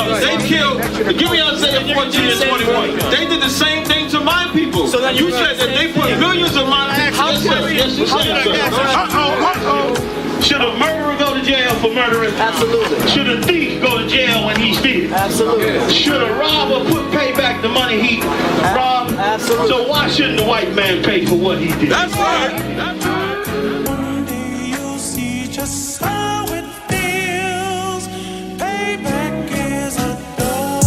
brothers. They killed, give me Isaiah 14 and 21. They did the same thing to my people. So you said that they put millions of my people. Yes, you said Should a murderer go to jail for murdering? Absolutely. Should a thief go to jail when he steals? Absolutely. Should a robber pay back the money he robbed? Absolutely. So why shouldn't the white man pay for what he did? That's right. That's right. One day you'll see just how it feels. Payback is a dog.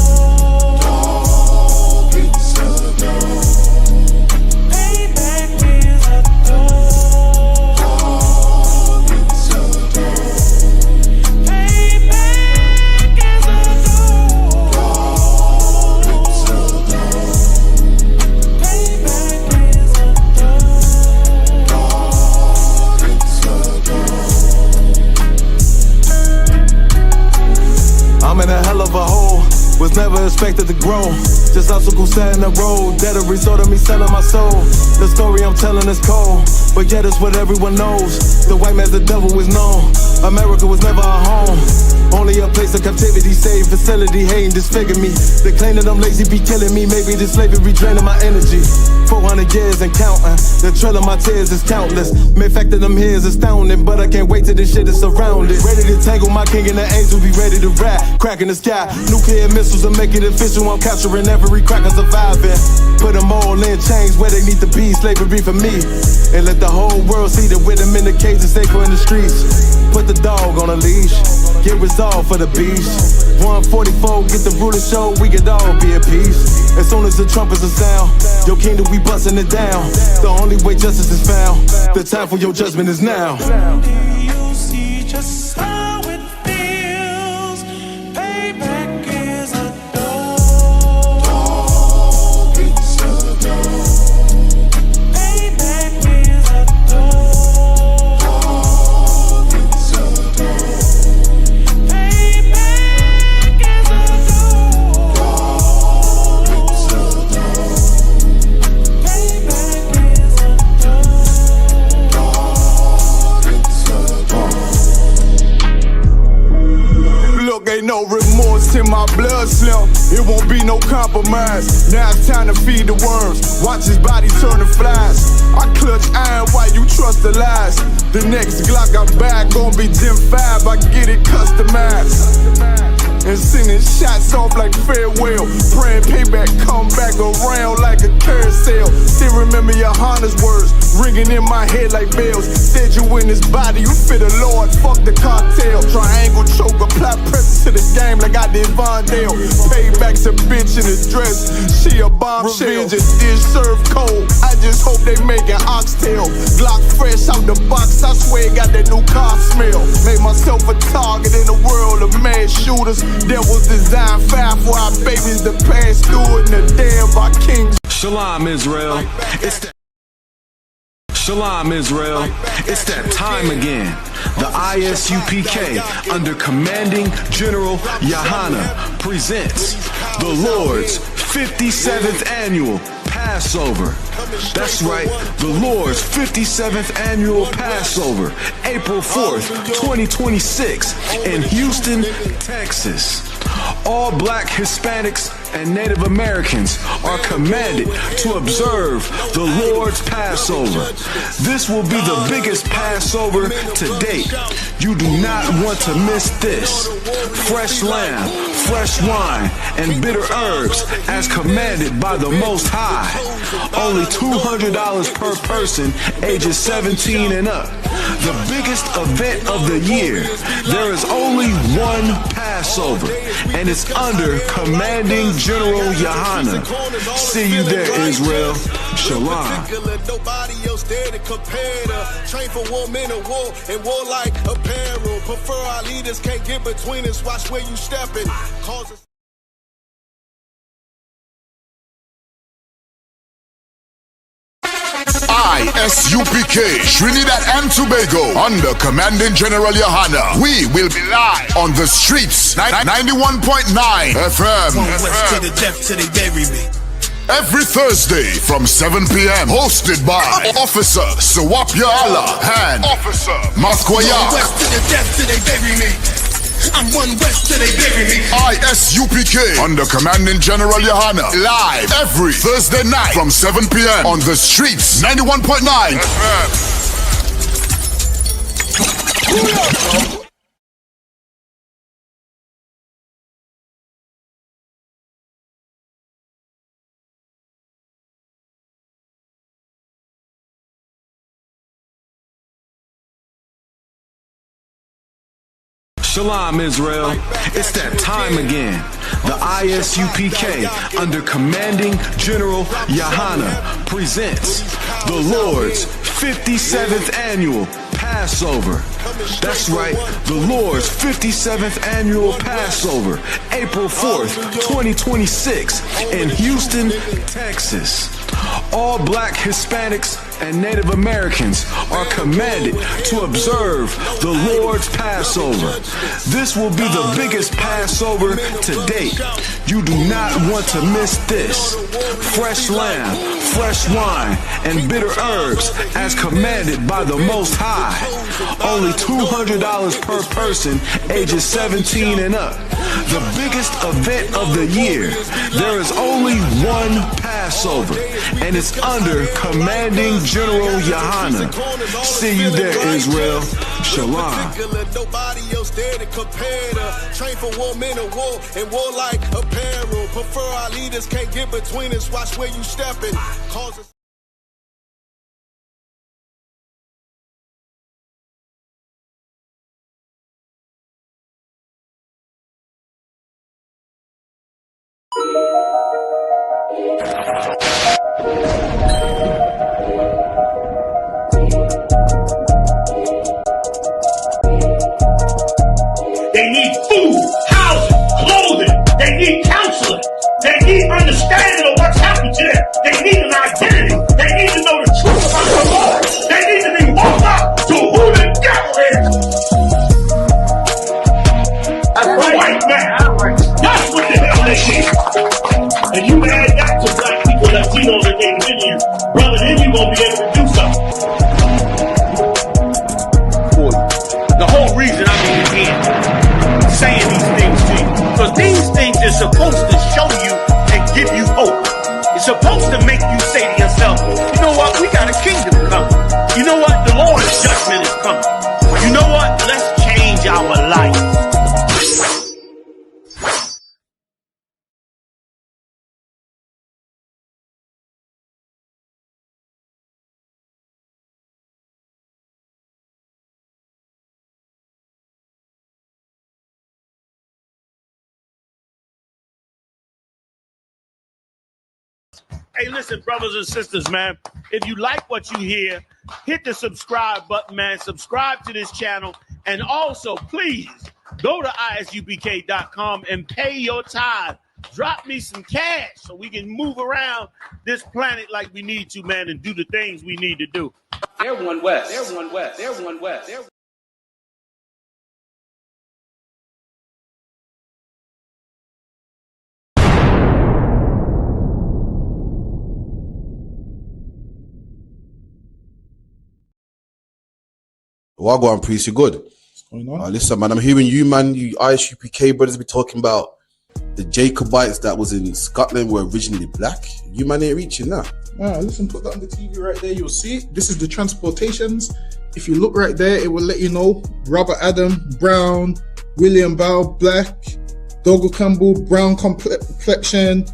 It's a dog. Payback is a dog. It's a dog. Payback is a dog. It's a dog. Payback is a I'm in a hell of a hole, was never expected to grow. Just obstacles set in the road, that a result of me selling my soul. The story I'm telling is cold, but yet it's what everyone knows. The white man's the devil is known. America was never a home, only a place of captivity, safe facility, hating, disfigure me. They claim that I'm lazy, be killing me. Maybe this slavery draining my energy. 400 years and counting, the trail of my tears is countless. Main fact that I'm here is astounding, but I can't wait till this shit is surrounded. Ready to tangle my king and the angel, be ready to rap. Crack in the sky, nuclear missiles and make it official. I'm capturing every cracker surviving. Put them all in chains where they need to be, slavery for me. And let the whole world see that with them in the cage and safer in the streets. Put the dog on a leash, get resolved for the beast. 144, get the ruler show, we could all be at peace. As soon as the trumpets are sound, your kingdom we busting it down. The only way justice is found, the time for your judgment is now. Someday you'll see just how it feels. Payback is a dog. It's a dog. Payback is a dog. It's a dog. Payback is a dog. It's a dog. Payback is a Look, ain't no remorse in my blood slim. It won't be no compromise. Now it's time to feed the worms. Watch his body turn to flies. I clutch iron while you trust the lies. The next Glock I buy gon' be Gen 5. I get it customized. And sending shots off like farewell. Praying payback come back around like a carousel. Still remember Yahanna's words ringing in my head like bells. Said you in this body, you fit the Lord, fuck the cartel. Triangle choke, apply pressure to the game like I did Vondale. Payback's a bitch in a dress, she a bombshell. Revenge is dish served cold, I just hope they making oxtail. Glock fresh out the box, I swear it got that new car smell. Made myself a target in the world of mad shooters. That was designed fire for our babies to pass through in the damn by kings. Shalom, Israel. It's that. Shalom, Israel. It's that time again. The ISUPK, under Commanding General Yahanna, presents the Lord's 57th Annual Passover. That's right, the Lord's 57th Annual Passover, April 4th, 2026, in Houston, Texas. All black Hispanics and Native Americans are commanded to observe the Lord's Passover. This will be the biggest Passover to date. You do not want to miss this. Fresh lamb, fresh wine, and bitter herbs as commanded by the Most High. Only $200 per person ages 17 and up. The biggest event of the year. There is only one Passover, and it's under Commanding General Yahanna. See you there, Israel. Shalom. Nobody else there to compare to. Train for war, men of war, and warlike apparel. Prefer our leaders, can't get between us. Watch where you stepping. Causes ISUPK, Trinidad and Tobago, under Commanding General Yahanna. We will be live on the streets, 91.9 FM. from west to the depth till they bury me. Every Thursday from 7 p.m. Hosted by Officer Sawapya Allah and Officer From Mathkoya. west to the depth till they bury me. I'm one west till they bury me. ISUPK under Commanding General Yahanna. Live every Thursday night from 7 p.m. on the streets. 91.9. Shalom, Israel. It's that time again. The ISUPK, under Commanding General Yahanna, presents the Lord's 57th Annual Passover. That's right, the Lord's 57th Annual Passover, April 4th, 2026, in Houston, Texas. All black Hispanics and Native Americans are commanded to observe the Lord's Passover. This will be the biggest Passover to date. You do not want to miss this. Fresh lamb, fresh wine, and bitter herbs as commanded by the Most High. Only $200 per person, ages 17 and up. The biggest event of the year. There is only one Passover, and it's under Commanding General Yahanna. See you there, Israel. Shalom. Nobody else there to compare to. Train for war, men of war, and war like apparel. Prefer our leaders, can't get between us. Watch where you stepping. Causes. They need food, housing, clothing. They need counseling. They need understanding of what's happened to them. They need an identity. They need to know the truth about the Lord. They need to be woke up to who the devil is. That's right. White man. That's what the hell they need. And you add that to black people, Latinos, and they in you, brother, then you're going to be able to do something. The whole reason I'm even here saying these things to you, because these things are supposed to show you and give you hope. It's supposed to make you say to yourself, you know what, we got a kingdom coming. You know what, the Lord's judgment is coming. You know what, let's change our life. Hey, listen, brothers and sisters, man, if you like what you hear, hit the subscribe button, man. Subscribe to this channel. And also, please, go to isupk.com and pay your tithe. Drop me some cash so we can move around this planet like we need to, man, and do the things we need to do. They're one west. They're one west. They're one west. They're Wagwan priest, you good? What's going on? Listen, man, I'm hearing you, man, you ISUPK brothers be talking about the Jacobites that was in Scotland were originally black. You man ain't reaching that. Listen, put that on the TV right there. You'll see. This is the transportations. If you look right there, it will let you know. Robert Adam, brown. William Bow, black. Dogo Campbell, brown complexion.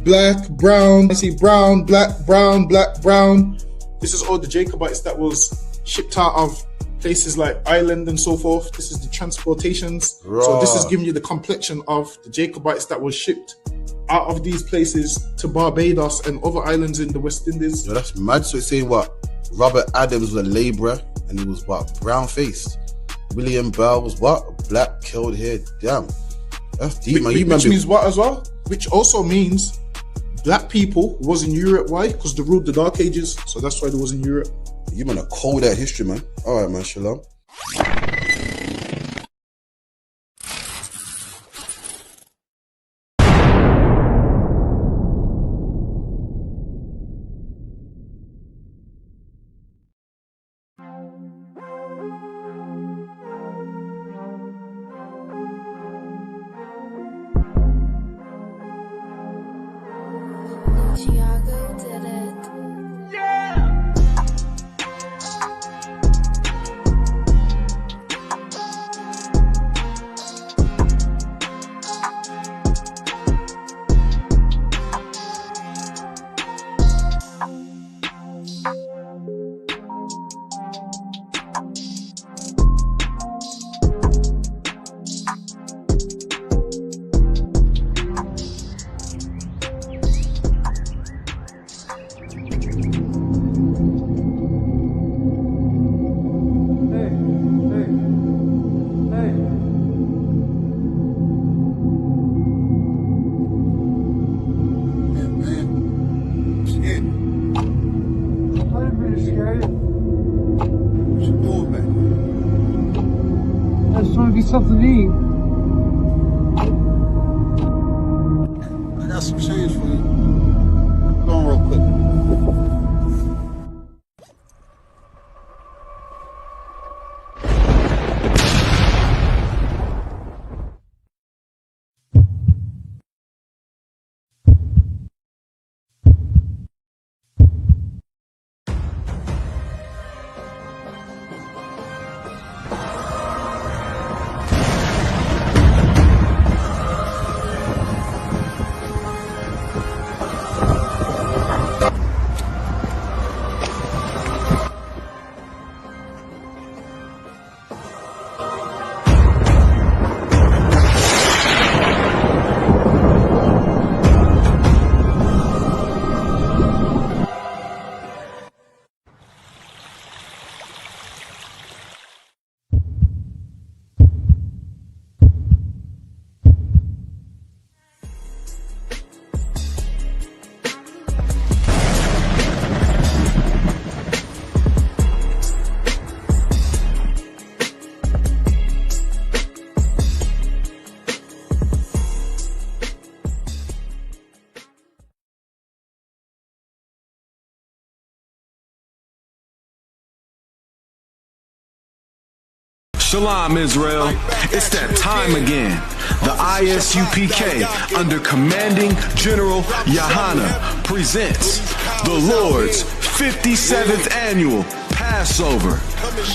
Black, brown. I see brown, black, brown, black, brown. This is all the Jacobites that was shipped out of places like Ireland and so forth. This is the transportations. Right. So this is giving you the complexion of the Jacobites that was shipped out of these places to Barbados and other islands in the West Indies. Yo, that's mad. So it's saying what? Robert Adams was a labourer and he was what? Brown faced. William Bell was what? Black, curled hair. Damn. That's deep, man. Which means what as well? Which also means black people was in Europe. Why? Because they ruled the Dark Ages. So that's why they was in Europe. You man are cold at history, man. All right, man. Shalom. just want to get something to eat. I got some change for you. Go on real quick. Shalom, Israel. It's that time again. The ISUPK, under Commanding General Yahanna, presents the Lord's 57th Annual Passover.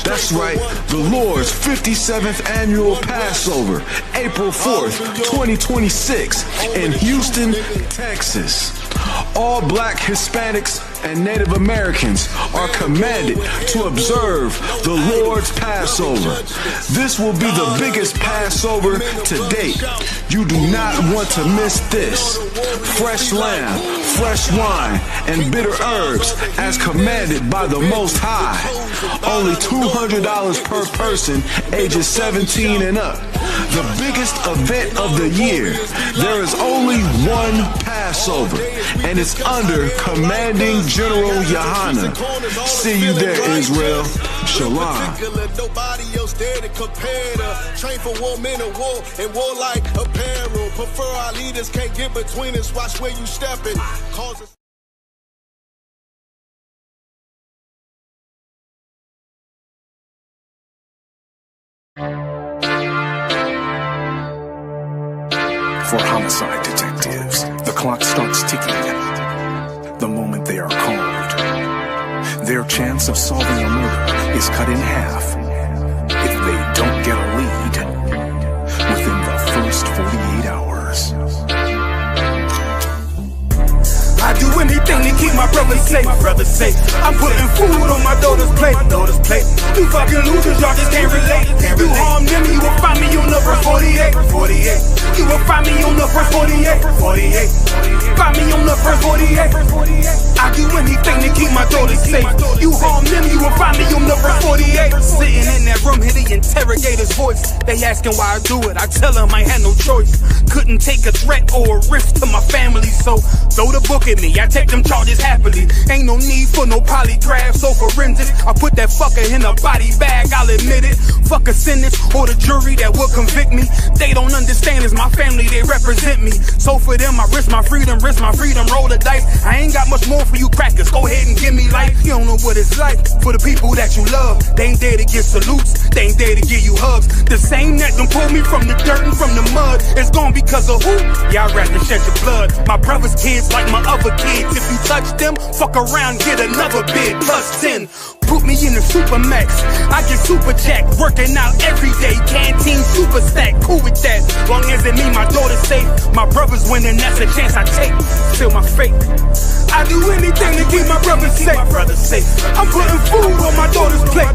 That's right, the Lord's 57th Annual Passover, April 4th, 2026, in Houston, Texas. All black Hispanics and Native Americans are commanded to observe the Lord's Passover. This will be the biggest Passover to date. You do not want to miss this. Fresh lamb, fresh wine, and bitter herbs as commanded by the Most High. Only $200 per person ages 17 and up. The biggest event of the year. There is only one Passover, and it's under Commanding General Yahanna. See you there, Israel. Shalom. Nobody else there to compare to. Train for war, men of war, and warlike apparel. Prefer our leaders, can't get between us. Watch where you stepping. Causes. For homicide detectives, the clock starts ticking. The moment they are called, their chance of solving a murder is cut in half if they don't get a lead within the first 48 hours. I do anything to keep my brothers safe. I'm putting food on my daughter's plate. You fucking losers, y'all just can't relate. You harm them, you will find me on the first 48. You will find me on the first 48. Find me on the first 48. I do anything to keep my daughters safe. You harm them, you will find me on the first 48. Sitting in that room, hear the interrogator's voice. They asking why I do it. I tell them I had no choice. Couldn't take a threat or a risk to my family, so throw the book at me. I take them charges happily. Ain't no need for no polygraphs or forensics. I put that fucker in a body bag, I'll admit it. Fuck a sentence or the jury that will convict me. They don't understand, it's my family, they represent me. So for them, I risk my freedom, roll the dice. I ain't got much more for you crackers, go ahead and give me life. You don't know what it's like for the people that you love. They ain't there to give salutes, they ain't there to give you hugs. The same that done pulled me from the dirt and from the mud is gone because of who? Y'all rather shed your blood. My brother's kids like my other kids. If you touch them, fuck around, get another bid, plus 10. Put me in the Supermax, I get super jacked, working out every day, canteen super stack, cool with that. Long as it mean my daughter's safe, my brother's winning, that's a chance I take. Feel my fate. I do anything to keep my brothers safe. I'm putting food on my daughter's plate.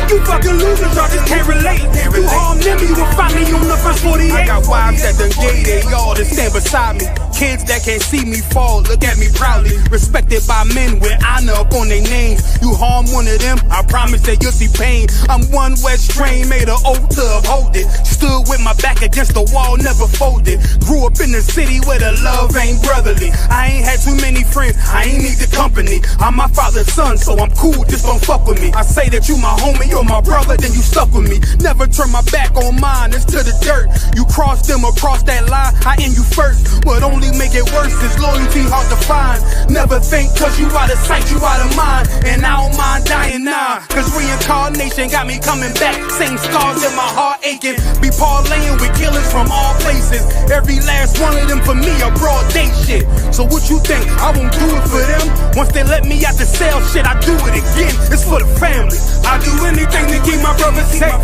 You fucking losers, y'all just can't relate. You harm them, you will find me on the first 48. I got wives that done gave they all to stand beside me. Kids that can't see me fall, look at me proudly. Respected by men with honor up on their names. You harm one of them, I promise that you'll see pain. I'm one West train, made an oath to uphold it. Stood with my back against the wall, never folded. Grew up in the city where the love ain't brotherly. I ain't had too many friends, I ain't need the company. I'm my father's son, so I'm cool, just don't fuck with me. I say that you my homie, you're my brother, then you stuck with me. Never turn my back on mine, it's to the dirt. You cross them across that line, I end you first. What only make it worse is loyalty hard to find. Never think cause you out of sight, you out of mind. And I don't mind dying now, cause reincarnation got me coming back. Same scars in my heart aching. Be parlaying with killers from all places. Every last one of them for me a broad day shit. So what you think, I won't do it for them? Once they let me out the cell, shit, I do it again. It's for the family. I do anything to keep my brother safe.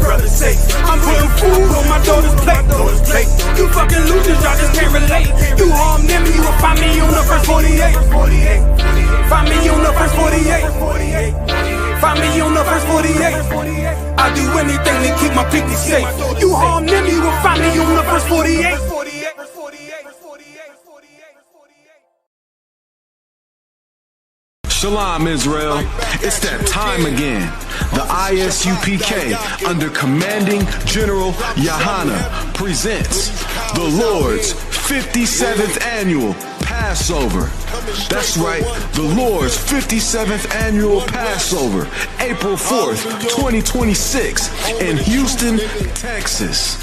I'm putting food on my daughter's plate. You fucking losers, y'all just can't relate. You harm them, you will find me on the first 48. Find me on the first 48. Find me on the first 48. I do anything to keep my people safe. You harm them, you will find me on the first 48. Shalom, Israel. It's that time again. The ISUPK, under Commanding General Yahanna, presents the Lord's 57th Annual Passover. That's right, the Lord's 57th Annual Passover, April 4th, 2026, in Houston, Texas.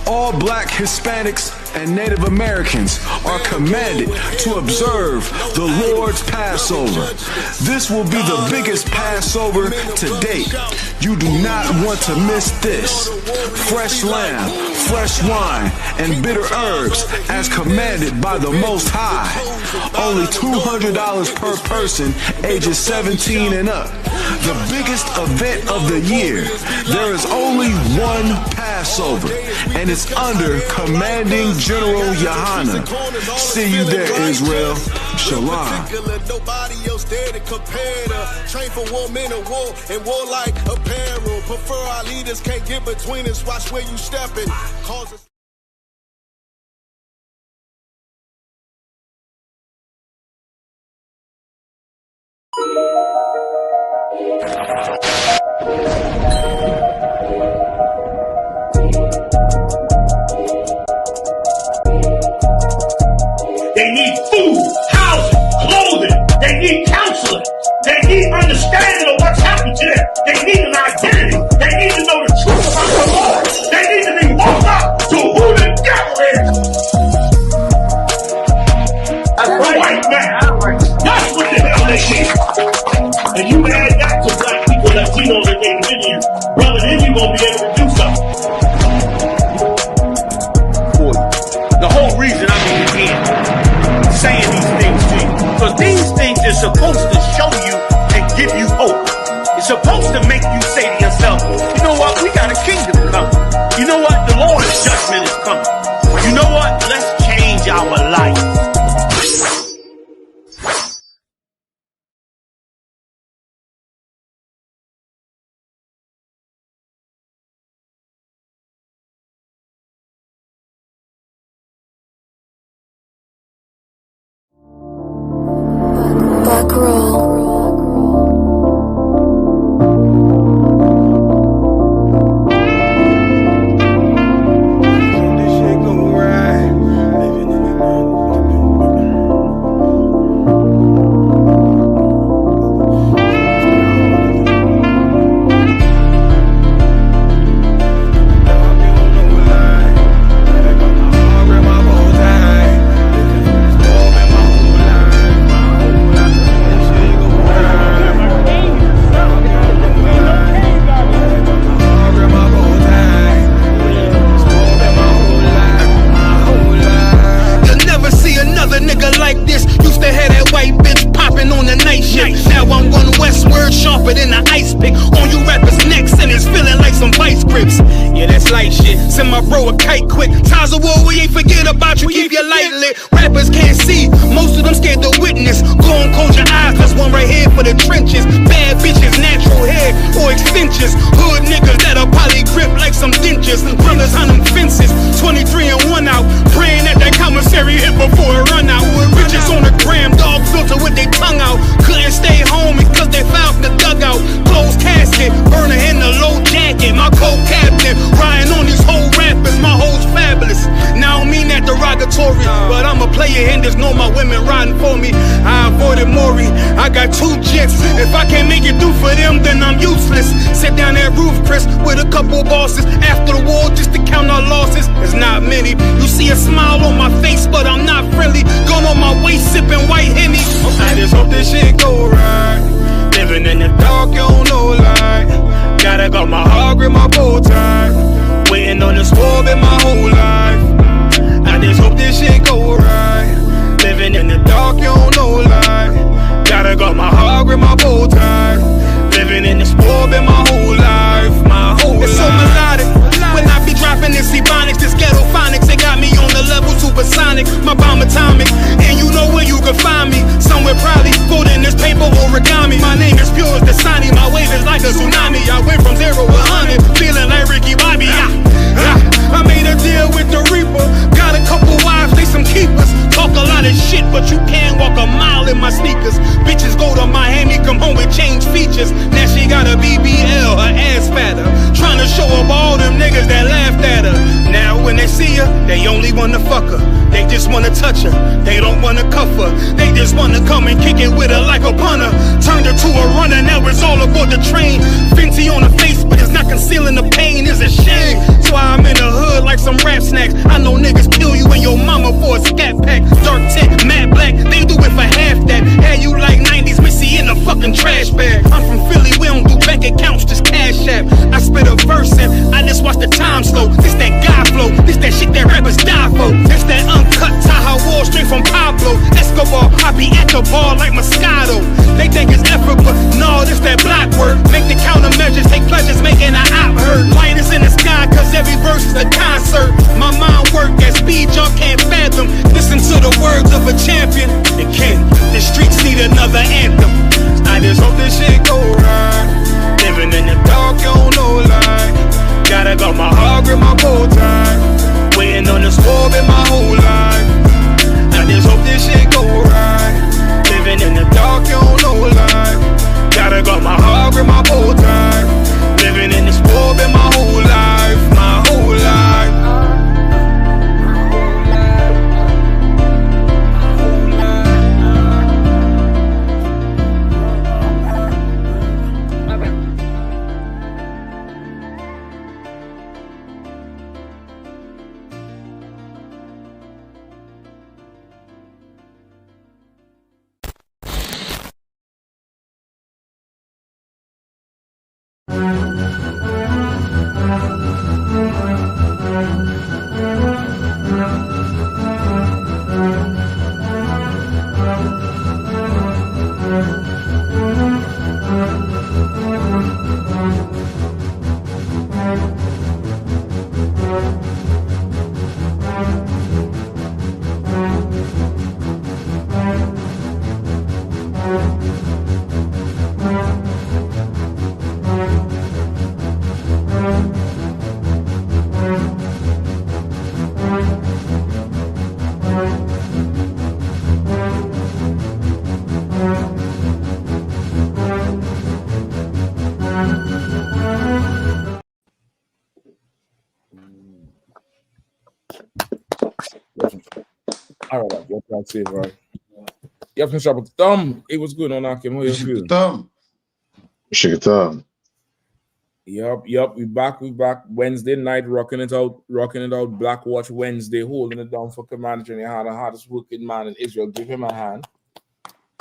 All black, Hispanics, and Native Americans are commanded to observe the Lord's Passover. This will be the biggest Passover to date. You do not want to miss this. Fresh lamb, fresh wine, and bitter herbs as commanded by the Most High. Only $200 per person, ages 17 and up. The biggest event of the year. There is only one Passover, and it's under Commanding General Yahanna. See you there, Israel. Shalom. Nobody else there to compare to. Train for war, men of war, and war like apparel. Prefer our leaders, can't get between us. Watch where you stepping. Cause us. They need food, housing, clothing. They need counseling. They need understanding of what's happened to them. They need an identity. They need to know the truth about the Lord. They need to be woke up to who the devil is. That's the white man. That's what the hell they need. And you add that to black people, Latinos, and Native Indians, brother, then you're going to be able to do something. The whole reason I'm in here saying these things to you, because these things are supposed to show you and give you hope. It's supposed to make you say to yourself, you know what, we got a kingdom coming. You know what, the Lord's judgment is coming. You know what, let's change our life. Send my bro a kite quick. Times of war, we ain't forget about you. Keep your light lit. Rappers can't see. Most of them scared to witness. Go and close your eyes. Cause one right here for the trenches. Bad bitches, natural hair or extensions. Hood niggas that'll poly grip like some dentures. Brothers on them fences. 23 and 1 out. Praying that that commissary hit before it run out. Bitches on the gram, dog filter with their tongue out. Couldn't stay home because they found the dugout. Closed casket, burner in the low jacket. My co-captain, riding on these whole rappers. My whole player and there's no more women riding for me. I avoided Maury, I got 2 jets. If I can't make it through for them, then I'm useless. Sit down that roof, Chris, with a couple bosses. After the war, just to count our losses. There's not many. You see a smile on my face, but I'm not friendly. Gun on my waist, sipping white Henny. I just hope this shit go right. Living in the dark, you don't know light. Gotta got my heart, grip my bow tie. Waiting on the storm in my whole life. I just hope this shit go right. Living in the dark, you don't know light. Gotta got my heart, grip my bow tie. Living in the storm in my whole life. My whole life. It's so melodic. When I be dropping this ebonics, this ghetto phonics, it got me on the level supersonic. My bomb atomic, and you know where you can find me. Somewhere probably folding this paper origami. My name is pure as the Dasani. My wave is like a tsunami. I went from 0 to 100, feeling like Ricky Bobby. I made a deal with the Reaper. Got a couple wives, they some keepers. Talk a lot of shit, but you can't walk a mile in my sneakers. Bitches go to Miami, come home with change features. Now she got a BBL, her ass fatter. Trying to show up all them niggas that laughed at her. Now when they see her, they only wanna fuck her. They just wanna touch her, they don't wanna cuff her. They just wanna come and kick it with her like a punter. Turned her to a runner, now it's all aboard the train. Fenty on her face, but it's not concealing the pain, it's a shame. So I'm in the hood like some rap snacks. I know niggas kill you and your mama for a scat pack. Dark tint, matte black, they do it for half that. Had you like 90s Missy in a fucking trash bag. I'm from Philly, we don't do bank accounts, just cash app. I spit a verse and I just watch the time slow. This that guy flow, this that shit that rappers die for. This that uncut Taha Wall straight from Pablo Escobar. I be at the bar like Moscato. They think it's effort, but no, this that black work. Make the countermeasures, take pleasures, making an op hurt. Lighters in the sky, cause every verse is a concert. My mind work at speed y'all can't fathom. Listen to the words of a champion. And Ken, the streets need another anthem. I just hope this shit go right. Living in the dark, you don't know light. Gotta got my heart, grip my bow tie. Waiting on the storm in my whole life. I just hope this shit go right. Living in the dark, you don't know light. Gotta got my heart, grip my bow tie. Living in the storm in my whole life. My whole life. All right, that's it, right? You have to drop a thumb. It was good on Akim. How you feel? Thumb. Shake a thumb. Yup. We back Wednesday night, rocking it out. Black Watch Wednesday, holding it down for Commander Yahanna, the hardest working man in Israel. Give him a hand.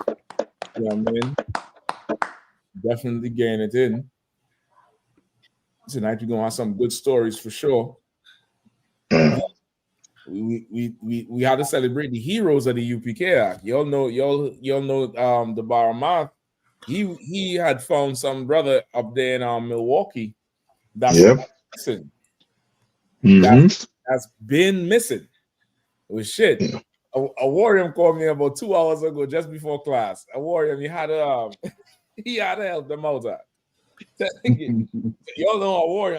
You know what I mean? Definitely getting it in. Tonight we're gonna have some good stories for sure. We had to celebrate the heroes of the UPK Act. Y'all know the Baramath. He had found some brother up there in Milwaukee that's missing. That's been missing. It was shit. Yeah. A warrior called me about 2 hours ago, just before class. A warrior, he had to help them out. Y'all know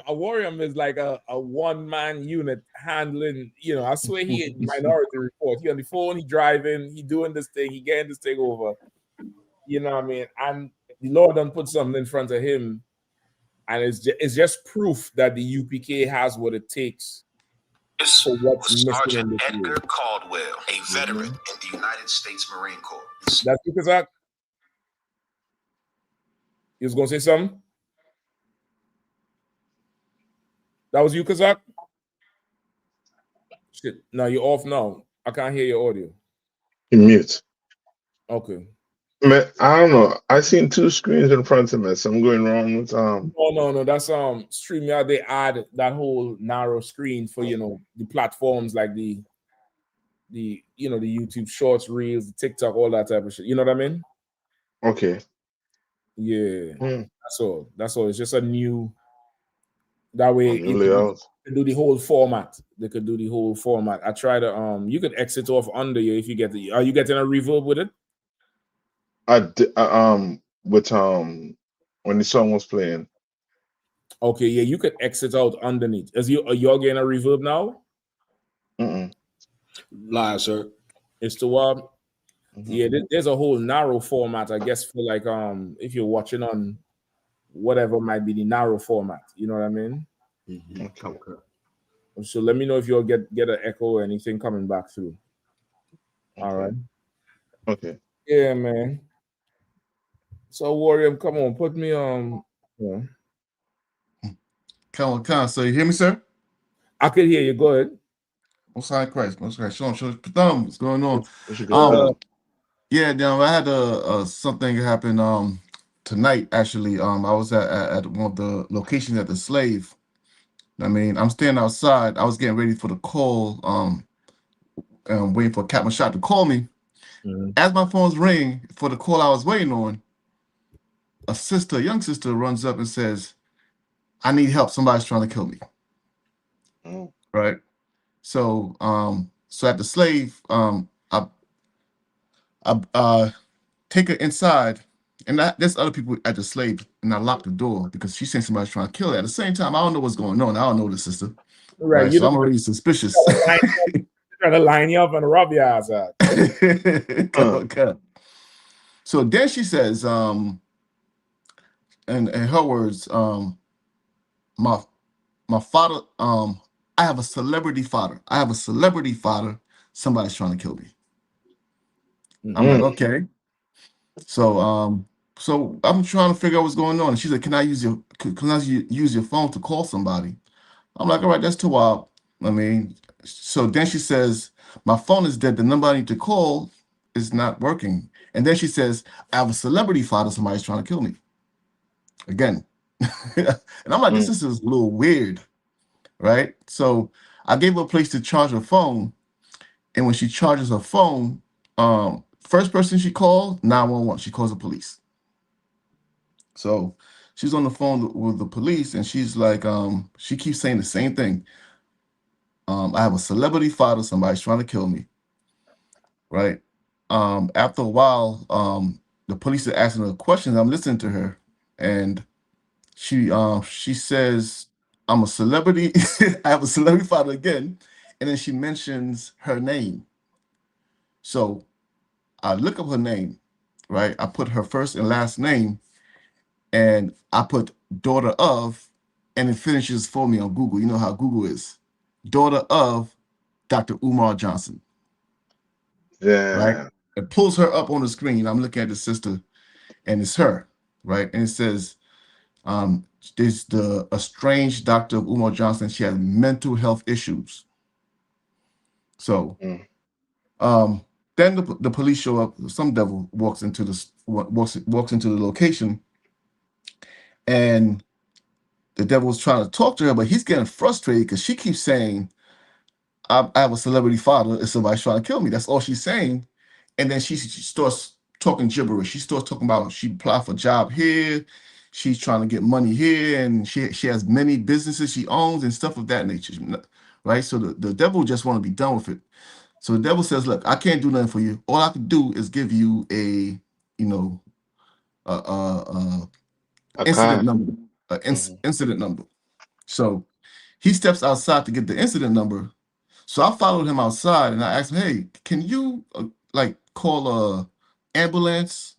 a warrior is like a one-man unit handling, I swear he had Minority Report. He on the phone, he driving, he doing this thing, he getting this thing over. You know what I mean? And the Lord done put something in front of him, and it's just proof that the UPK has what it takes for what's missing in Sergeant this Edgar rule. Caldwell, a veteran in the United States Marine Corps. That's because you was gonna say something? That was you, Kazak? Shit. No, you're off now. I can't hear your audio. You mute. Okay. Man, I don't know. I seen two screens in front of me. Something going wrong with No. That's StreamYard. They add that whole narrow screen for the platforms like the the YouTube Shorts, Reels, the TikTok, all that type of shit. You know what I mean? Okay. Yeah. That's all. It's just a new. That way, new layout. They could do the whole format. They could do the whole format. I try to you could exit off under you if you get the. Are you getting a reverb with it? With when the song was playing. Okay, yeah, you could exit out underneath. Are you getting a reverb now? Live, sir. It's to yeah, there's a whole narrow format, I guess, for like if you're watching on whatever might be the narrow format. You know what I mean? Okay. So let me know if you'll get an echo or anything coming back through. All right. Okay. Yeah, man. So Warrior, come on, put me on. Yeah. Come on. So you hear me, sir? I could hear you. Go ahead. Most High Christ. Shalom. What's going on? Yeah, I had something happen tonight. Actually, I was at one of the locations at the Slave. I mean, I'm standing outside. I was getting ready for the call. Waiting for Captain Shot to call me. As my phone's ringing for the call I was waiting on, a young sister, runs up and says, "I need help. Somebody's trying to kill me." Right. So, so at the Slave, I take her inside, and there's other people at the Slave, and I lock the door because she's saying somebody's trying to kill her. At the same time, I don't know what's going on. I don't know the sister. Right. So I'm already suspicious. Trying to line you up and rub your ass out. Okay. So then she says, in her words, my father, I have a celebrity father. Somebody's trying to kill me. I'm like, okay. So so I'm trying to figure out what's going on. And she said, can I use your phone to call somebody? I'm like, all right, that's too wild. I mean, so then she says, my phone is dead. The number I need to call is not working. And then she says, I have a celebrity father. Somebody's trying to kill me. Again. And I'm like, this is a little weird. Right? So I gave her a place to charge her phone. And when she charges her phone, first person she called, 911. She calls the police. So she's on the phone with the police, and she's like, she keeps saying the same thing. I have a celebrity father. Somebody's trying to kill me. Right. After a while, the police are asking her questions. I'm listening to her, and she says, I'm a celebrity. I have a celebrity father again. And then she mentions her name. So I look up her name, right? I put her first and last name, and I put daughter of, and it finishes for me on Google. You know how Google is. Daughter of Dr. Umar Johnson. Yeah. Right? It pulls her up on the screen. I'm looking at the sister, and it's her, right? And it says, there's the estranged Dr. Umar Johnson. She has mental health issues. So then the police show up. Some devil walks into the location, and the devil's trying to talk to her, but he's getting frustrated because she keeps saying, I have a celebrity father, and somebody's trying to kill me. That's all she's saying. And then she starts talking gibberish. She starts talking about she applied for a job here, she's trying to get money here, and she has many businesses she owns and stuff of that nature. Right? So the devil just want to be done with it. So the devil says, look, I can't do nothing for you. All I can do is give you a incident number. Incident number. So he steps outside to get the incident number. So I followed him outside and I asked him, hey, can you call a ambulance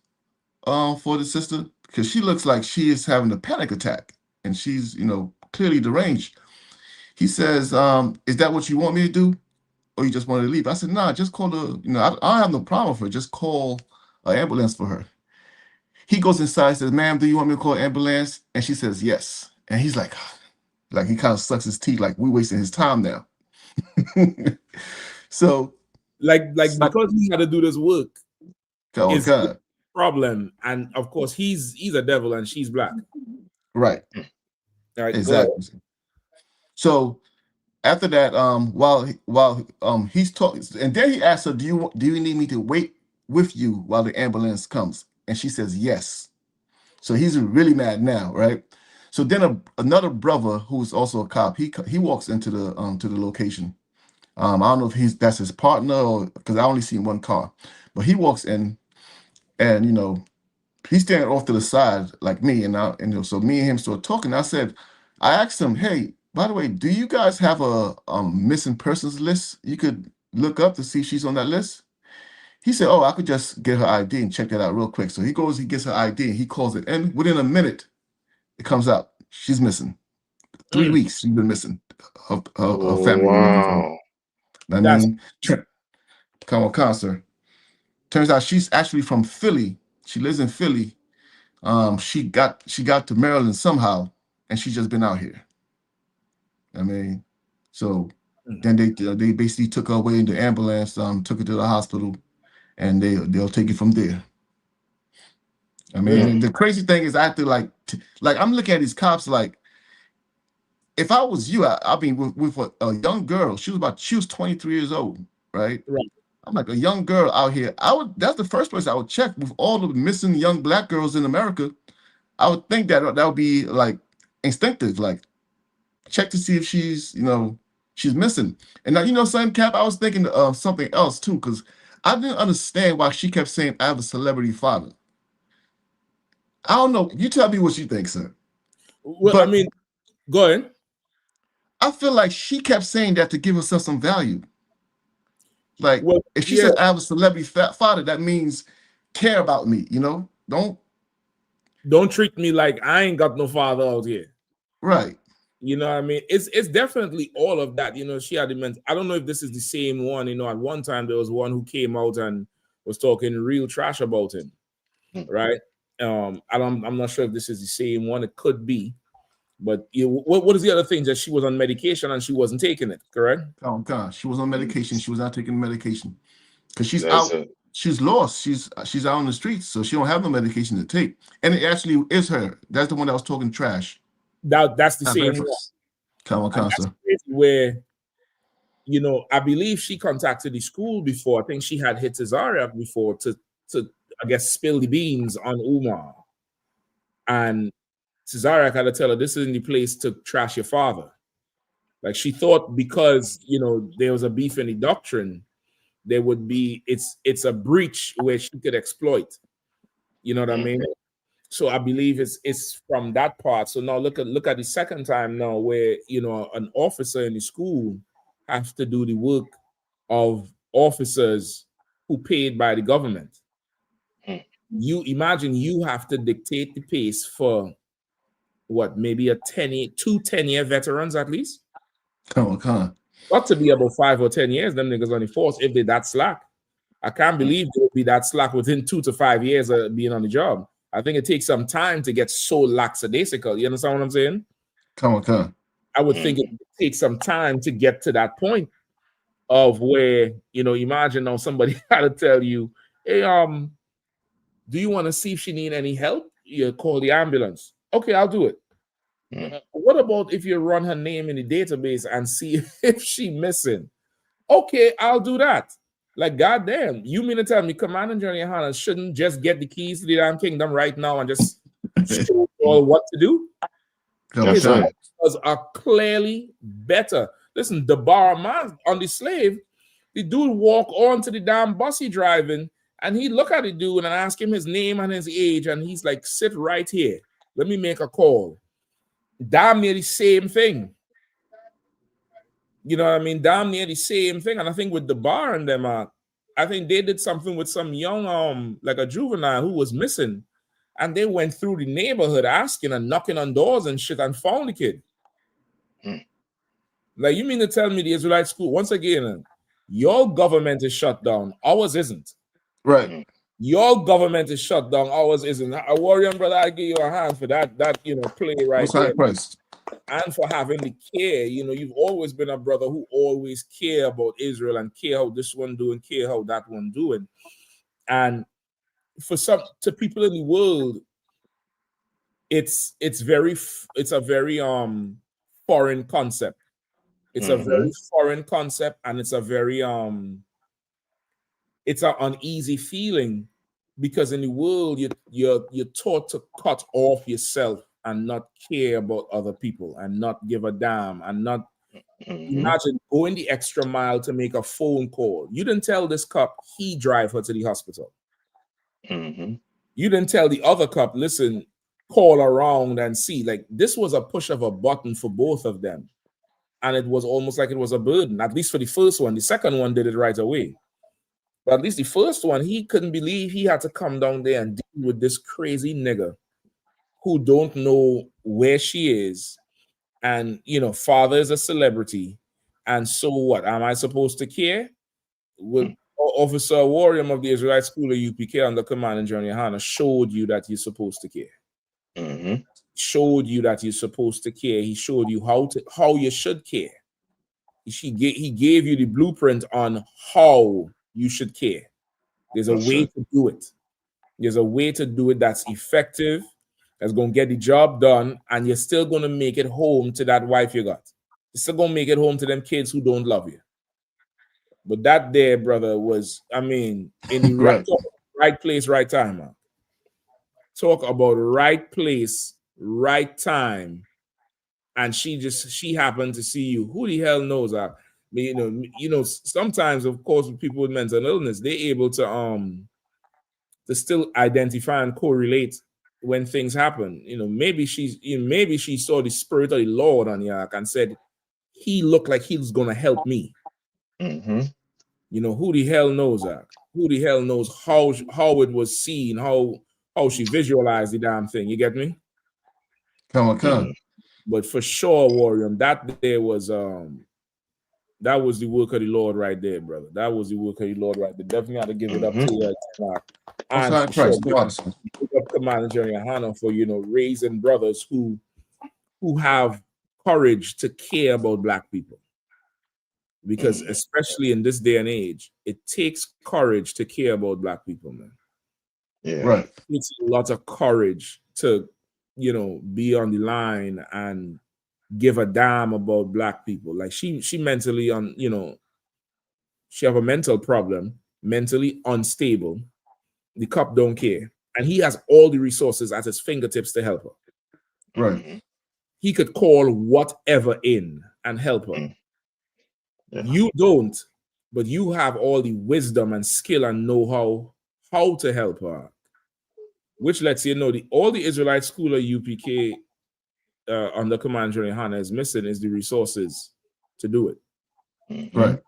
for the sister? Because she looks like she is having a panic attack and she's, clearly deranged. He says, is that what you want me to do? Or you just want to leave? I said, nah, just call I have no problem with her. Just call an ambulance for her. He goes inside, says, ma'am, do you want me to call an ambulance? And she says, yes. And he's like he kind of sucks his teeth, like we're wasting his time now. So like because he had to do this work is God. problem. And of course he's a devil and she's black. Right. Right. Exactly. So after that, while he's talking, and then he asks her, do you need me to wait with you while the ambulance comes? And she says yes. So he's really mad now, right? So then another brother who's also a cop, he walks into the location. I don't know if that's his partner or because I only seen one car, but he walks in, and he's standing off to the side like me, and so me and him start talking. I asked him, hey, by the way, do you guys have a missing persons list you could look up to see if she's on that list? He said, oh, I could just get her ID and check that out real quick. So he goes, he gets her ID, and he calls it, and within a minute, it comes out she's missing. 3 weeks she's been missing. Her family. Wow. I mean, come on, sir. Turns out she's actually from Philly. She lives in Philly. She got to Maryland somehow, and she's just been out here. I mean, so then they basically took her away in the ambulance, took her to the hospital, and they'll take it from there. I mean, the crazy thing is, I have to like I'm looking at these cops like, if I was you, I'd be with a young girl. She was 23 years old, right? Right. I'm like, a young girl out here. That's the first place I would check with all the missing young black girls in America. I would think that would be like instinctive, like check to see if she's missing. And now, same Cap, I was thinking of something else too, because I didn't understand why she kept saying I have a celebrity father. I don't know. You tell me what you think, sir. Well, but I mean, go ahead. I feel like she kept saying that to give herself some value. Like, if she said I have a celebrity father, that means care about me, Don't treat me like I ain't got no father out here. Right. You know what I mean? It's definitely all of that. She had immense. I don't know if this is the same one. At one time there was one who came out and was talking real trash about him. Right. I'm not sure if this is the same one. It could be. But what is the other thing? That she was on medication and she wasn't taking it, correct? Oh God, she was on medication. She was not taking medication because she's out. She's lost. She's out on the streets, so she don't have no medication to take. And it actually is her. That's the one that was talking trash. That's the same one. Come on, sir. Where I believe she contacted the school before. I think she had hit Cesaria before to I guess spill the beans on Umar, and Cesaria had to tell her this isn't the place to trash your father. Like she thought because there was a beef in the doctrine, there would be it's a breach where she could exploit. You know what I mean? So I believe it's from that part. So now look at the second time now where an officer in the school has to do the work of officers who paid by the government. You imagine you have to dictate the pace for what, maybe two 10-year veterans at least? Come on. Got to be about 5 or 10 years, them niggas on the force if they that slack. I can't believe they'll be that slack within 2 to 5 years of being on the job. I think it takes some time to get so lackadaisical. You understand what I'm saying? Come on. I would think it takes some time to get to that point of where, imagine now somebody had to tell you, hey, do you want to see if she need any help? You call the ambulance. Okay, I'll do it. What about if you run her name in the database and see if she missing? Okay, I'll do that. Like, goddamn, you mean to tell me Commander General Yahanna shouldn't just get the keys to the damn kingdom right now and just show all what to do? His officers are clearly better. Listen, the bar man on the slave, the dude walk on to the damn bus he driving, and he look at the dude and ask him his name and his age, and he's like, sit right here. Let me make a call. Damn near the same thing. You know what I mean? Damn near the same thing. And I think with the bar and them, I think they did something with some young, like a juvenile who was missing. And they went through the neighborhood asking and knocking on doors and shit and found the kid. Like, you mean to tell me the Israelite school, once again, your government is shut down, ours isn't. Right. Your government is shut down, ours isn't. A warrior brother, I give you a hand for that play right Most High there. Christ. And for having the care. You've always been a brother who always care about Israel and care how this one doing, care how that one doing. And to people in the world, it's a very foreign concept. It's a very foreign concept, and it's a very it's an uneasy feeling, because in the world you're taught to cut off yourself and not care about other people and not give a damn and not imagine going the extra mile to make a phone call. You didn't tell this cop he drive her to the hospital. You didn't tell the other cop, listen, call around and see. Like, this was a push of a button for both of them. And it was almost like it was a burden, at least for the first one. The second one did it right away. But at least the first one, he couldn't believe he had to come down there and deal with this crazy nigga who don't know where she is. And, father is a celebrity. And so what? Am I supposed to care? Well, Officer Warrior of the Israelite School of UPK under command of General Yahanna showed you that you're supposed to care. Showed you that you're supposed to care. He showed you how you should care. He gave you the blueprint on how you should care. There's a way to do it. There's a way to do it that's effective, that's going to get the job done, and you're still going to make it home to that wife you got. You're still going to make it home to them kids who don't love you. But that there, brother, was, in the right place, right time, man. Talk about right place, right time. And she happened to see you. Who the hell knows that? Sometimes, of course, with people with mental illness, they're able to still identify and correlate when things happen. Maybe she saw the spirit of the Lord on the ark and said, he looked like he was gonna help me. Who the hell knows that? Who the hell knows how it was seen, how she visualized the damn thing? You get me? Come on. But for sure, Warrior, that there was that was the work of the Lord right there, brother. That was the work of the Lord right there. Definitely had to give it up to you. And for sure, give up Commander General Yahanna for raising brothers who have courage to care about Black people. Because especially in this day and age, it takes courage to care about Black people, man. Yeah. Right. It's a lot of courage to, be on the line and give a damn about Black people. Like she mentally she have a mental problem, mentally unstable. The cop don't care. And he has all the resources at his fingertips to help her. Right. He could call whatever in and help her. You don't, but you have all the wisdom and skill and know how to help her. Which lets you know all the Israelite school of UPK under command General Yahanna is missing is the resources to do it. Right.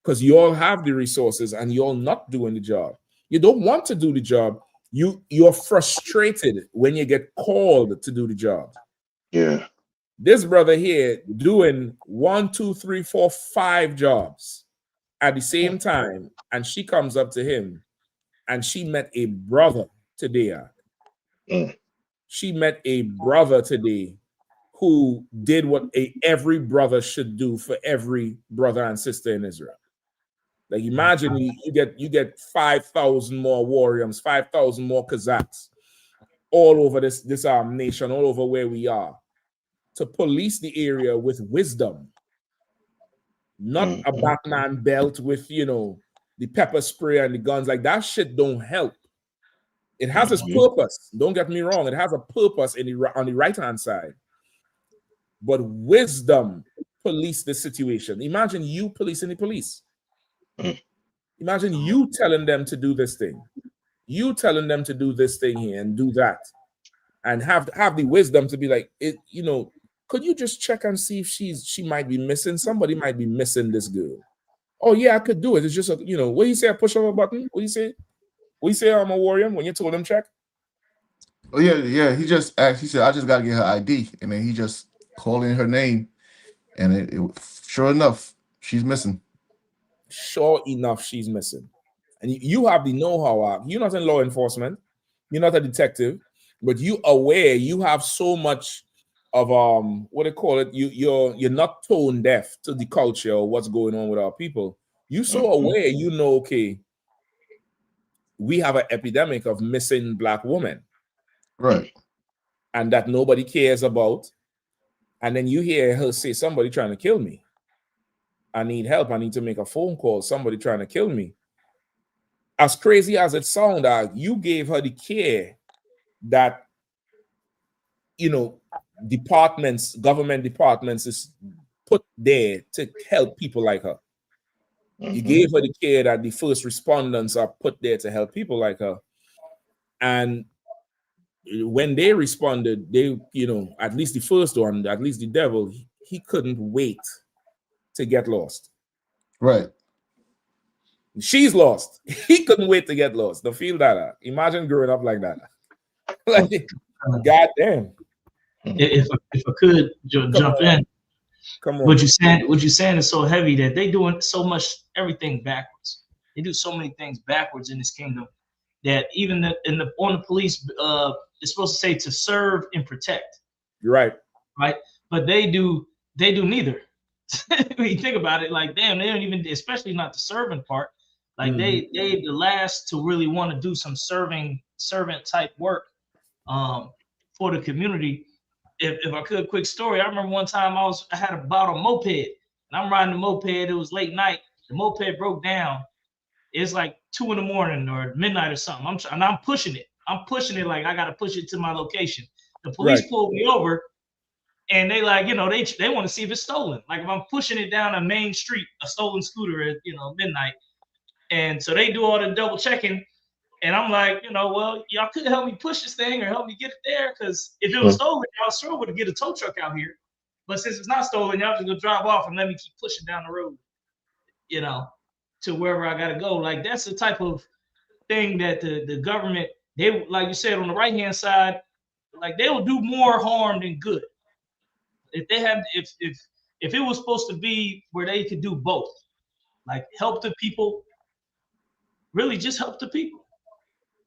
Because you all have the resources and you're all not doing the job. You don't want to do the job. You're frustrated when you get called to do the job. Yeah. This brother here doing 1, 2, 3, 4, 5 jobs at the same time, and she comes up to him and she met a brother today. She met a brother today who did what every brother should do for every brother and sister in Israel. Like, imagine you get 5,000 more warriors, 5,000 more Kazakhs all over this nation, all over where we are, to police the area with wisdom, not a Batman belt with the pepper spray and the guns. Like, that shit don't help. It has its purpose. Don't get me wrong. It has a purpose on the right-hand side. But wisdom police the situation. Imagine you policing the police. Imagine you telling them to do this thing. You telling them to do this thing here and do that. And have the wisdom to be like, could you just check and see if she might be missing? Somebody might be missing this girl. Oh, yeah, I could do it. It's just, what do you say? I push of a button? What do you say? What do you say, I'm a warrior, when you told him check? Oh, yeah. He just asked, he said, I just got to get her ID. And then he just called in her name. And sure enough, she's missing. Sure enough, she's missing. And you have the know-how. You're not in law enforcement. You're not a detective, but you aware. You have so much of what they call it. You're not tone deaf to the culture or what's going on with our people. You're so aware. You know, okay, we have an epidemic of missing Black women, right? And that nobody cares about. And then you hear her say, "Somebody trying to kill me. I need help. I need to make a phone call. Somebody trying to kill me." As crazy as it sounds, you gave her the care that, you know, government departments is put there to help people like her. You gave her the care that the first responders are put there to help people like her. And when they responded, they, you know, at least the first one, at least the devil, he couldn't wait to get lost. Right. She's lost. He couldn't wait to get lost. To feel that. Imagine growing up like that. Like, God damn. If I could jump in. Come on. What you saying is so heavy that they doing so much everything backwards. They do so many things backwards in this kingdom that even on the police, it's supposed to say to serve and protect. You're right. Right. But they do neither. When you think about it, like, damn, they don't even, especially not the serving part. Like they the last to really want to do some servant type work for the community. If I could, quick story. I remember one time I had bought a moped, and I'm riding the moped. It was late night. The moped broke down. It's like 2 a.m. or midnight or something. I'm pushing it. I'm pushing it like I gotta push it to my location. The police pulled me over, and they like, you know, they want to see if it's stolen. Like if I'm pushing it down a main street, a stolen scooter at, you know, midnight. And so they do all the double checking. And I'm like, you know, well, y'all could help me push this thing or help me get it there. Because if it was stolen, y'all sure would get a tow truck out here. But since it's not stolen, y'all just gonna drive off and let me keep pushing down the road, you know, to wherever I gotta go. Like that's the type of thing that the government, they, like you said, on the right-hand side, like they will do more harm than good. If they have, if it was supposed to be where they could do both, like help the people, really just help the people.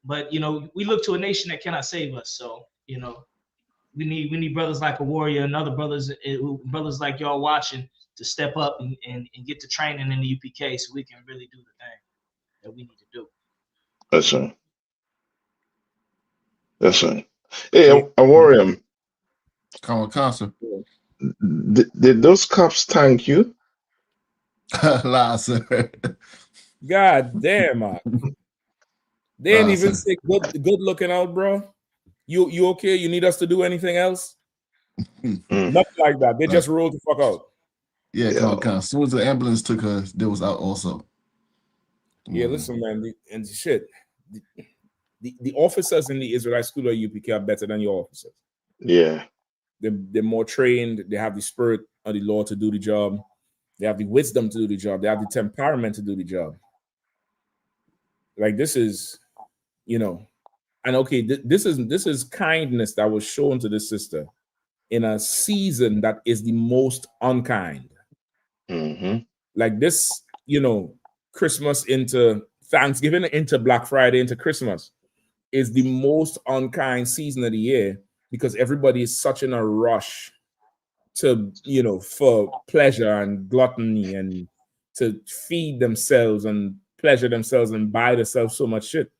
But you know, we look to a nation that cannot save us. So you know, we need brothers like a warrior and other brothers like y'all watching to step up and get the training in the UPK so we can really do the thing that we need to do. That's right. That's right. Hey, a warrior. Come on, concert. Did those cops thank you? Lie, sir. God damn, man. They didn't even say good looking out, bro. You okay? You need us to do anything else? Nothing like that. They just rolled the fuck out. Yeah, come on. As soon as the ambulance took her, they was out also. Yeah, listen, man, and shit. The officers in the Israelite school of UPK are better than your officers. Yeah. They're more trained. They have the spirit of the Lord to do the job. They have the wisdom to do the job. They have the temperament to do the job. Like this is, you know, and okay, this is kindness that was shown to this sister in a season that is the most unkind. Like this, you know, Christmas into Thanksgiving, into Black Friday, into Christmas is the most unkind season of the year because everybody is such in a rush to, you know, for pleasure and gluttony and to feed themselves and pleasure themselves and buy themselves so much shit.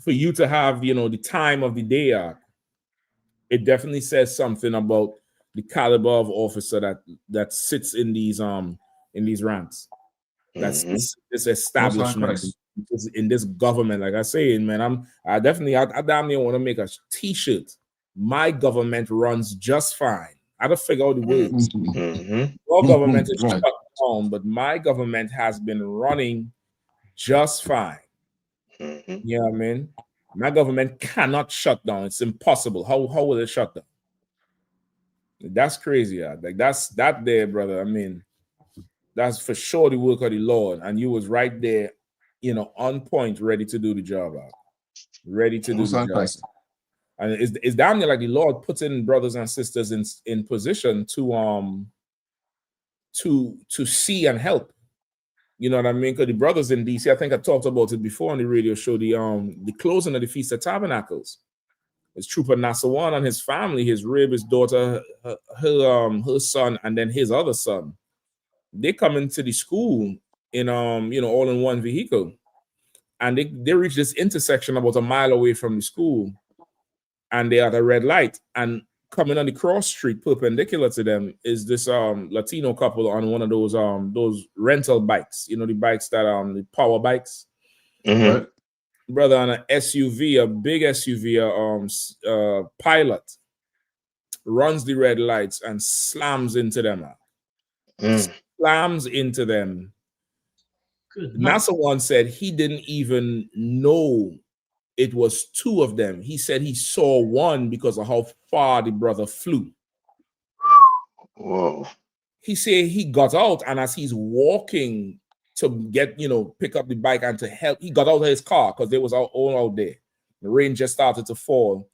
For you to have, you know, the time of the day, it definitely says something about the caliber of officer that sits in these ranks. That's this establishment in this government. Like I say, man, I damn near want to make a t-shirt. My government runs just fine. I don't figure out the words. Your government is shut down, but my government has been running just fine. You know what I mean? My government cannot shut down. It's impossible. How will it shut down? That's crazy. Like that's that there, brother. I mean, that's for sure the work of the Lord. And you was right there, you know, on point, ready to do the job. Ready to do the job. And it's damn near like the Lord puts in brothers and sisters in position to see and help. You know what I mean? Because the brothers in DC, I think I talked about it before on the radio show, the closing of the Feast of Tabernacles. It's Trooper Nassawan and his family, his rib, his daughter, her son, and then his other son. They come into the school in all in one vehicle. And they reach this intersection about a mile away from the school. And they are at a red light. And coming on the cross street perpendicular to them is this Latino couple on one of those rental bikes, the bikes that the power bikes. Mm-hmm. Brother, on an SUV, a big SUV, pilot runs the red lights and slams into them. Slams into them. NASA one said he didn't even know it was two of them. He said he saw one because of how far the brother flew. Whoa. He said he got out, and as he's walking to get, pick up the bike and to help, he got out of his car because they was all out there. The rain just started to fall.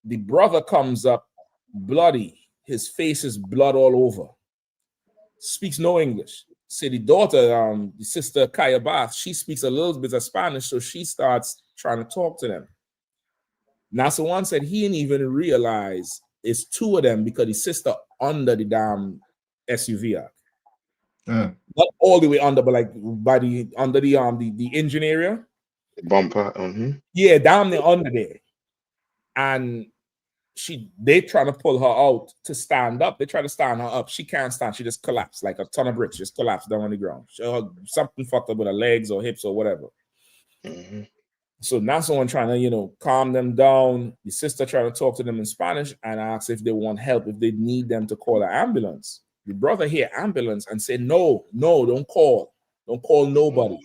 The brother comes up bloody. His face is blood all over. Speaks no English. Say the daughter, the sister Kaya Bath, she speaks a little bit of Spanish, so she starts trying to talk to them. NASA one said he didn't even realize it's two of them because the sister under the damn SUV. Not all the way under, but like under the engine area. Bumper. Mm-hmm. Yeah, down there under there. And they trying to pull her out to stand up. They try to stand her up. She can't stand. She just collapsed like a ton of bricks. Just collapsed down on the ground. Something fucked up with her legs or hips or whatever. Mm-hmm. So now someone trying to, calm them down. The sister trying to talk to them in Spanish and ask if they want help, if they need them to call an ambulance. The brother hear ambulance and said, no, don't call. Don't call nobody.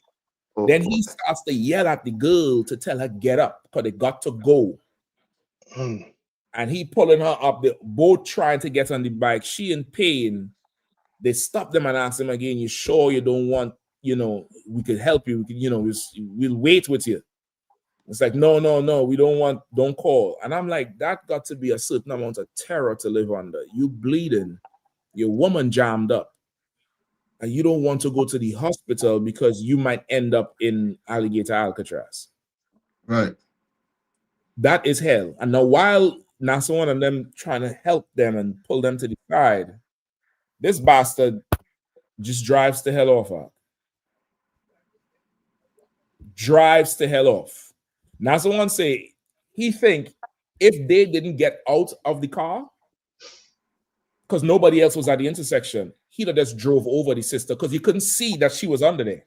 Oh. Then he starts to yell at the girl to tell her get up because they got to go. And he pulling her up. They're both trying to get on the bike. She in pain. They stop them and ask them again, you sure you don't want, we could help you. We can, we'll wait with you. It's like, no, we don't call. And I'm like, that got to be a certain amount of terror to live under. You bleeding, your woman jammed up, and you don't want to go to the hospital because you might end up in Alligator Alcatraz. Right. That is hell. And now while NASA one of them trying to help them and pull them to the side, this bastard just drives the hell off her. Drives the hell off. NASA one say he think if they didn't get out of the car, because nobody else was at the intersection, he'd have just drove over the sister because you couldn't see that she was under there.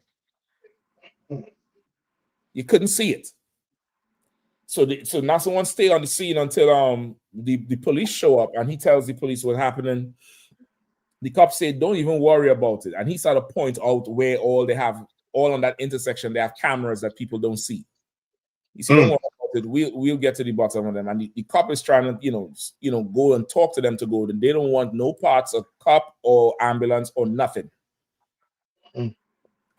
You couldn't see it. So NASA one stay on the scene until the police show up, and he tells the police what's happening. The cops say, don't even worry about it. And he started to point out where all on that intersection, they have cameras that people don't see. He said, don't worry about it. We'll get to the bottom of them. And the cop is trying to, go and talk to them to go. They don't want no parts of cop or ambulance or nothing. And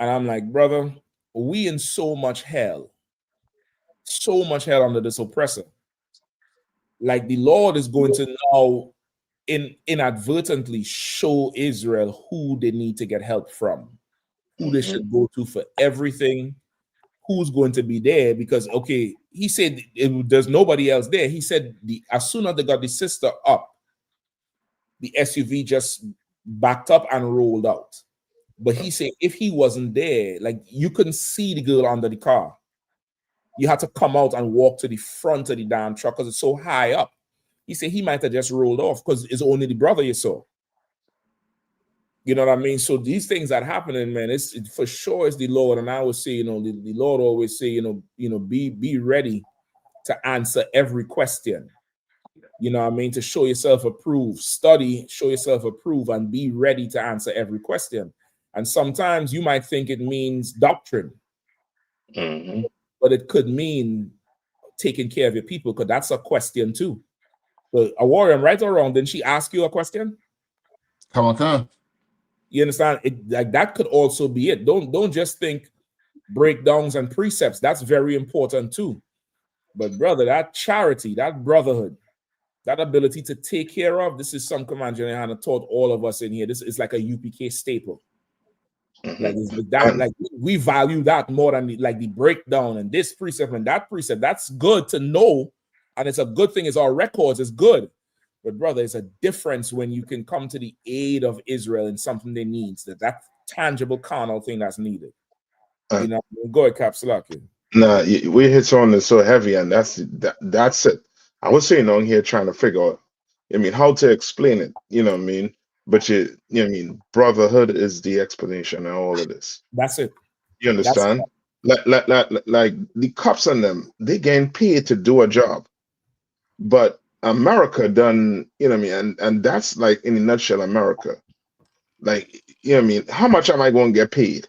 I'm like, brother, we in so much hell under this oppressor. Like the Lord is going to now inadvertently show Israel who they need to get help from, who they should go to for everything, who's going to be there. Because, okay, he said there's nobody else there. He said as soon as they got the sister up, the SUV just backed up and rolled out. But he said if he wasn't there, like you couldn't see the girl under the car. You had to come out and walk to the front of the damn truck because it's so high up. He said he might have just rolled off because it's only the brother you saw. You know what I mean? So these things that happening, man, it's for sure it's the Lord. And I would say, the Lord always say, be ready to answer every question. You know what I mean? To show yourself approved, study, show yourself approved, and be ready to answer every question. And sometimes you might think it means doctrine. But it could mean taking care of your people, because that's a question too. But a warrior, right or wrong, didn't she ask you a question? Come on. You understand? Like that could also be it. Don't just think breakdowns and precepts. That's very important too. But brother, that charity, that brotherhood, that ability to take care of, this is some Command General Yahanna taught all of us in here. This is like a UPK staple. Like that, like we value that more than the breakdown and this precept and that precept. That's good to know, and it's a good thing. It's our records. It's good, but brother, it's a difference when you can come to the aid of Israel in something they need. That tangible carnal thing that's needed. You know, go ahead, Capsulaki. Nah, we hit on this so heavy, and that's it. I was sitting on here trying to figure out, I mean, how to explain it. You know what I mean? But you know what I mean, brotherhood is the explanation of all of this. That's it. You understand? Like the cops and them, they getting paid to do a job. But America done, you know what I mean, and that's like in a nutshell, America. Like, you know what I mean, how much am I going to get paid?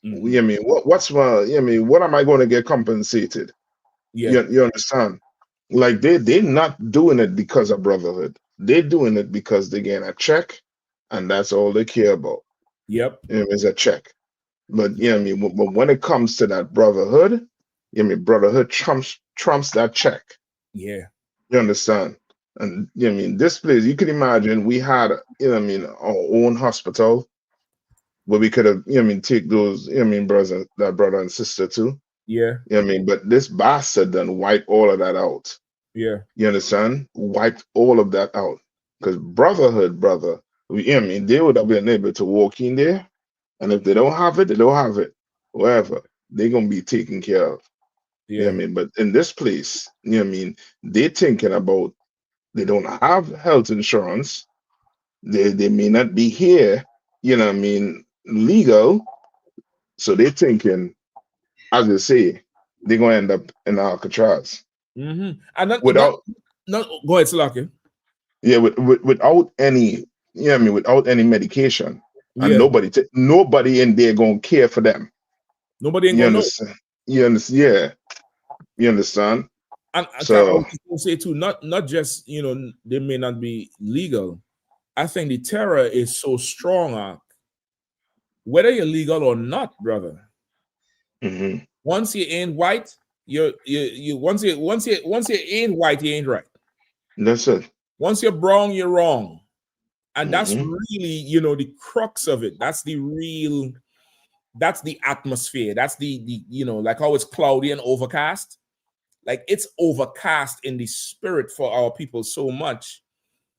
You know what I mean? What's my, you know what I mean, what am I going to get compensated? Yeah. You understand? Like they're not doing it because of brotherhood. They're doing it because they get a check, and that's all they care about. Yep. You know, it's a check. But you know what I mean, but when it comes to that brotherhood, you know what I mean, brotherhood trumps that check. Yeah. You understand? And you know what I mean, this place, you can imagine we had, you know what I mean, our own hospital where we could have, you know what I mean, take those, you know what I mean, that brother and sister too. Yeah. You know what I mean? But this bastard done wipe all of that out. Yeah. You understand? Wiped all of that out. Because brotherhood, brother, you know what I mean, they would have been able to walk in there, and if they don't have it, they don't have it. Wherever, they're gonna be taken care of. Yeah. You know what I mean? But in this place, you know what I mean, they're thinking about they don't have health insurance. They may not be here, you know what I mean, legal. So they're thinking, as they say, they're gonna end up in Alcatraz. And not, Without go ahead, Salaki. Yeah, without any, you know what I mean, without any medication. And Yeah. nobody in there gonna care for them. Nobody ain't You gonna understand? You understand? Yeah. You understand? And So I was say too, not just, you know, they may not be legal. I think the terror is so strong, whether you're legal or not, brother. Once you ain't white, you once you ain't white, you ain't right. That's it. Once you're brown, you're wrong. And that's really, you know, the crux of it. That's the atmosphere. That's the you know, like how it's cloudy and overcast. Like it's overcast in the spirit for our people so much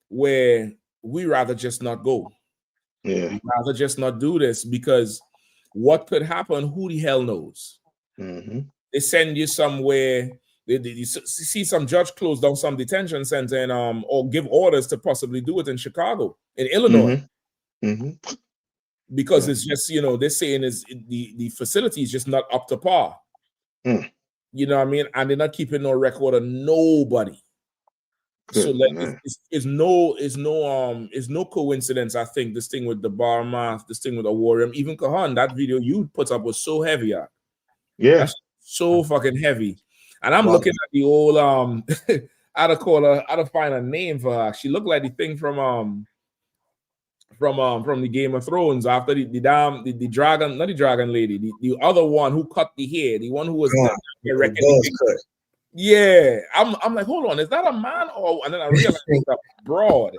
where we rather just not go. Yeah. We rather just not do this because what could happen, who the hell knows? They send you somewhere, you see some judge close down some detention center and or give orders to possibly do it in Chicago, in Illinois. Because it's just, you know, they're saying is the facility is just not up to par. You know what I mean? And they're not keeping no record of nobody. So like it's no coincidence. I think this thing with the Barmath, this thing with the Warrior, even Kahan, that video you put up was so heavy. Yeah. That's so fucking heavy. And I'm looking at the old I'd have find a name for her. She looked like the thing from the Game of Thrones after the dragon, not the dragon lady, the other one who cut the hair, the one who was yeah. I'm like, hold on, is that a man? And then I realized it's a broad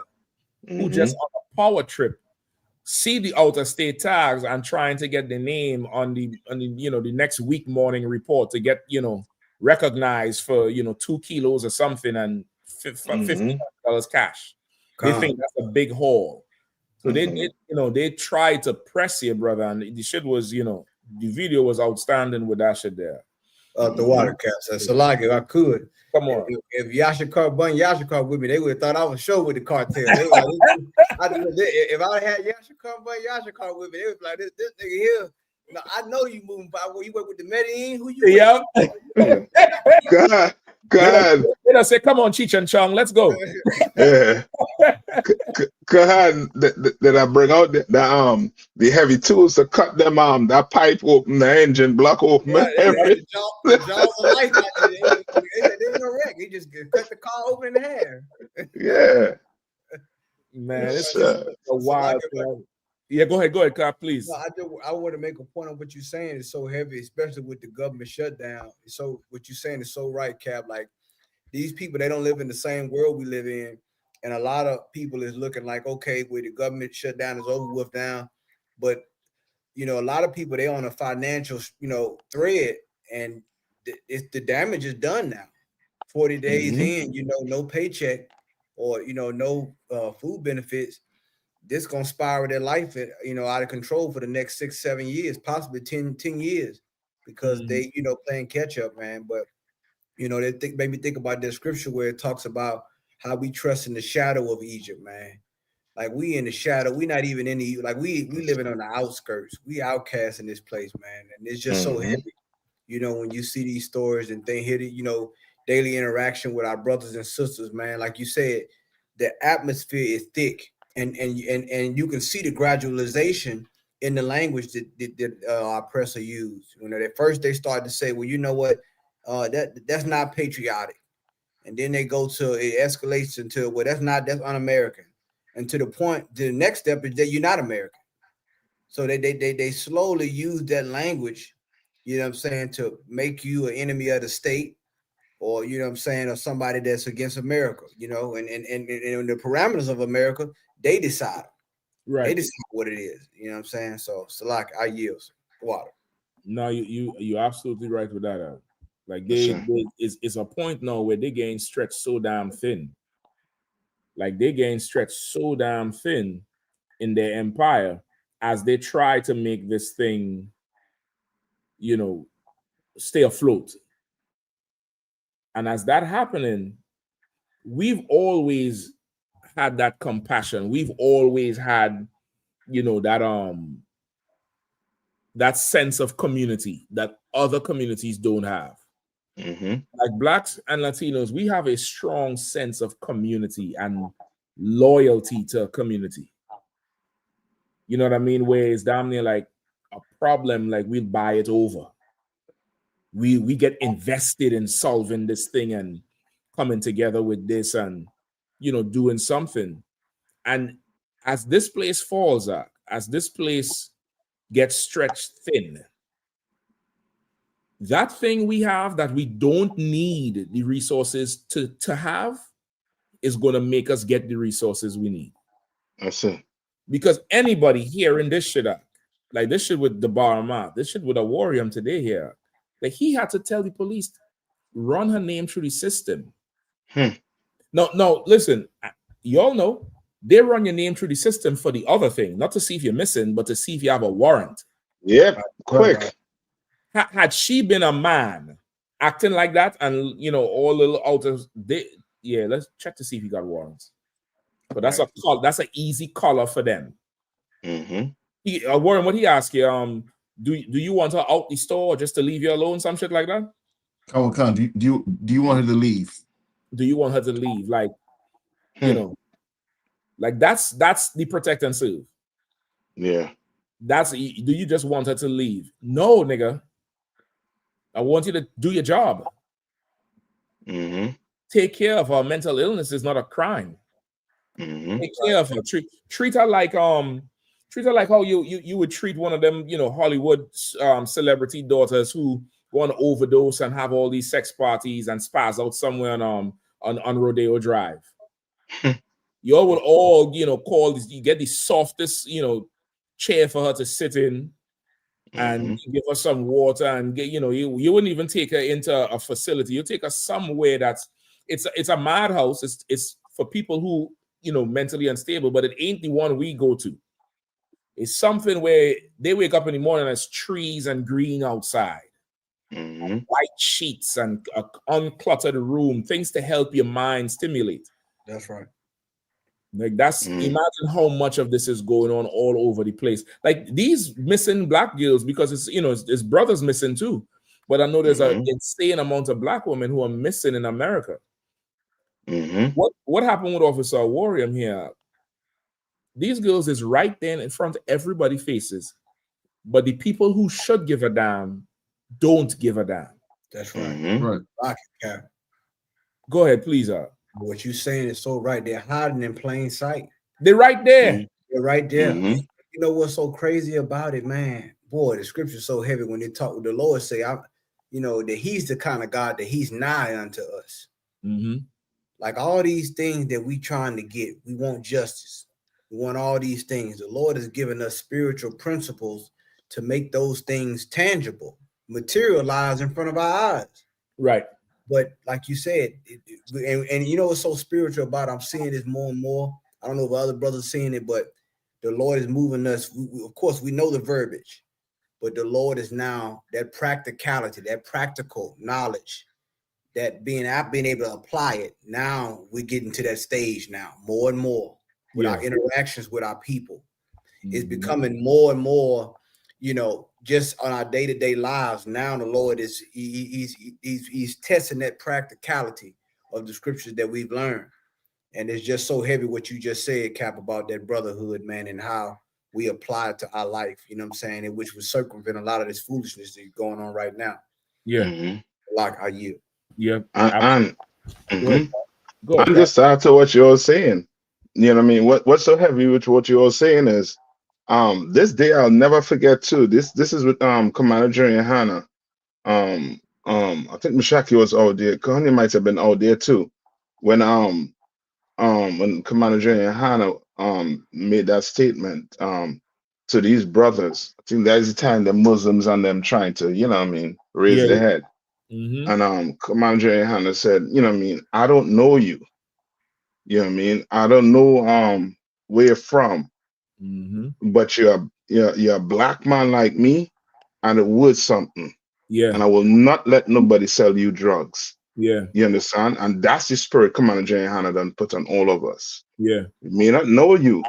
who just on a power trip see the outer state tags and trying to get the name on the you know the next week morning report to get, you know, recognized for, you know, 2 kilos or something and $50 cash. They think that's a big haul. So they you know, they tried to press you, brother, and the shit was, you know, the video was outstanding with that shit there. The water caps. So like if I could, come on. If Yashikar with me, they would have thought I was show with the cartel. They like, if I had Yashikar with me, they would be like, this nigga here. No, I know you moving by where you work with the Medellin. Who you? Yeah. God. They say, come on, Cheech and Chong, let's go. Yeah. God, that I bring out the heavy tools to cut them that pipe open, the engine block open. The jaws of life. There's no wreck. He just cut the car open in half. Yeah. Man, it's a wild thing. Yeah, go ahead, Cap, please. No, I want to make a point on what you're saying. It's so heavy, especially with the government shutdown. So what you're saying is so right, Cap. Like these people, they don't live in the same world we live in, and a lot of people is looking like, okay, where the government shutdown is over with now, but a lot of people they on a financial, thread, and the damage is done now. 40 days in, no paycheck or no food benefits. This gonna spiral their life, out of control for the next 6-7 years, possibly 10 years, because they, playing catch up, man. But they made me think about that scripture where it talks about how we trust in the shadow of Egypt, man. Like we in the shadow, we not even in the we living on the outskirts. We outcast in this place, man, and it's just so heavy. When you see these stories and things hit it, daily interaction with our brothers and sisters, man. Like you said, the atmosphere is thick, and you can see the gradualization in the language that our oppressor used. At first they started to say, well, you know what, that's not patriotic, and then they go to it escalates into, well, that's un-American, and to the next step is that you're not American. So they slowly use that language, to make you an enemy of the state, or or somebody that's against America, and the parameters of America, they decide. Right. They decide what it is. So Salak, I yield. Water. No, you're absolutely right with that. Like it's a point now where they getting stretched so damn thin. Like they getting stretched so damn thin in their empire as they try to make this thing, stay afloat. And as that happening, we've always had that compassion. We've always had, that sense of community that other communities don't have. Like Blacks and Latinos, we have a strong sense of community and loyalty to a community. You know what I mean? Where it's damn near like a problem, like we'll buy it over. We get invested in solving this thing and coming together with this and, doing something. And as this place falls out, as this place gets stretched thin, that thing we have that we don't need the resources to have is going to make us get the resources we need. That's it. Because anybody hearing this shit up, like this shit with the Barama, this shit with a Warrior today here, like he had to tell the police, run her name through the system. No, listen, y'all know they run your name through the system for the other thing, not to see if you're missing, but to see if you have a warrant. Yep, quick. Had she been a man acting like that, and all little out of let's check to see if he got warrants. But that's that's an easy color for them. Warren, what he asked you, do you want her out the store just to leave you alone, some shit like that? Khan, do you want her to leave? Do you want her to leave? Like, like that's the protect and serve. Yeah. Do you just want her to leave? No, nigga. I want you to do your job. Take care of her. Mental illness is not a crime. Take care of her. Treat her like how you would treat one of them, Hollywood celebrity daughters who want to overdose and have all these sex parties and spaz out somewhere on Rodeo Drive. You all would all, call this, you get the softest, chair for her to sit in and give her some water and get, you wouldn't even take her into a facility. You take her somewhere it's a madhouse. It's for people who, mentally unstable, but it ain't the one we go to. It's something where they wake up in the morning and there's trees and green outside, white sheets and an uncluttered room, things to help your mind stimulate. That's right. Like imagine how much of this is going on all over the place. Like these missing Black girls, because it's brothers missing too. But I know there's an insane amount of Black women who are missing in America. What happened with Officer Warrior here? These girls is right there in front of everybody's faces, but the people who should give a damn don't give a damn. That's right. Right. Go ahead, please. What you're saying is so right. They're hiding in plain sight. They're right there. They're right there. You know what's so crazy about it, man? Boy, the scripture's so heavy when they talk with the Lord. Say, that He's the kind of God that He's nigh unto us. Mm-hmm. Like all these things that we trying to get, we want justice. We want all these things. The Lord has given us spiritual principles to make those things tangible, materialize in front of our eyes. Right. But like you said, and you know what's so spiritual about it? I'm seeing this more and more. I don't know if other brothers seeing it, but the Lord is moving us. Of course, we know the verbiage, but the Lord is now that practicality, that practical knowledge, that being able to apply it. Now we're getting to that stage now, more and more with our interactions with our people. It's becoming more and more, just on our day-to-day lives. Now the Lord is he's testing that practicality of the scriptures that we've learned. And it's just so heavy what you just said, Cap, about that brotherhood, man, and how we apply it to our life, you know what I'm saying? And which would circumvent a lot of this foolishness that's going on right now. Yeah. Like our you. Yeah. And Go ahead, just after what you're saying, you know what I mean? What's so heavy with what you're saying is this day I'll never forget too. This is with Commander General Yahanna. I think Mashaki was out there. Kahani might have been out there too. When Commander General Yahanna made that statement to these brothers. I think that is the time the Muslims and them trying to, raise their head. Mm-hmm. And Commander General Yahanna said, I don't know you. You know what I mean? I don't know where you're from. Mm-hmm. But you're a black man like me, and it worth something. Yeah. And I will not let nobody sell you drugs. Yeah. You understand? And that's the spirit Commander General Yahanna done put on all of us. Yeah. We may not know you,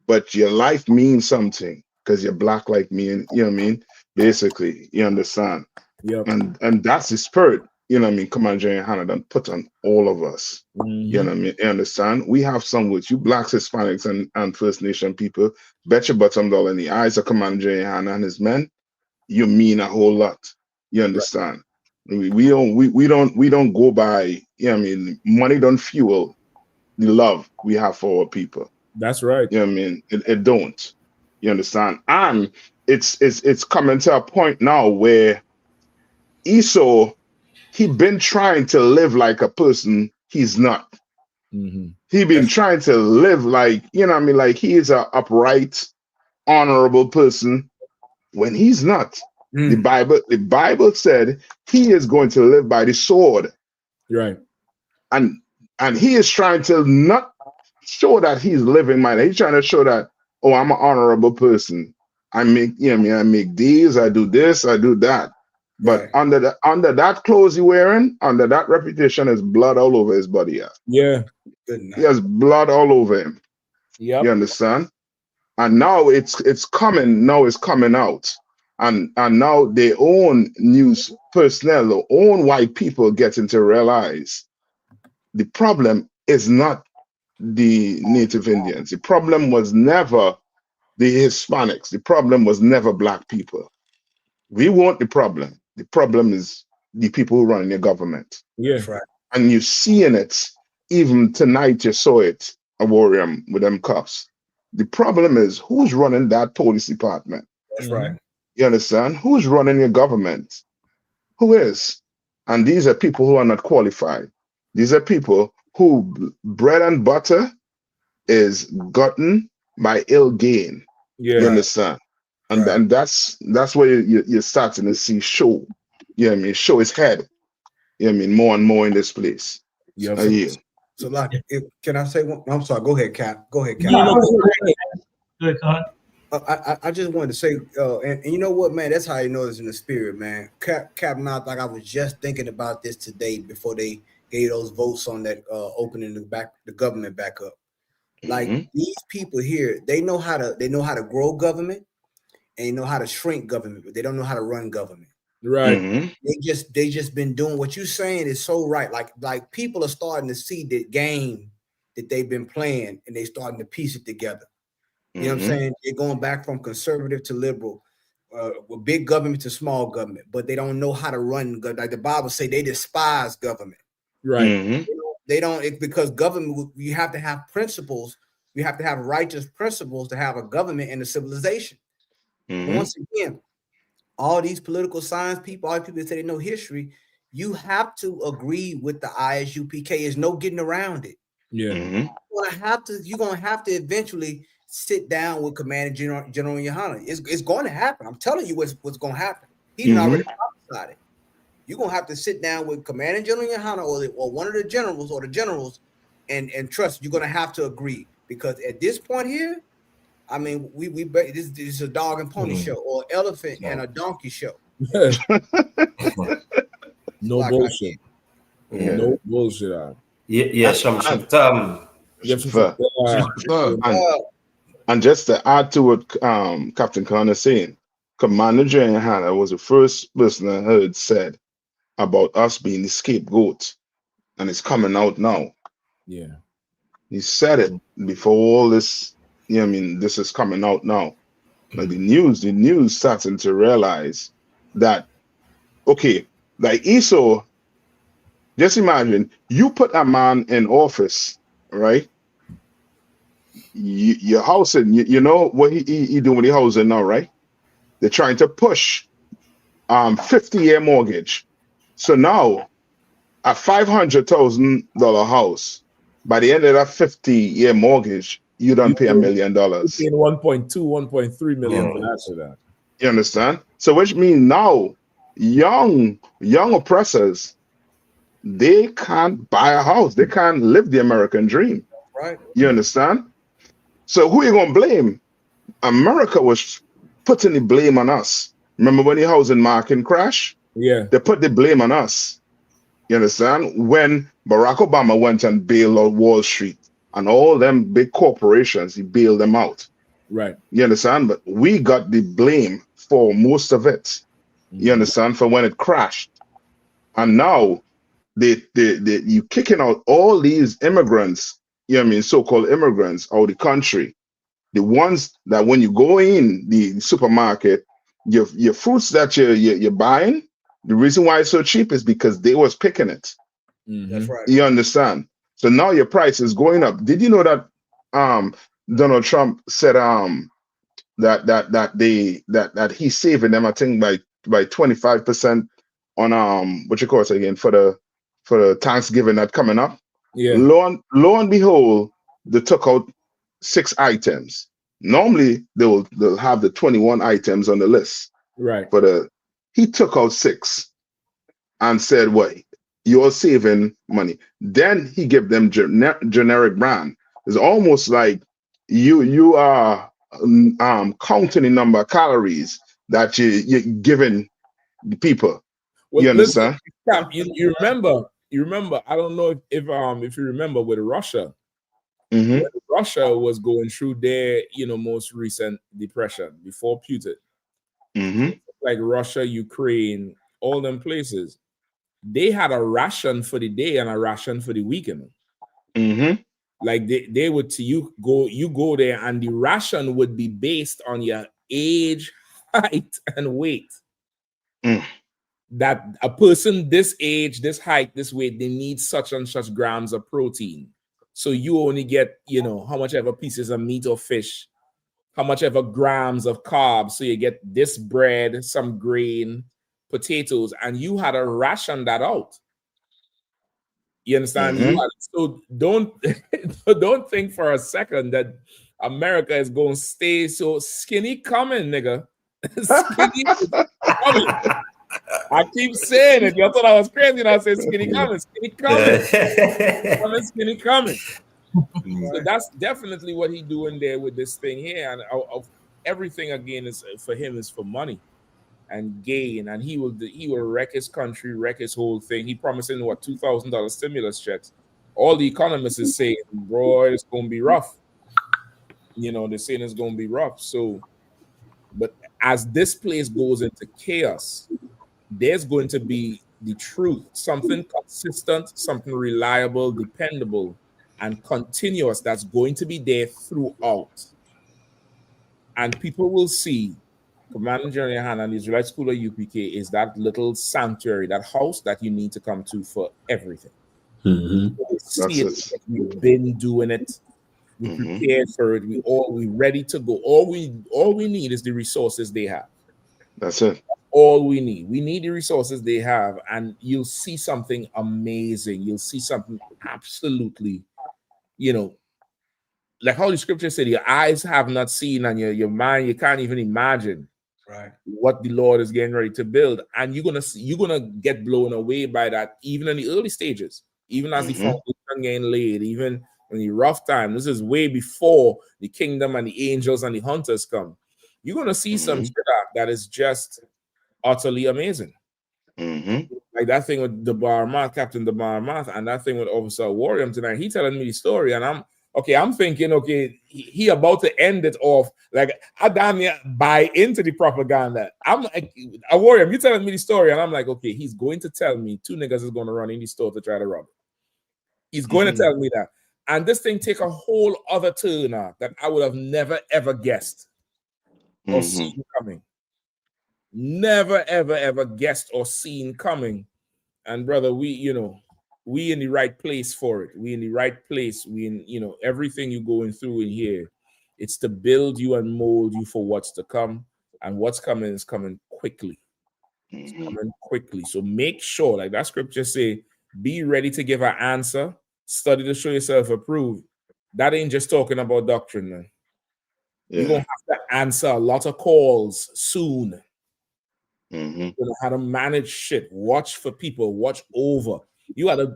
but your life means something because you're black like me, and you know what I mean? Basically, you understand? Yep. And that's the spirit, you know what I mean, Commander General Yahanna done put on all of us. Mm-hmm. You know what I mean? You understand? We have some with you blacks, Hispanics, and First Nation people. Bet your bottom dollar in the eyes of Commander General Yahanna and his men, you mean a whole lot. You understand? Right. We don't go by, you know what I mean, money don't fuel the love we have for our people. That's right. You know what I mean? It don't. You understand? And it's coming to a point now where Esau, he been trying to live like a person he's not. Mm-hmm. He been trying to live like, you know what I mean, like he is an upright, honorable person when he's not. The Bible said he is going to live by the sword. Right. And he is trying to not show that he's living by that. He's trying to show that, oh, I'm an honorable person. I make, you know what I mean, I make these, I do this, I do that. But under that clothes he wearing, under that reputation, is blood all over his body. Yeah. He has blood all over him. Yep. You understand? And now it's coming. Now it's coming out, and now their own news personnel, their own white people, getting to realize the problem is not the Native Indians. The problem was never the Hispanics. The problem was never black people. We want the problem. The problem is the people who run the government. Yeah. That's right. And you're seeing it. Even tonight, you saw it. A warrior with them cops. The problem is who's running that police department. That's right. You understand? Who's running your government? Who is? And these are people who are not qualified. These are people who bread and butter is gotten by ill gain. Yeah. You understand? And that's where you're starting to see show. You know what I mean? Show his head. You know what I mean? More and more in this place. Yeah. So like, can I say one? I'm sorry. Go ahead, Cap. Go ahead, Cap. Good, Con. I just wanted to say, and you know what, man? That's how you know it's in the spirit, man. Cap and I, like I was just thinking about this today before they gave those votes on that opening the government back up. Like these people here, they know how to grow government, and they know how to shrink government, but they don't know how to run government. Right. They just been doing what you're saying is so right. Like people are starting to see the game that they've been playing, and they starting to piece it together. You know what I'm saying? They're going back from conservative to liberal, with big government to small government, but they don't know how to run. Like the Bible say, they despise government. Right. They don't because government, you have to have principles You have to have righteous principles to have a government and a civilization. Mm-hmm. And once again, all these political science people, all the people that say they know history, you have to agree with the ISUPK. There's no getting around it. Yeah. Mm-hmm. You're gonna have to eventually sit down with Commander General Yahanna. It's going to happen. I'm telling you what's going to happen. He's already prophesied it. You're gonna have to sit down with Commander General Yahanna or one of the generals or the generals, and trust you're gonna have to agree, because at this point here, I mean, this is a dog and pony show or elephant and a donkey show. No Like bullshit. No bullshit. And just to add to what Captain Khan is saying, Commander General Yahanna was the first person I heard said about us being the scapegoat, and it's coming out now. Yeah. He said it before all this, this is coming out now. Like the news starting to realize that, okay, like Esau, just imagine you put a man in office, right? Your housing, you know what he doing with the housing now, right? They're trying to push 50-year mortgage. So now a $500,000 house, by the end of that 50-year mortgage, you don't pay $1 million. Paying 1.2, 1.3 million for that. You understand? So which means now young oppressors, they can't buy a house. They can't live the American dream. Right. You understand? So who are you gonna blame? America was putting the blame on us. Remember when the housing market crashed? Yeah. They put the blame on us. You understand? When Barack Obama went and bailed out Wall Street and all them big corporations, he bailed them out. Right. You understand? But we got the blame for most of it. You understand? For when it crashed. And now you kicking out all these immigrants, so-called immigrants out of the country. The ones that when you go in the supermarket, your fruits that you're buying, the reason why it's so cheap is because they was picking it. That's right. You understand? So now your price is going up. Did you know that Donald Trump said that he's saving them, I think, by 25% on what you call it again for the Thanksgiving that coming up? Yeah. Lo and behold, they took out 6 items. Normally they'll have the 21 items on the list. Right. But he took out 6 and said, "What? You're saving money." Then he gave them generic brand. It's almost like you are counting the number of calories that you're giving the people. Well, you understand? Listen, you remember? I don't know if you remember with Russia. Mm-hmm. When Russia was going through their most recent depression before Putin. Mm-hmm. Like Russia, Ukraine, all them places, they had a ration for the day and a ration for the weekend. Mm-hmm. Like they would you go there and the ration would be based on your age, height, and weight. That a person this age, this height, this weight, they need such and such grams of protein. So you only get, how much ever pieces of meat or fish, how much ever grams of carbs. So you get this bread, some grain, potatoes, and you had to ration that out. You understand? Mm-hmm. So don't think for a second that America is going to stay so skinny coming, nigga. Skinny coming. I keep saying it. You thought I was crazy and I said skinny coming, skinny coming. Skinny coming. So that's definitely what he doing there with this thing here. And everything again is for him is for money and gain. And he will wreck his country, wreck his whole thing. He promising what $2,000 stimulus checks. All the economists is saying, bro, it's gonna be rough. They're saying it's gonna be rough. So, but as this place goes into chaos, there's going to be the truth, something consistent, something reliable, dependable, and continuous that's going to be there throughout. And people will see Commander General Yahanna and the Israelite School of UPK is that little sanctuary, that house that you need to come to for everything. Mm-hmm. See it. We've been doing it. We prepared for it. We ready to go. All we need is the resources they have. That's it. All we need. We need the resources they have, and you'll see something amazing. You'll see something absolutely, like how the scripture said, your eyes have not seen, and your mind, you can't even imagine what the Lord is getting ready to build. And you're gonna get blown away by that, even in the early stages, even as the foundation getting laid, even in the rough time. This is way before the kingdom and the angels and the hunters come. You're gonna see some shit that is just utterly amazing. Like that thing with Captain Debarmath, and that thing with Officer Warrior tonight. He telling me the story, and I'm thinking, he about to end it off. Like I damn near buy into the propaganda. I'm like, a Warrior, you telling me the story, and I'm like, okay, he's going to tell me 2 niggas is going to run in the store to try to rob it. He's going to tell me that. And this thing take a whole other turn that I would have never ever guessed or seen coming. Never ever guessed or seen coming. And brother, we in the right place for it. We in the right place. We in everything you're going through in here, it's to build you and mold you for what's to come. And what's coming is coming quickly. It's coming quickly. So make sure, like that scripture say, be ready to give an answer. Study to show yourself approved. That ain't just talking about doctrine, man. You're gonna have to answer a lot of calls soon. You know how to manage shit. Watch for people. Watch over. You had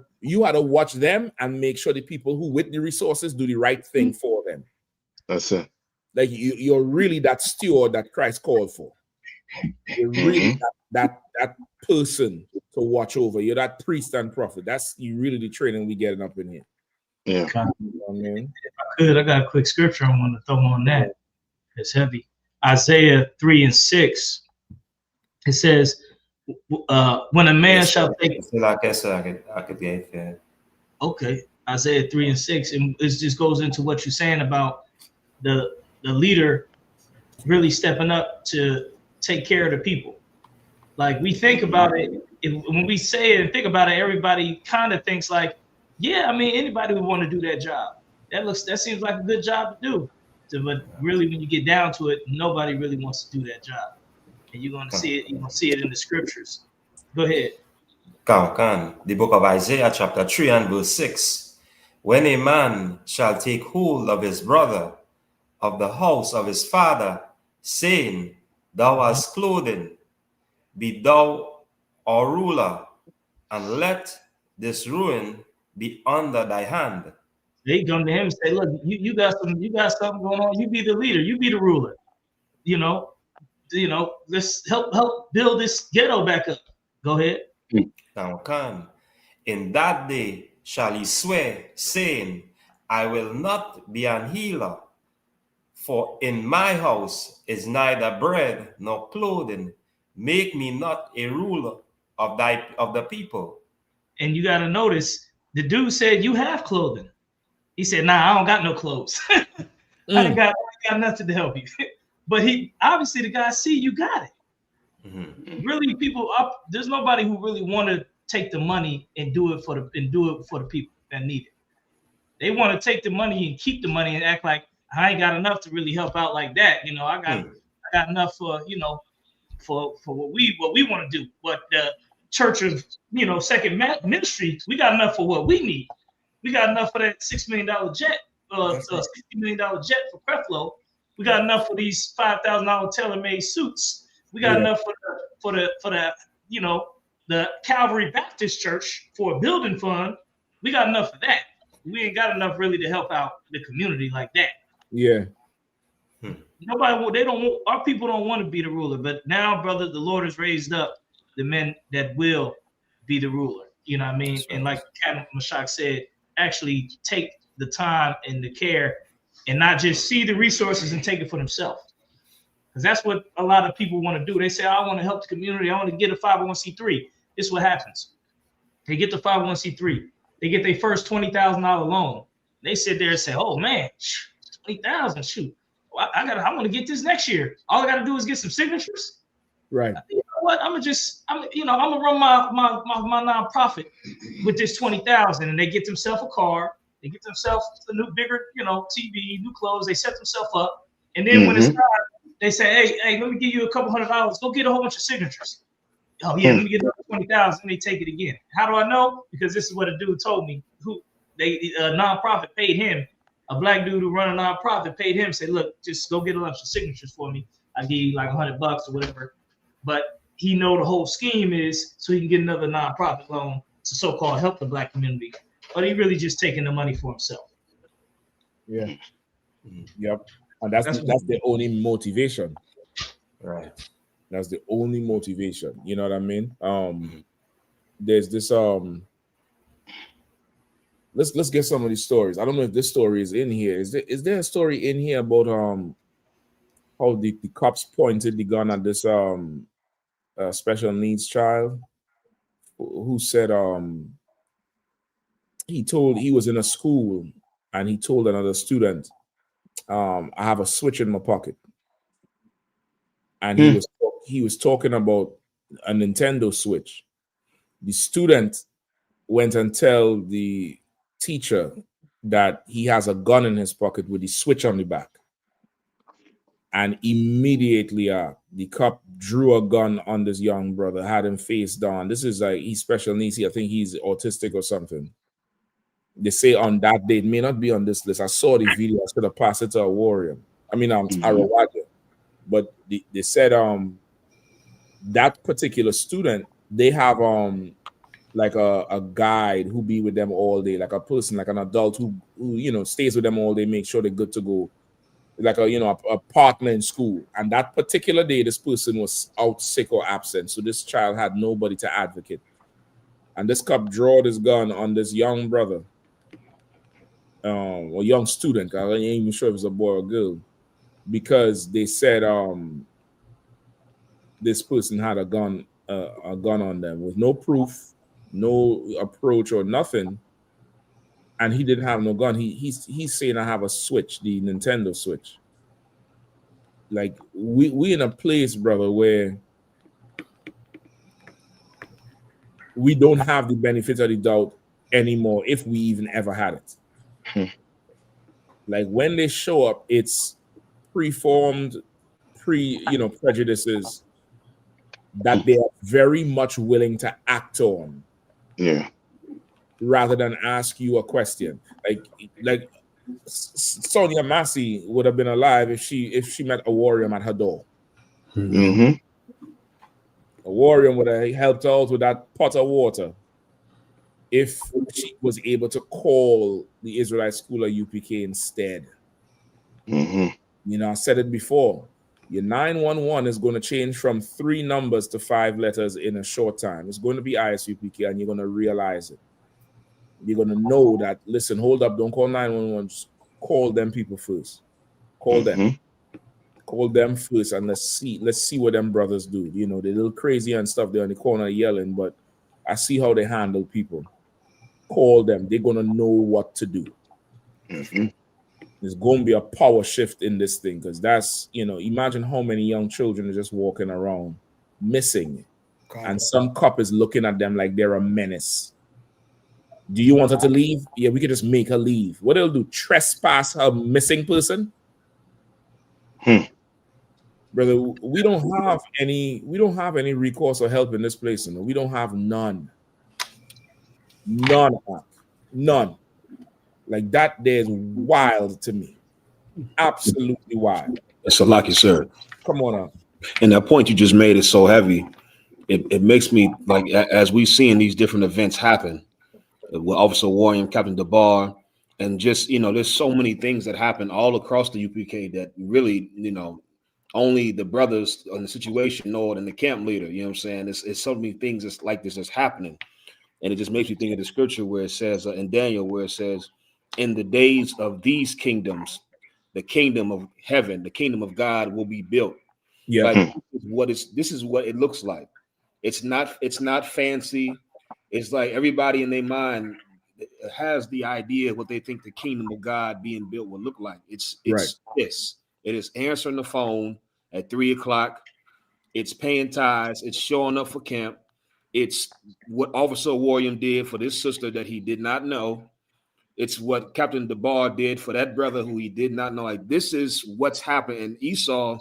to watch them and make sure the people who with the resources do the right thing for them. That's it. Like you're really that steward that Christ called for. You're really that person to watch over. You're that priest and prophet. That's really the training we getting up in here. Yeah. You know what I mean? If I could, I got a quick scripture I want to throw on that. It's heavy. Isaiah 3:6. It says, when a man shall take... Okay, Isaiah 3:6. And it just goes into what you're saying about the leader really stepping up to take care of the people. Like we think about it, when we say it and think about it, everybody kind of thinks like, yeah, I mean, anybody would want to do that job. That seems like a good job to do. But really, when you get down to it, nobody really wants to do that job. And you're gonna see it. You're gonna see it in the scriptures. Go ahead. The book of Isaiah, chapter 3 and verse 6. When a man shall take hold of his brother, of the house of his father, saying, "Thou hast clothing, be thou our ruler, and let this ruin be under thy hand." They come to him and say, "Look, you got something going on. You be the leader. You be the ruler. Let's help build this ghetto back up." Go ahead. In that day shall he swear, saying, "I will not be an healer, for in my house is neither bread nor clothing. Make me not a ruler of the people." And you got to notice, the dude said, "You have clothing." He said, "Nah, I don't got no clothes. I ain't got nothing to help you." But he obviously, the guy see you got it. Really, there's nobody who really want to take the money and do it for the people that need it. They want to take the money and keep the money and act like I ain't got enough to really help out like that. I got enough for for what we want to do. But the Church of Second Ministry, we got enough for what we need. We got enough for that $6 million jet, $60 million jet for Creflo. We got enough for these $5,000 tailor-made suits. We got enough for the Calvary Baptist Church for a building fund. We got enough for that. We ain't got enough really to help out the community like that. Yeah. Our people don't want to be the ruler, but now, brother, the Lord has raised up the men that will be the ruler. You know what I mean? Right. And like Captain Mashak said, actually take the time and the care and not just see the resources and take it for themselves. Because that's what a lot of people want to do. They say, I want to help the community. I want to get a 501c3. This is what happens. They get the 501c3. They get their first $20,000 loan. They sit there and say, oh, man, $20,000, shoot. I want to get this next year. All I got to do is get some signatures. Right. You know what? I'm gonna run my nonprofit with this $20,000, and they get themselves a car. They get themselves a new, bigger, TV, new clothes. They set themselves up, and then when it's time, they say, "Hey, let me give you a couple $100. Go get a whole bunch of signatures." Oh yeah, let me get another 20,000. They take it again. How do I know? Because this is what a dude told me. A nonprofit paid him. A black dude who run a nonprofit paid him. Said, "Look, just go get a bunch of signatures for me. I give you like $100 or whatever." But he know the whole scheme is so he can get another nonprofit loan to so-called help the black community. But he really just taking the money for himself. Yeah. Yep. And that's the only motivation. Right. That's the only motivation. You know what I mean? There's this let's get some of these stories. I don't know if this story is in here. Is there a story in here about how the cops pointed the gun at this special needs child who said he was in a school and he told another student, I have a switch in my pocket. And he was talking about a Nintendo Switch. The student went and tell the teacher that he has a gun in his pocket with the switch on the back. And immediately the cop drew a gun on this young brother, had him face down. This is like, he's special needs. I think he's autistic or something. They say on that day, it may not be on this list. I saw the video. I should have passed it to a warrior. I mean, Arawaja. But they said that particular student, they have like a guide who be with them all day, like a person, like an adult who stays with them all day, make sure they're good to go, like a partner in school. And that particular day, this person was out sick or absent, so this child had nobody to advocate. And this cop drew this gun on this young brother, or young student. I ain't even sure if it's a boy or girl, because they said this person had a gun on them with no proof, no approach or nothing, and he didn't have no gun. He's saying I have a Switch, the Nintendo Switch. Like we in a place, brother, where we don't have the benefit of the doubt anymore, if we even ever had it. Like when they show up, it's preformed, prejudices that they are very much willing to act on. Yeah. Rather than ask you a question. Like Sonia Massey would have been alive if she met a warrior at her door. Mm-hmm. A warrior would have helped out with that pot of water if she was able to call the Israelite school of UPK instead. Mm-hmm. I said it before. Your 911 is going to change from 3 numbers to 5 letters in a short time. It's going to be ISUPK, and you're going to realize it. You're going to know that, listen, hold up, don't call 911. Just call them people first. Call them. Call them first, and let's see what them brothers do. They're a little crazy and stuff. They're on the corner yelling, but I see how they handle people. Call them. They're going to know what to do. There's going to be a power shift in this thing, because that's, imagine how many young children are just walking around missing. And some cop is looking at them like they're a menace. Do you want her to leave? Yeah, we could just make her leave. What they'll do, trespass a missing person? Brother, we don't have any recourse or help in this place. We don't have none. None. Like that there is wild to me. Absolutely wild. It's a lucky, sir. Come on up. And that point you just made is so heavy. It makes me, like, as we seeing these different events happen, with Officer Warren, Captain DeBar, and just, there's so many things that happen all across the UPK that really, only the brothers in the situation know it, and the camp leader, you know what I'm saying? It's so many things that's like this is happening. And it just makes you think of the scripture where it says, in Daniel, where it says, in the days of these kingdoms, the kingdom of heaven, the kingdom of God will be built. Yeah. Like, this is what it looks like. It's not fancy. It's like everybody in their mind has the idea of what they think the kingdom of God being built will look like. It's this. It is answering the phone at 3:00. It's paying tithes. It's showing up for camp. It's what Officer William did for this sister that he did not know. It's what Captain DeBar did for that brother who he did not know. Like, this is what's happening. And Esau,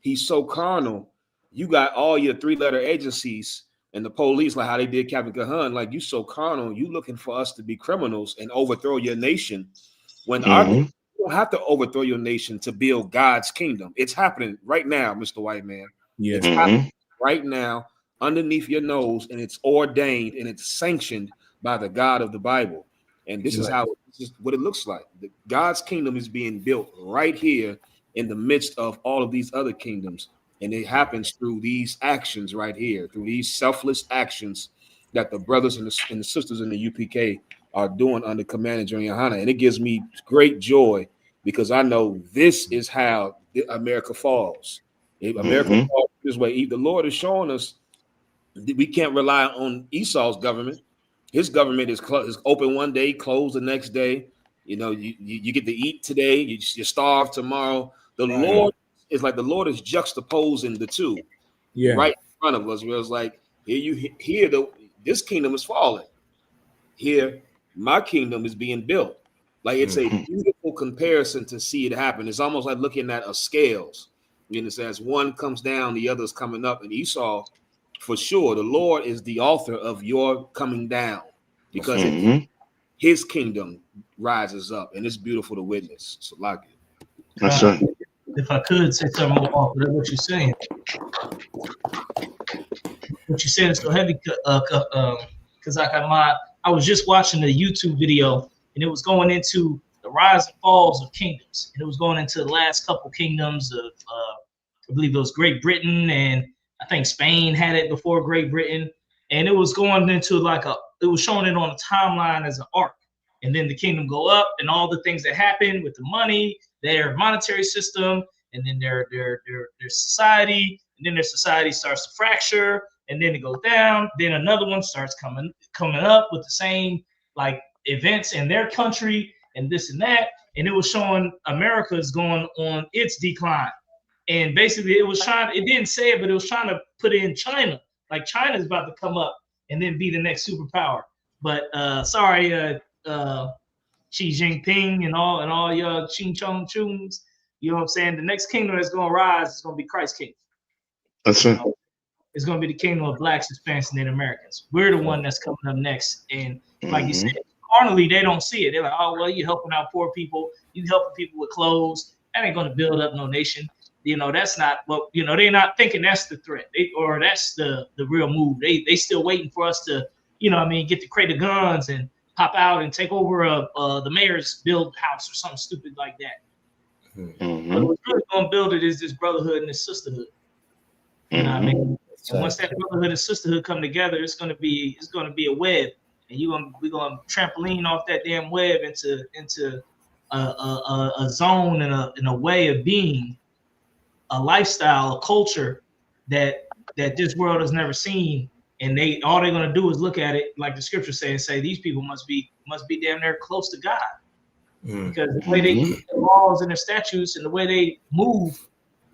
he's so carnal. You got all your 3-letter agencies and the police, like how they did Captain Cahan. Like, you so carnal, you looking for us to be criminals and overthrow your nation. When you don't have to overthrow your nation to build God's kingdom. It's happening right now, Mr. White Man. Yeah. It's happening right now underneath your nose, and it's ordained and it's sanctioned by the God of the Bible. And this is what it looks like. God's kingdom is being built right here in the midst of all of these other kingdoms. And it happens through these actions right here, through these selfless actions that the brothers and the sisters in the UPK are doing under Command of General Yahanna. And it gives me great joy because I know this is how America falls. If America falls this way, the Lord is showing us that we can't rely on Esau's government. His government is open one day, closed the next day. You know, you get to eat today, you starve tomorrow. The Lord is like the Lord is juxtaposing the two right in front of us. Where it's like, this kingdom is falling. Here, my kingdom is being built. Like, it's a beautiful comparison to see it happen. It's almost like looking at a scales. You know, as one comes down, the other's coming up. And Esau, for sure, the Lord is the author of your coming down because his kingdom rises up, and it's beautiful to witness. So, like it. That's right. If I could say something more off of what you're saying. What you're saying is so heavy because I was just watching the YouTube video, and it was going into the rise and falls of kingdoms, and it was going into the last couple kingdoms of I believe it was Great Britain, and I think Spain had it before Great Britain, and it was going into it was showing it on a timeline as an arc, and then the kingdom go up, and all the things that happen with the money, their monetary system, and then their society, and then their society starts to fracture, and then it goes down. Then another one starts coming up with the same like events in their country and this and that, and it was showing America is going on its decline. And basically, it didn't say it, but it was trying to put in China. Like, China's about to come up and then be the next superpower. But sorry, Xi Jinping and all your Ching Chong Chuns, you know what I'm saying? The next kingdom that's going to rise is going to be Christ's kingdom. That's right. It's going to be the kingdom of blacks, Hispanics, and Native Americans. We're the one that's coming up next. And like you said, carnally, they don't see it. They're like, oh, well, you're helping out poor people. You helping people with clothes. That ain't going to build up no nation. You know, that's not what, you know, they're not thinking that's the threat or that's the real move. They still waiting for us to, you know what I mean, get the crate of guns and pop out and take over the mayor's build house or something stupid like that. But what's really going to build it is this brotherhood and this sisterhood. You know what I mean? And once that brotherhood and sisterhood come together, it's going to be a web, and we're going to trampoline off that damn web into a zone and a way of being, a lifestyle, a culture that this world has never seen, and all they're gonna do is look at it like the scriptures say and say these people must be damn near close to God, because the way they keep their laws and their statutes and the way they move,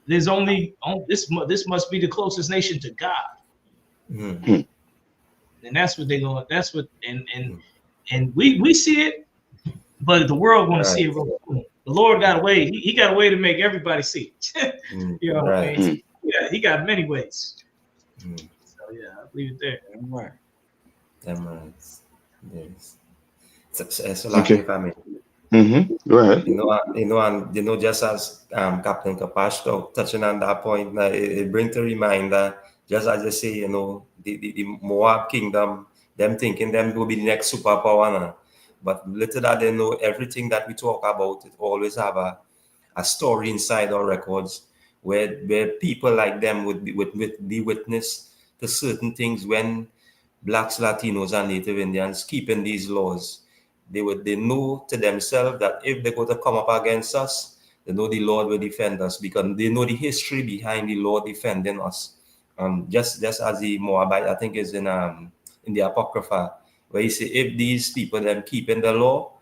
there's only this must be the closest nation to God, and that's what they're going. That's what and we see it, but the world want to see it real soon. The Lord got a way. He got a way to make everybody see it. You know what I mean? Yeah, he got many ways. So yeah, I'll leave it there. Yes. So like, if I may. Go ahead. You know, just as Captain Capasto touching on that point, it brings to reminder, just as I say, you know, the Moab kingdom, them thinking them will be the next superpower now. But little that they know, everything that we talk about, it always have a story inside our records where people like them would be witness to certain things when blacks, Latinos, and Native Indians keeping these laws. They know to themselves that if they go to come up against us, they know the Lord will defend us because they know the history behind the Lord defending us. Just as the Moabite, I think is in the Apocrypha, where you say, if these people them keeping the law,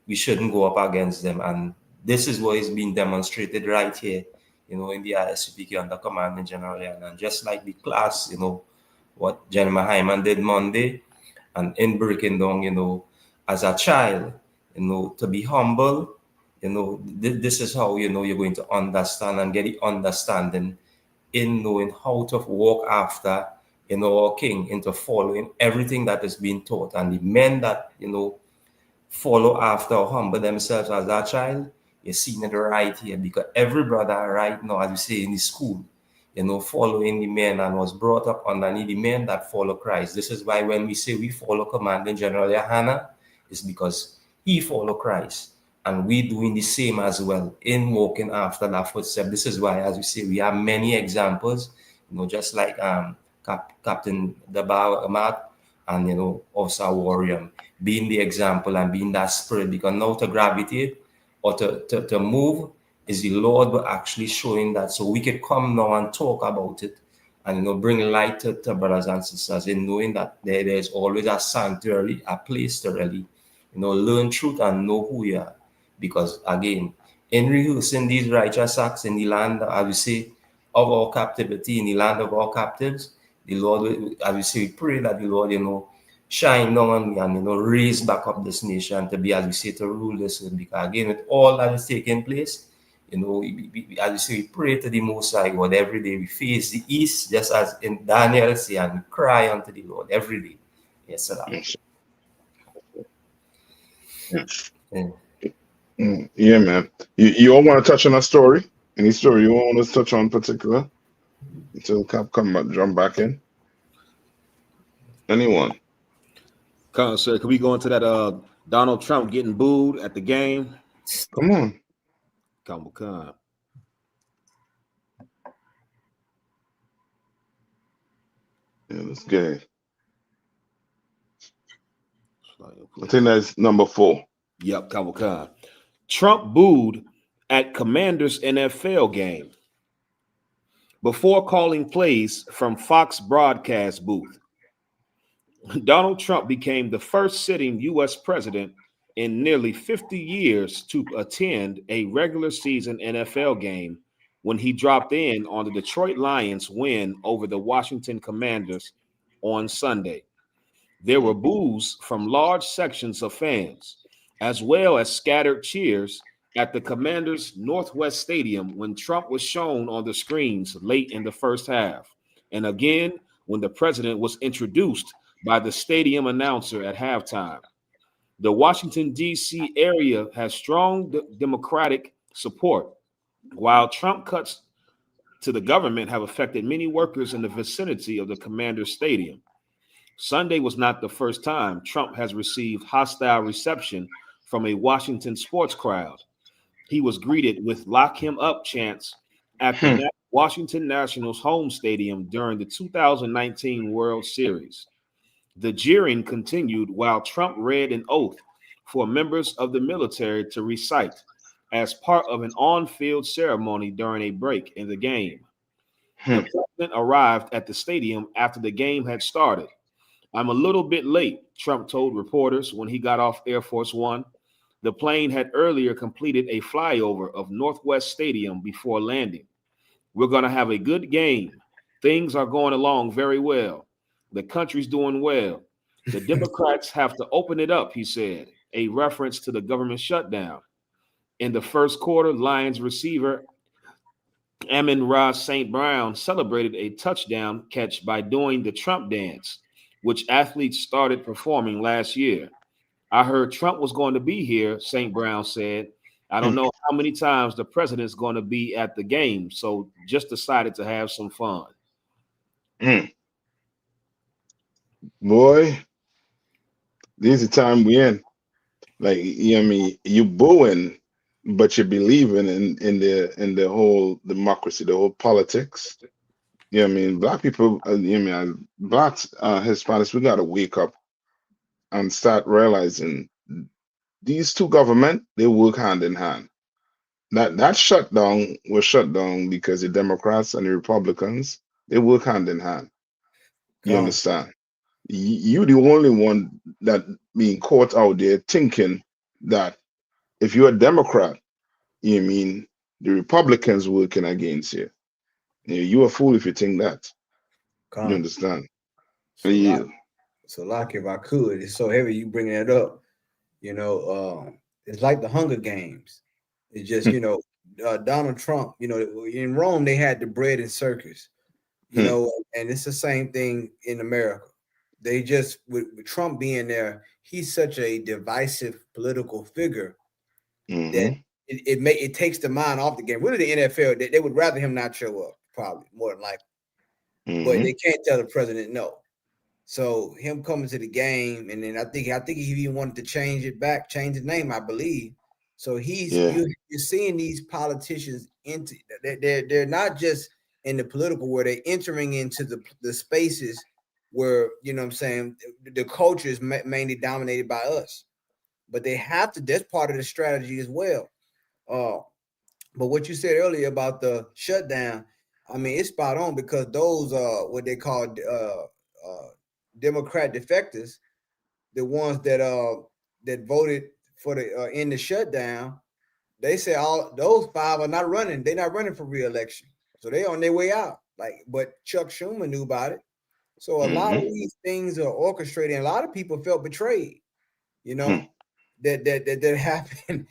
we shouldn't go up against them. And this is what is being demonstrated right here, you know, in the ISUPK under Command in General. And just like the class, you know, what General Hyman did Monday, and in breaking down, you know, as a child, to be humble. This is how you're going to understand and get the understanding in knowing how to walk after our king, into following everything that is being taught. And the men that follow after or humble themselves as that child, you're seeing it right here, because every brother right now, as you say, in the school, following the men and was brought up underneath the men that follow Christ. This is why when we say we follow Commanding General Yahanna, it's because he follow Christ. And we doing the same as well in walking after that footstep. This is why, as we say, we have many examples, just like Captain Dabar Amat and also Warrior, being the example and being that spirit. Because now to gravitate or to move is the Lord will actually showing that, so we could come now and talk about it and bring light to brothers and sisters in knowing that there's always a sanctuary, a place to really learn truth and know who you are. Because again, in rehearsing these righteous acts in the land, as we say, of our captivity, in the land of our captives, the Lord, as we say, we pray that the Lord, shine down on me and raise back up this nation to be, as we say, to rule this earth. Because again, with all that is taking place, as we say, we pray to the Most High God every day. We face the east, just as in Daniel say, and we cry unto the Lord every day. Yes, sir. Yeah, man. You all want to touch on a story? Any story you want to touch on particular? Until Cap come back, jump back in. Anyone? Sir, can we go into that Donald Trump getting booed at the game? Come on. Come on. Yeah, let's get it. I think that's number 4. Yep, come. Trump booed at Commanders NFL game before calling plays from Fox broadcast booth. Donald Trump became the first sitting U.S. president in nearly 50 years to attend a regular season NFL game when he dropped in on the Detroit Lions' win over the Washington Commanders on Sunday. There were boos from large sections of fans, as well as scattered cheers at the Commanders' Northwest Stadium when Trump was shown on the screens late in the first half, and again when the president was introduced by the stadium announcer at halftime. The Washington, D.C. area has strong Democratic support, while Trump cuts to the government have affected many workers in the vicinity of the Commanders Stadium. Sunday was not the first time Trump has received hostile reception from a Washington sports crowd. He was greeted with "lock him up" chants at the Washington Nationals home stadium during the 2019 World Series. The jeering continued while Trump read an oath for members of the military to recite as part of an on-field ceremony during a break in the game. The president arrived at the stadium after the game had started. "I'm a little bit late," Trump told reporters when he got off Air Force One. The plane had earlier completed a flyover of Northwest Stadium before landing. "We're going to have a good game. Things are going along very well. The country's doing well. The Democrats have to open it up," he said, a reference to the government shutdown. In the first quarter, Lions receiver Amon-Ra St. Brown celebrated a touchdown catch by doing the Trump dance, which athletes started performing last year. "I heard Trump was going to be here," St. Brown said. "I don't know how many times the president's going to be at the game, so just decided to have some fun." Boy, this is the time we in. Like, you booing, but you believing in the whole democracy, the whole politics. Black people, blacks, Hispanics, we gotta wake up and start realizing these two governments, they work hand in hand. That shutdown was shut down because the Democrats and the Republicans, they work hand in hand. You understand? You the only one that being caught out there thinking that if you're a Democrat, the Republicans working against you. You a fool if you think that. You understand? So, like, if I could, it's so heavy you bringing that up. It's like the Hunger Games. It's just, Donald Trump, in Rome, they had the bread and circus, and it's the same thing in America. They just, with Trump being there, he's such a divisive political figure that it takes the mind off the game. Really, the NFL, they would rather him not show up, probably, more than likely. But they can't tell the president no. So him coming to the game, and then I think he even wanted to change his name, I believe. So you're seeing these politicians into they're not just in the political where they're entering into the spaces where, you know what I'm saying, the culture is mainly dominated by us. But they have to, that's part of the strategy as well. But what you said earlier about the shutdown, I mean, it's spot on, because those what they call Democrat defectors, the ones that voted for the in the shutdown, they say all those 5 are not running. They're not running for re-election, so they on their way out. But Chuck Schumer knew about it. So a lot of these things are orchestrated, and a lot of people felt betrayed. That happened.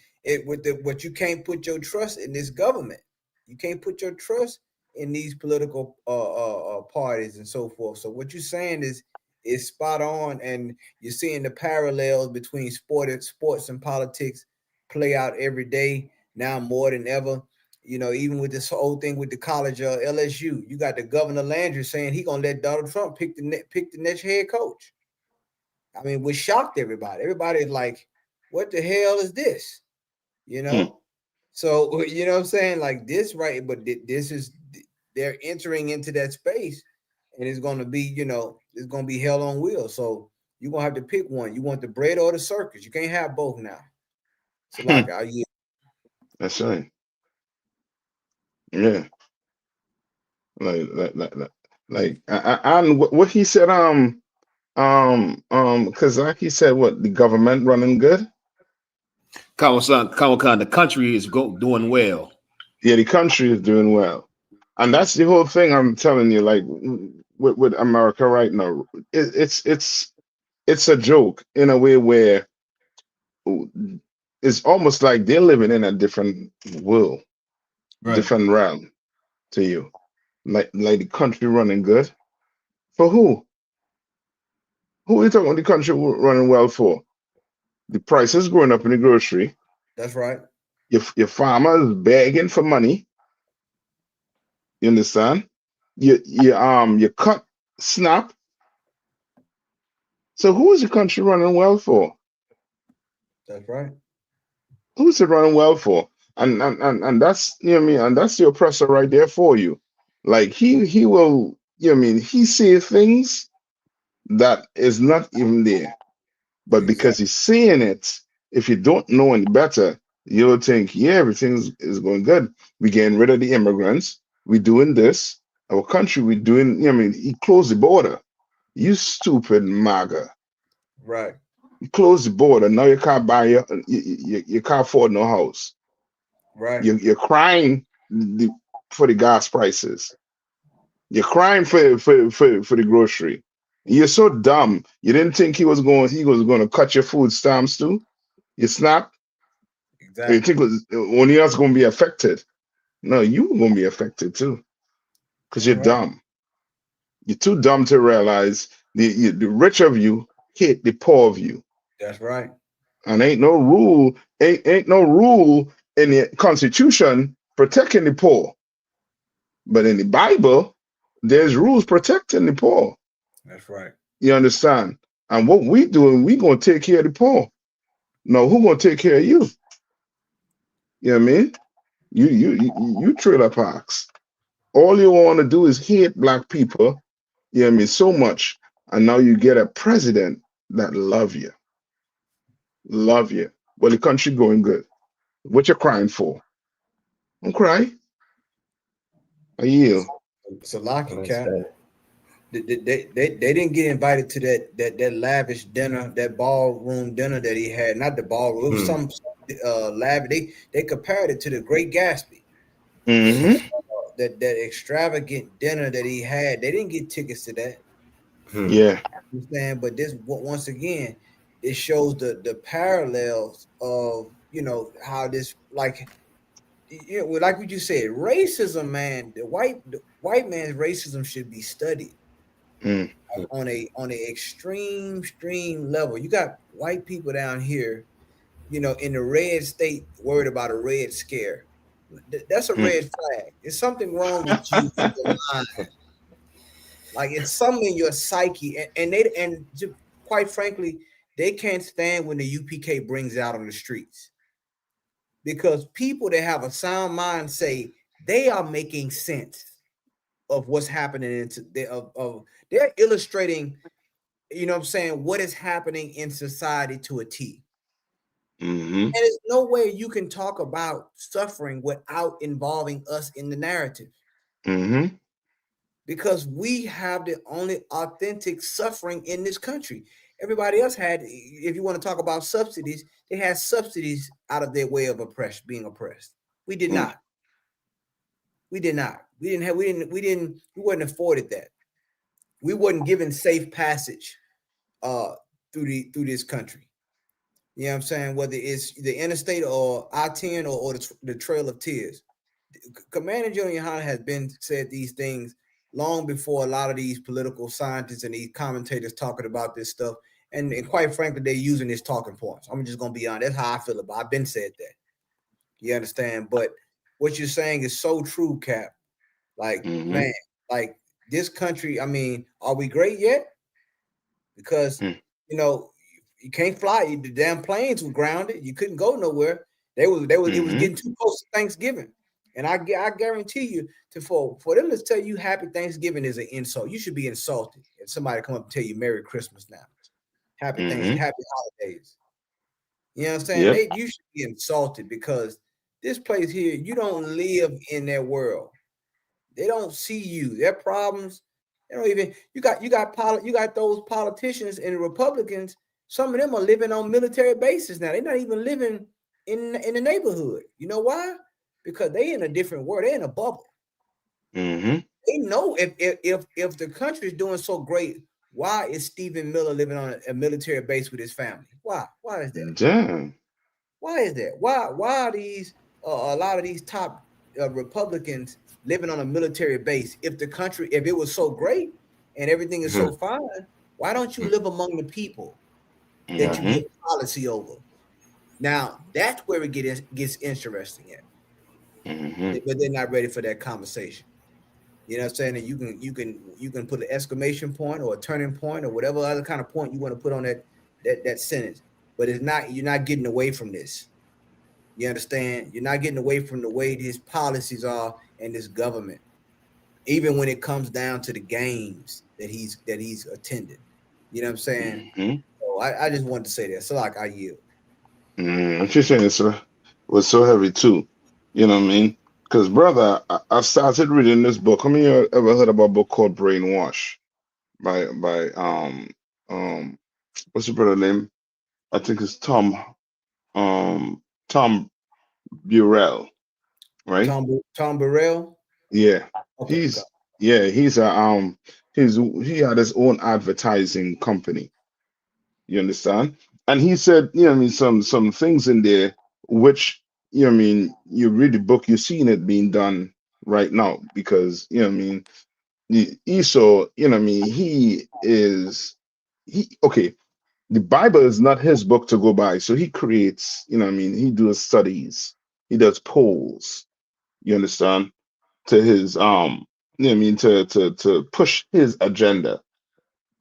But you can't put your trust in this government. You can't put your trust in these political parties and so forth. So what you're saying is spot on, and you're seeing the parallels between sports and politics play out every day now more than ever. Even with this whole thing with the college LSU, you got the Governor Landry saying he gonna let Donald Trump pick the next head coach. I mean, which shocked everybody. Everybody is like, what the hell is this? So, you know what I'm saying? Like this, right? But this is, they're entering into that space, and it's going to be, it's going to be hell on wheels. So you're going to have to pick one. You want the bread or the circus. You can't have both now. So that's right. Yeah. Like, and what he said, because like he said, what, the government running good? The country is doing well. Yeah, the country is doing well, and that's the whole thing. I'm telling you, like with America right now, it's a joke in a way where it's almost like they're living in a different world, different realm to you. Like the country running good for who? Who are you talking about the country running well for? The prices going up in the grocery. That's right. Your farmers begging for money. You understand? You cut SNAP. So who is the country running well for? That's right. Who's it running well for? And that's, you know what I mean, and that's the oppressor right there for you. Like he will, you know what I mean, he sees things that is not even there. But because he's seeing it, if you don't know any better, you'll think, yeah, everything is going good. We're getting rid of the immigrants. We're doing this. Our country, we're doing, you know what I mean, he closed the border. You stupid MAGA. Right. You close the border. Now you can't buy you can't afford no house. Right. You're crying for the gas prices. You're crying for the grocery. You're so dumb. You didn't think he was going to cut your food stamps too. You snap. Exactly. You think only us going to be affected. No, you going to be affected too, because you're dumb. You're too dumb to realize the rich of you hate the poor of you. That's right. And ain't no rule in the Constitution protecting the poor. But in the Bible, there's rules protecting the poor. That's right. You understand? And what we doing, we gonna take care of the poor. No, who gonna take care of you? You know what I mean? You trailer parks. All you want to do is hate black people. You know what I mean? So much, and now you get a president that love you. Love you. Well, the country going good. What you crying for? Don't cry. I yield. So Locky Cap. They didn't get invited to that lavish dinner, that ballroom dinner that he had. Not the ballroom, it was some lavish. They compared it to the Great Gatsby. That extravagant dinner that he had. They didn't get tickets to that. Yeah. You understand? But this, once again, it shows the parallels of you know, how this like like what you said, racism, man. The white man's racism should be studied on a extreme level. You got white people down here, you know, in the red state, worried about a red scare. That's a red flag. There's something wrong with you in your mind. Like it's something in your psyche, quite frankly, they can't stand when the UPK brings it out on the streets, because people that have a sound mind say they are making sense of what's happening they're illustrating, you know what I'm saying, what is happening in society to a T. And there's no way you can talk about suffering without involving us in the narrative. Because we have the only authentic suffering in this country. Everybody else had, if you want to talk about subsidies, they had subsidies out of their way of being oppressed. We did not. We did not. We weren't afforded that. We wasn't given safe passage through this country. You know what I'm saying? Whether it's the interstate or I-10 or the Trail of Tears. Commander General Yahanna has said these things long before a lot of these political scientists and these commentators talking about this stuff. And quite frankly, they're using his talking points. I'm just going to be honest. That's how I feel about it. I've been said that. You understand? But what you're saying is so true, Cap. Like, man, like this country, I mean, are we great yet? Because, you know, you can't fly. The damn planes were grounded. You couldn't go nowhere. It was getting too close to Thanksgiving. And I guarantee you, for them to tell you Happy Thanksgiving is an insult. You should be insulted if somebody come up and tell you Merry Christmas now. Happy Thanksgiving, Happy Holidays. You know what I'm saying? You should be insulted, because this place here, you don't live in their world. They don't see you. Their problems, they don't even. You got those politicians and the Republicans. Some of them are living on military bases now. They're not even living in the neighborhood. You know why? Because they in a different world. They're in a bubble. They know if the country is doing so great, why is Stephen Miller living on a military base with his family? Why? Why is that? Damn. Why is that? Why are these a lot of these top Republicans living on a military base? If it was so great and everything is so fine, why don't you live among the people that you give policy over? Now that's where it gets interesting at. But they're not ready for that conversation. You know what I'm saying? And you can put an exclamation point or a turning point or whatever other kind of point you want to put on that sentence. But you're not getting away from this. You understand? You're not getting away from the way these policies are and this government, even when it comes down to the games that he's attended. You know what I'm saying? So I just wanted to say that. So like I yield. What you're saying was so heavy too. You know what I mean? Because brother, I started reading this book. How many of you ever heard about a book called Brainwash by what's your brother name? I think it's Tom Burrell, right? Tom Burrell. Yeah, Okay, he had his own advertising company. You understand? And he said, you know what I mean, some things in there which, you know what I mean, you read the book, you're seeing it being done right now, because, you know what I mean, Esau, you know what I mean, okay, the Bible is not his book to go by, so he creates, you know what I mean, he does studies, he does polls, you understand, to his you know what I mean, to push his agenda,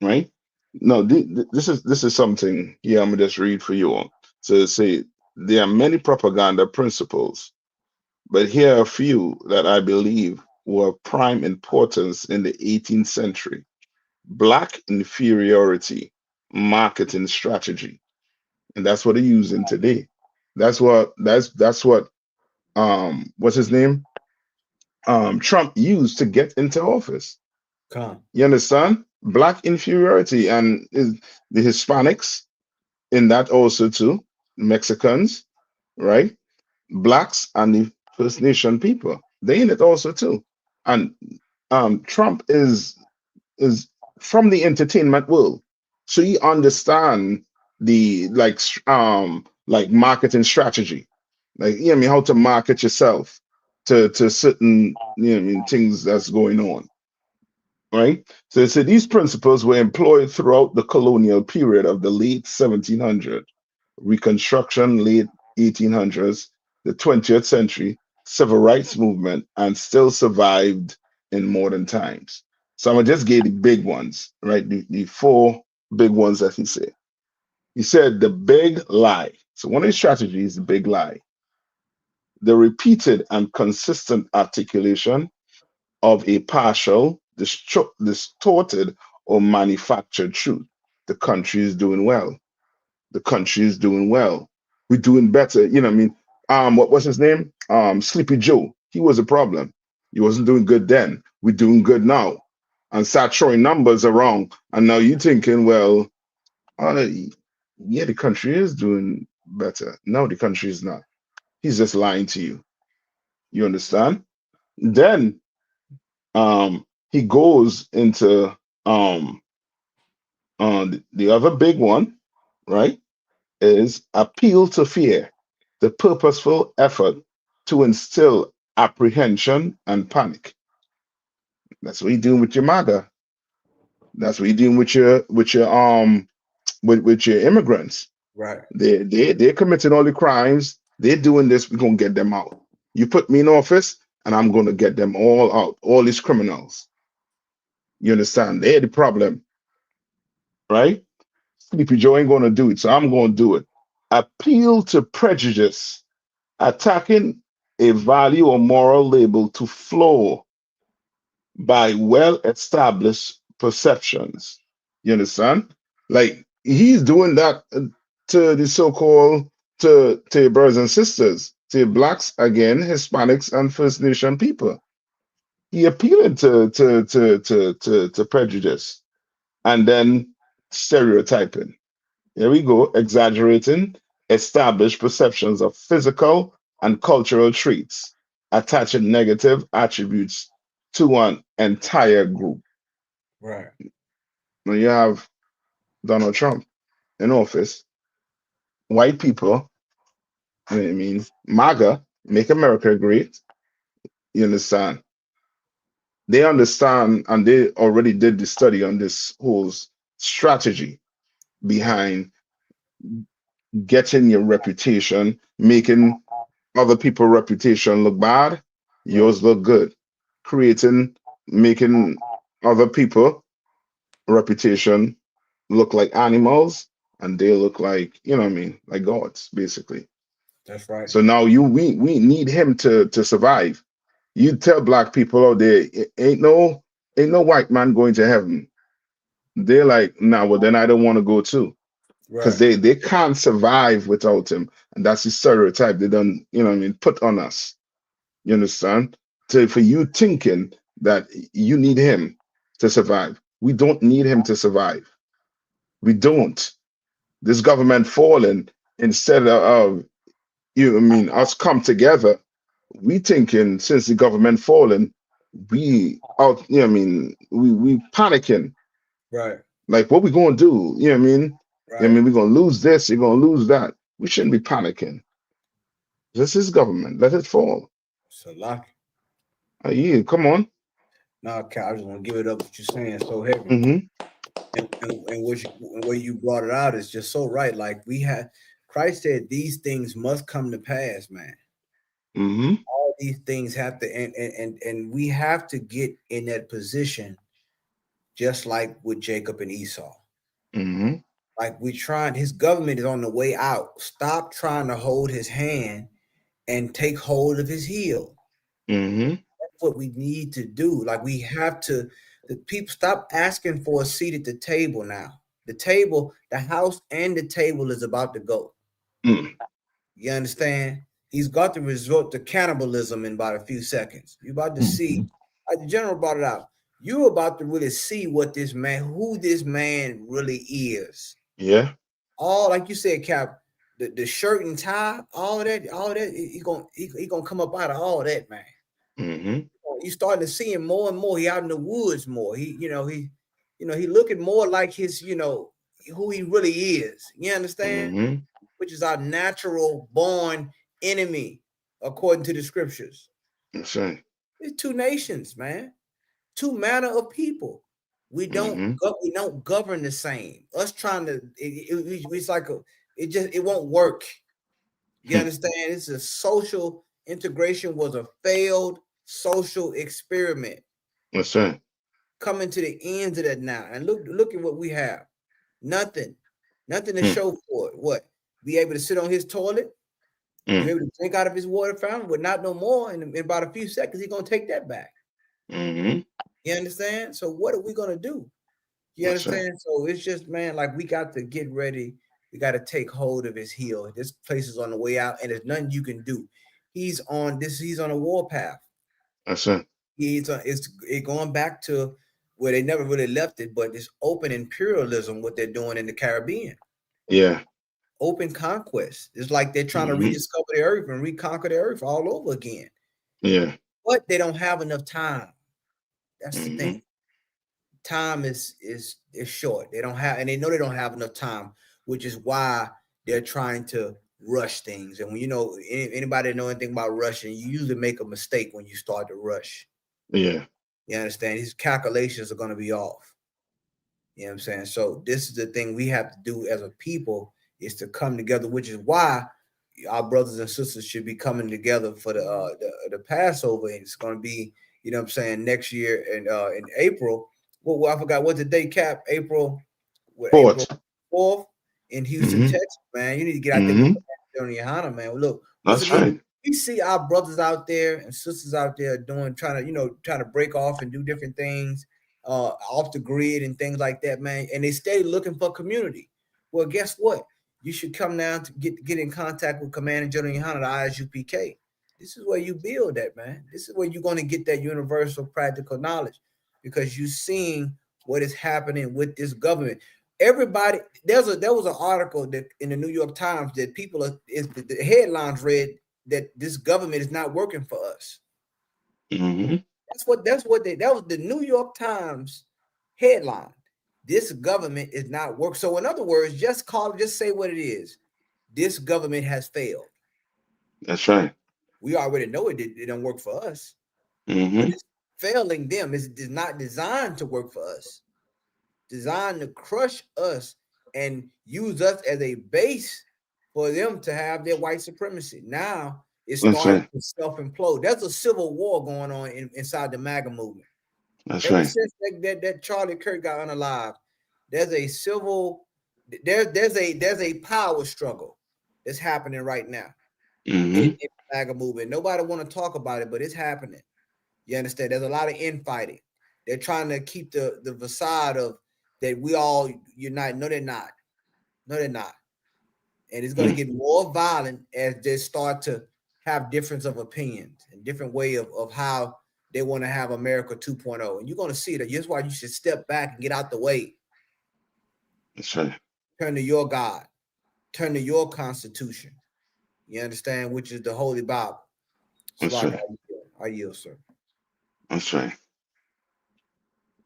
right? No, this is something. Yeah, I'm gonna just read for you all. So say there are many propaganda principles, but here are a few that I believe were of prime importance in the 18th century. Black inferiority marketing strategy, and that's what they're using today. That's what what's his name? Trump used to get into office. You understand? Black inferiority, and the Hispanics in that also too, Mexicans, right? Blacks and the First Nation people, they in it also too. And Trump is from the entertainment world, so he understand the like marketing strategy, like you know what I mean, how to market yourself to certain you know what I mean things that's going on, right? So it said these principles were employed throughout the colonial period of the late 1700s, Reconstruction, late 1800s, the 20th century, civil rights movement, and still survived in modern times. So I'm gonna just give the big ones, right? The four big ones that he said. He said the big lie. So one of the strategies, the big lie, the repeated and consistent articulation of a partial, distorted, or manufactured truth. The country is doing well. The country is doing well. We're doing better. You know what I mean? What was his name? Sleepy Joe. He was a problem. He wasn't doing good then. We're doing good now. And start throwing numbers around. And now you're thinking, well, yeah, the country is doing better. No, the country is not. He's just lying to you. You understand? Then he goes into the other big one, right? Is appeal to fear, the purposeful effort to instill apprehension and panic. That's what you're doing with your MAGA. That's what you're doing with your with your immigrants. Right. They're committing all the crimes. They're doing this. We're gonna get them out. You put me in office, and I'm gonna get them all out. All these criminals. You understand? They're the problem, right? Sleepy Joe ain't gonna do it, so I'm gonna do it. Appeal to prejudice, attacking a value or moral label to flow by well-established perceptions. You understand? Like he's doing that to the so-called to your brothers and sisters, to your blacks again, Hispanics and First Nation people. He appealing to prejudice and then stereotyping. Here we go, exaggerating established perceptions of physical and cultural traits, attaching negative attributes to an entire group. Right. Now you have Donald Trump in office, white people, you know what I mean, MAGA, make America great. You understand? They understand and they already did the study on this whole strategy behind getting your reputation, making other people's reputation look bad, yours look good. Making other people reputation look like animals, and they look like, you know what I mean, like gods, basically. That's right. So now we need him to survive. You tell black people out there, ain't no white man going to heaven. They're like, nah, well then I don't want to go too. Because they can't survive without him. And that's the stereotype they don't, you know what I mean, put on us. You understand? For you thinking that you need him to survive. We don't need him to survive. We don't. This government falling, instead of you know what I mean, us come together, we thinking since the government falling, we out, you know what I mean, we panicking. Right. Like what we gonna do? You know what I mean? Right. I mean, we're gonna lose this, you're gonna lose that. We shouldn't be panicking. This is government. Let it fall. So lucky. Yeah, come on. No, Cal, I just want to give it up what you're saying so heavy. Mm-hmm. And where you brought it out is just so right. Like Christ said, these things must come to pass, man. Mm-hmm. All these things have to, and we have to get in that position, just like with Jacob and Esau. Mm-hmm. Like his government is on the way out. Stop trying to hold his hand and take hold of his heel. Mm-hmm. That's what we need to do. Like we have to, the people stop asking for a seat at the table now. The table, the house and the table is about to go. Mm. You understand? He's got to resort to cannibalism in about a few seconds. You're about to see, like the general brought it out, you're about to really see who this man really is. Yeah. All, like you said, Cap, the shirt and tie, all that, he gonna come up out of all that, man. Mm-hmm. You starting to see him more and more. He out in the woods more. He looking more like his, who he really is. You understand? Mm-hmm. which is our natural born enemy, according to the scriptures. That's right. It's two nations, man. Two manner of people. We don't govern the same. Us trying to it's like it won't work. You understand? It's a social integration was a failed social experiment. That's right. Coming to the ends of that now. And look at what we have. Nothing to show for it. What? Be able to sit on his toilet, be able to drink out of his water fountain, but not no more. In about a few seconds, he's gonna take that back. You understand? So what are we gonna do? You understand? Right. So it's just, man, like we got to get ready. We got to take hold of his heel. This place is on the way out, and there's nothing you can do. He's on a war path. That's right. It's going back to where they never really left it, but it's open imperialism, what they're doing in the Caribbean. Yeah. Open conquest. It's like they're trying to rediscover the earth and reconquer the earth all over again. Yeah. But they don't have enough time. That's the thing. Time is short. They don't have, and they know they don't have enough time, which is why they're trying to rush things. And when you know anybody know anything about rushing, you usually make a mistake when you start to rush. Yeah. You understand? These calculations are going to be off. You know what I'm saying? So this is the thing we have to do as a people, is to come together, which is why our brothers and sisters should be coming together for the Passover. And it's going to be, you know what I'm saying, next year in April. Well, I forgot what the date, Cap. April 4th in Houston, Texas, man. You need to get out there on Yahanna, man. Well, look, that's right. We see our brothers out there and sisters out there trying to break off and do different things off the grid and things like that, man. And they stay looking for community. Well, guess what? You should come down to get in contact with Commander General Yahanna, the ISUPK. This is where you build that, man. This is where you're going to get that universal practical knowledge, because you're seeing what is happening with this government. Everybody, there was an article that in the New York Times that the headlines read that this government is not working for us. That was the New York Times headline. This government is not working. So in other words, just say what it is. This government has failed. That's right. We already know it don't work for us. But it's failing them. It's not designed to work for us. Designed to crush us and use us as a base for them to have their white supremacy. Now it's starting to self-implode. There's a civil war going on inside the MAGA movement. That's right. Since that Charlie Kirk got unalived, there's a power struggle that's happening right now in the MAGA movement. Nobody want to talk about it, but it's happening. You understand? There's a lot of infighting. They're trying to keep the facade of that we all unite. No, they're not. No, they're not. And it's going to get more violent as they start to have difference of opinions and different way of how they want to have America 2.0. And you're going to see that. That's why you should step back and get out the way. That's right. Turn to your God. Turn to your Constitution. You understand? Which is the Holy Bible. So that's right. I yield, sir. That's right.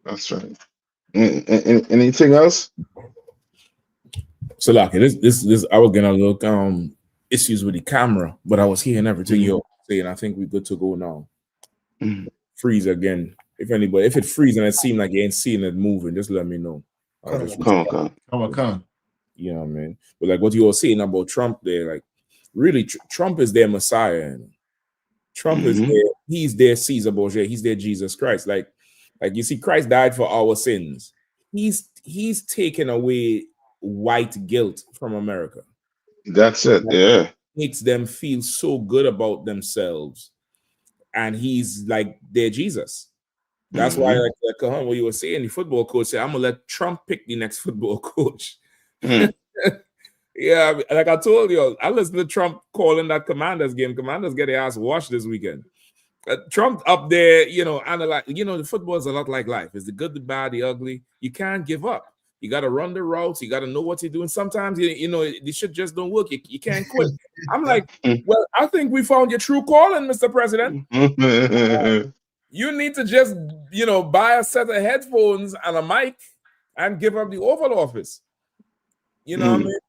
That's right. Anything else? So, like, this I was gonna look issues with the camera, but I was hearing everything you're saying. I think we're good to go now. Freeze again. If it freezes and it seems like you ain't seeing it moving, just let me know. Come on. You know what I mean? But like what you were saying about Trump there, like really Trump is their Messiah. Trump is he's their Caesar Borgia, he's their Jesus Christ. Like you see, Christ died for our sins. He's taken away white guilt from America. That's it. Yeah. Makes them feel so good about themselves. And he's like their Jesus. That's why, like Kahan, what you were saying, the football coach said, I'm gonna let Trump pick the next football coach. Yeah, like I told you, I listened to Trump calling that Commanders game. Commanders get their ass washed this weekend. Trump up there, analyze. The football is a lot like life. It's the good, the bad, the ugly. You can't give up. You got to run the routes. You got to know what you're doing. Sometimes, the shit just don't work. You can't quit. I'm like, well, I think we found your true calling, Mr. President. You need to just, buy a set of headphones and a mic and give up the Oval Office. You know what I mean?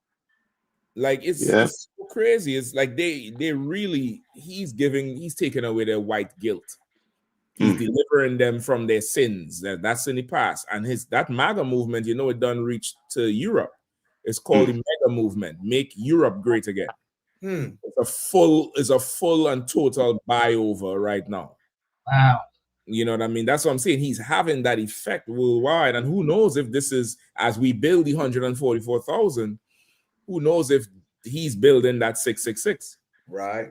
Like it's so crazy. It's like they really he's taking away their white guilt. He's delivering them from their sins. That's in the past. And that MAGA movement, it done reach to Europe. It's called the MAGA movement. Make Europe great again. It's a full and total buy over right now. Wow. You know what I mean? That's what I'm saying. He's having that effect worldwide. And who knows if this is, as we build the 144,000, who knows if he's building that 666? Right.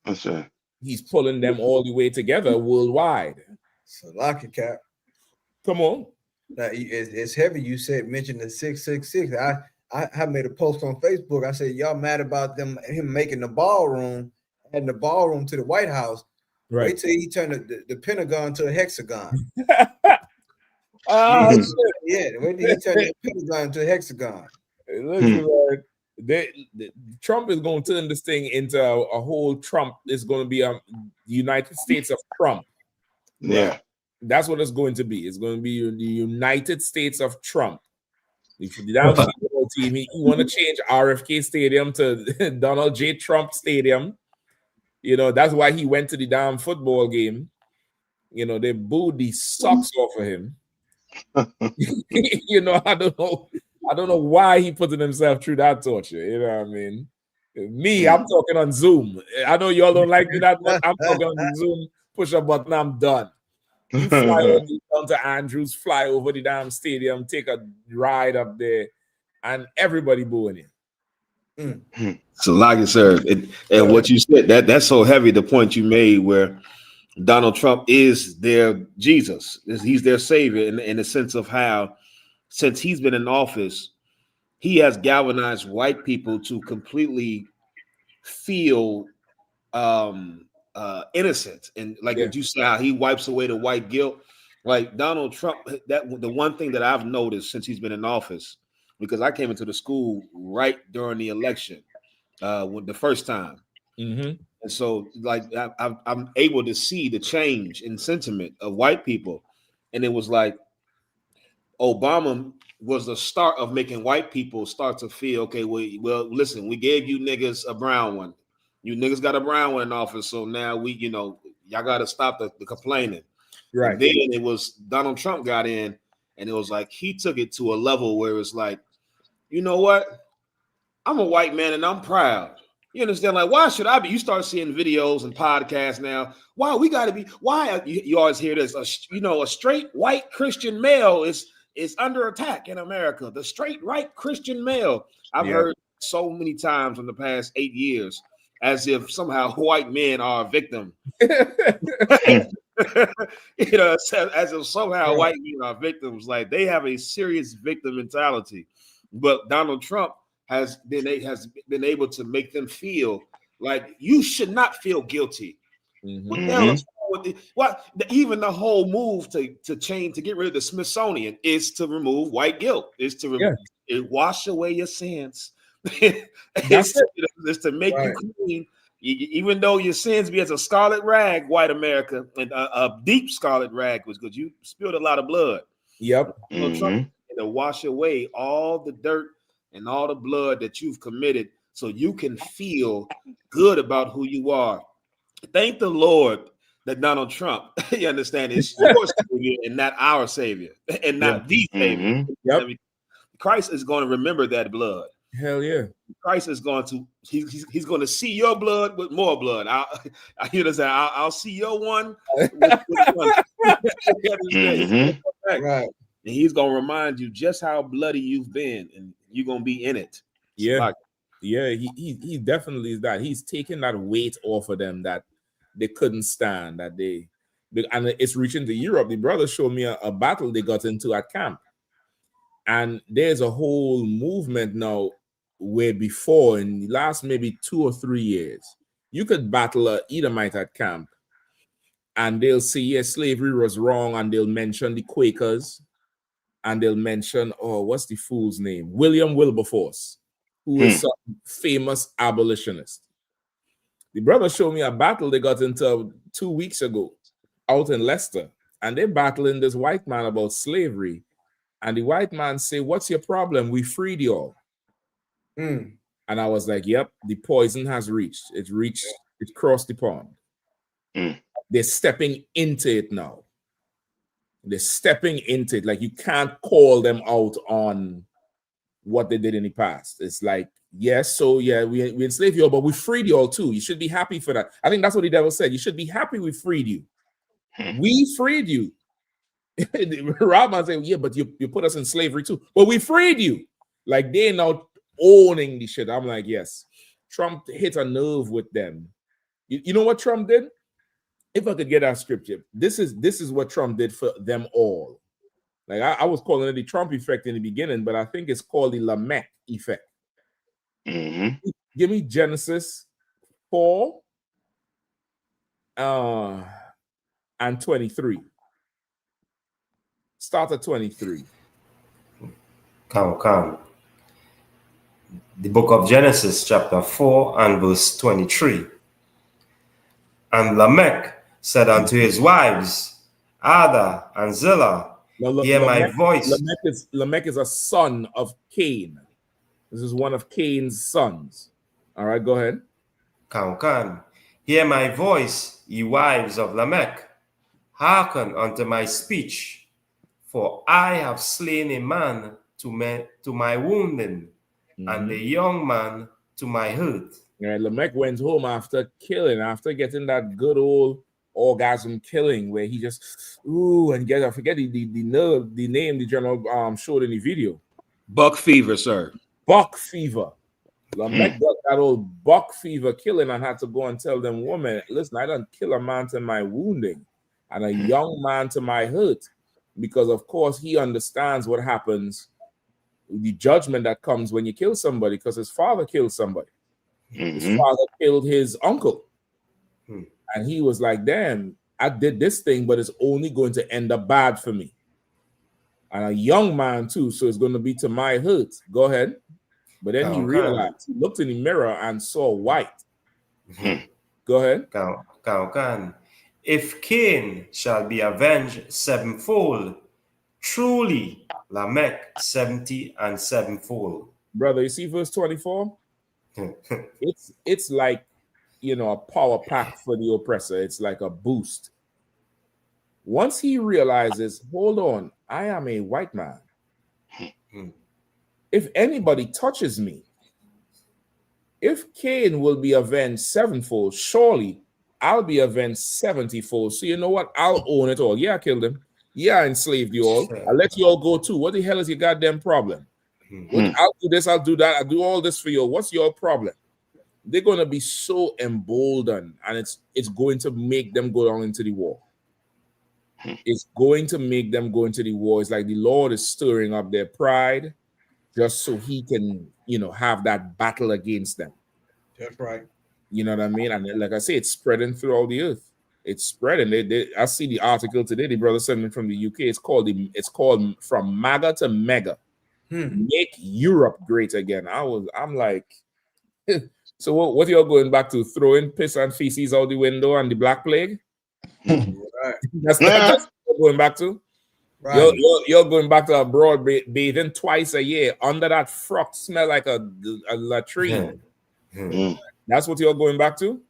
That's right. He's pulling them all the way together worldwide. So lock it, Cap. Come on. Now, it's heavy. You mentioned the 666. I made a post on Facebook. I said, y'all mad about him making the ballroom, adding the ballroom to the White House. Right. Wait till he turned the Pentagon to a hexagon. Yeah, wait till he turned the Pentagon to a hexagon. Look, Trump is going to turn this thing into a whole Trump. It's going to be the United States of Trump. Yeah. That's what it's going to be. It's going to be the United States of Trump. If the damn football team, he want to change RFK Stadium to Donald J. Trump Stadium. That's why he went to the damn football game. They booed the socks off of him. I don't know why he putting himself through that torture. You know what I mean? Me, I'm talking on Zoom. I know y'all don't like me that much. I'm talking on Zoom. Push a button, I'm done. You fly down to Andrews, fly over the damn stadium, take a ride up there, and everybody booing you. So, like it, sir, and what you said, that's so heavy. The point you made, where Donald Trump is their Jesus, he's their savior, in the sense of how, since he's been in office, he has galvanized white people to completely feel innocent, and did you say how he wipes away the white guilt? Like Donald Trump, the one thing that I've noticed since he's been in office, because I came into the school right during the election, the first time, and so I'm able to see the change in sentiment of white people, and it was like Obama was the start of making white people start to feel, okay, well, listen, we gave you niggas a brown one. You niggas got a brown one in office, so now y'all got to stop the complaining. Right. And then it was Donald Trump got in, and it was like he took it to a level where it's like, you know what? I'm a white man and I'm proud. You understand? Like, why should I be? You start seeing videos and podcasts now. Why we got to be? Why you always hear this? A straight white Christian male is under attack in America. The straight white Christian male. I've heard so many times in the past 8 years, as if somehow white men are a victim. As if somehow white men are victims. Like they have a serious victim mentality. But Donald Trump has been able to make them feel like you should not feel guilty. What the hell is wrong with even the whole move to get rid of the Smithsonian is to remove white guilt, is to wash away your sins. It's to make you clean, even though your sins be as a scarlet rag, white America, and a deep scarlet rag was because you spilled a lot of blood. Yep. Trump, to wash away all the dirt and all the blood that you've committed, so you can feel good about who you are. Thank the Lord that Donald Trump, you understand, is your savior and not our savior, and not the savior. Yep. Christ is going to remember that blood. Hell yeah. Christ is going to he's going to see your blood with more blood. I'll see your one with one. Right. And he's going to remind you just how bloody you've been, and you're going to be in it. Yeah. He definitely is that. He's taking that weight off of them that they couldn't stand, and it's reaching to Europe. The brother showed me a battle they got into at camp. And there's a whole movement now where before, in the last maybe 2 or 3 years, you could battle a Edomite at camp and they'll say, yes, slavery was wrong, and they'll mention the Quakers, and they'll mention, what's the fool's name? William Wilberforce, who is a famous abolitionist. The brother showed me a battle they got into 2 weeks ago out in Leicester, and they're battling this white man about slavery. And the white man say, what's your problem? We freed you all. And And I was like, yep, the poison has reached. It crossed the pond. They're stepping into it now. They're stepping into it. Like, you can't call them out on what they did in the past. It's like, yes, so yeah, we enslaved you all, but we freed you all too. You should be happy for that. I think that's what the devil said. You should be happy we freed you. We freed you. Rahman said, yeah, but you put us in slavery too. But we freed you. Like, they're now owning the shit. I'm like, yes. Trump hit a nerve with them. You know what Trump did? If I could get that scripture, this is what Trump did for them all. Like, I was calling it the Trump effect in the beginning, but I think it's called the Lamech effect. Give me Genesis 4 and 23. Start at 23. Come. The book of Genesis, chapter 4 and verse 23. And Lamech said unto his wives, Ada and Zillah, hear my voice. Lamech is a son of Cain. This is one of Cain's sons. All right, go ahead. Come. Hear my voice, ye wives of Lamech. Hearken unto my speech. For I have slain a man to my wounding, and a young man to my hurt. Yeah, Lamech went home after getting that good old orgasm killing, where he just I forget the name the general showed in the video. Buck fever, sir. Buck fever. Lamech got that old buck fever killing and had to go and tell them woman, listen, I don't kill a man to my wounding and a young man to my hurt, because of course he understands what happens, the judgment that comes when you kill somebody, because his father killed somebody. His father killed his uncle. And he was like, damn, I did this thing, but it's only going to end up bad for me. And a young man too, so it's going to be to my hurt. Go ahead. But then he realized, he looked in the mirror and saw white. Go ahead. If Cain shall be avenged sevenfold, truly Lamech 70 and sevenfold. Brother, you see verse 24? It's like, a power pack for the oppressor. It's like a boost. Once he realizes, hold on, I am a white man. If anybody touches me, if Cain will be avenged sevenfold, surely I'll be avenged 70-fold. So you know what? I'll own it all. Yeah, I killed him. Yeah, I enslaved you all. I'll let you all go too. What the hell is your goddamn problem? I'll do this, I'll do that, I'll do all this for you. What's your problem? They're going to be so emboldened, and it's going to make them go down into the war. It's going to make them go into the war. It's like the Lord is stirring up their pride just so he can, have that battle against them. That's right. You know what I mean? And like I say, it's spreading throughout the earth. It's spreading. I see the article today. The brother sent me from the UK. It's called From MAGA to Mega. Make Europe great again. I'm like, so what y'all going back to? Throwing piss and feces out the window and the Black Plague? That's what you're going back to? Right. You're going back to abroad bathing twice a year under that frock smell like a latrine. That's what you're going back to?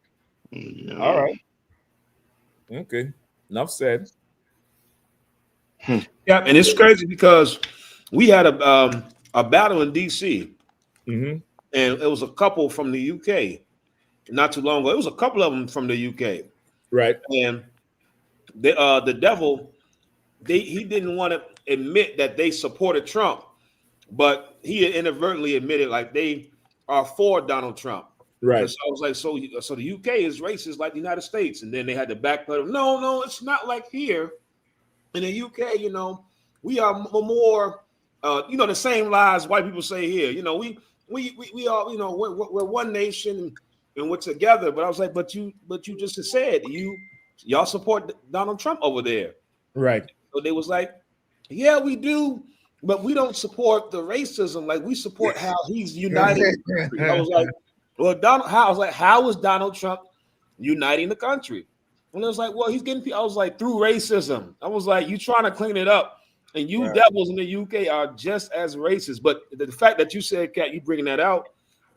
All right. Okay. Enough said. Yeah, and it's crazy because we had a battle in DC, and it was a couple from the UK not too long ago. It was a couple of them from the UK, right? And the devil, he didn't want to admit that they supported Trump, but he inadvertently admitted like they are for Donald Trump. Right. So I was like, so the UK is racist like the United States, and then they had to backpedal. No, it's not like here in the UK. We are more. The same lies white people say here. We are. We're one nation and we're together. But I was like, but you just said y'all support Donald Trump over there, right? So they was like, yeah, we do, but we don't support the racism. Like we support how he's uniting the country. I was like, well, how is Donald Trump uniting the country? And I was like, well, he's getting. I was like, through racism. I was like, you trying to clean it up. And you devils in the UK are just as racist. But the fact that you said, Kat, you bringing that out,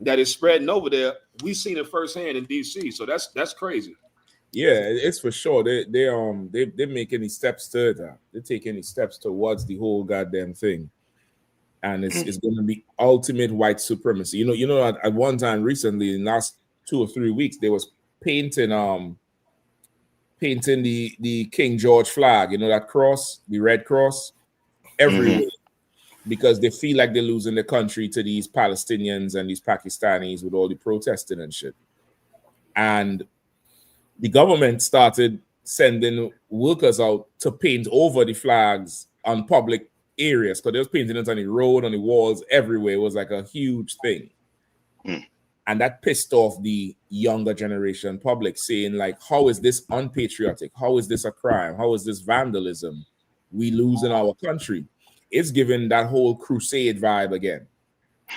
that is spreading over there. We've seen it firsthand in DC, so that's crazy. Yeah, it's for sure. They make any steps to that. They take any steps towards the whole goddamn thing, and it's going to be ultimate white supremacy. You know. At one time recently, in the last 2 or 3 weeks, they was painting the King George flag. You know, that cross, the red cross, everywhere, because they feel like they're losing the country to these Palestinians and these Pakistanis with all the protesting and shit. And the government started sending workers out to paint over the flags on public areas, because they was painting it on the road, on the walls, everywhere. It was like a huge thing. And that pissed off the younger generation public, saying like, how is this unpatriotic? How is this a crime? How is this vandalism? We losing our country. It's giving that whole crusade vibe again.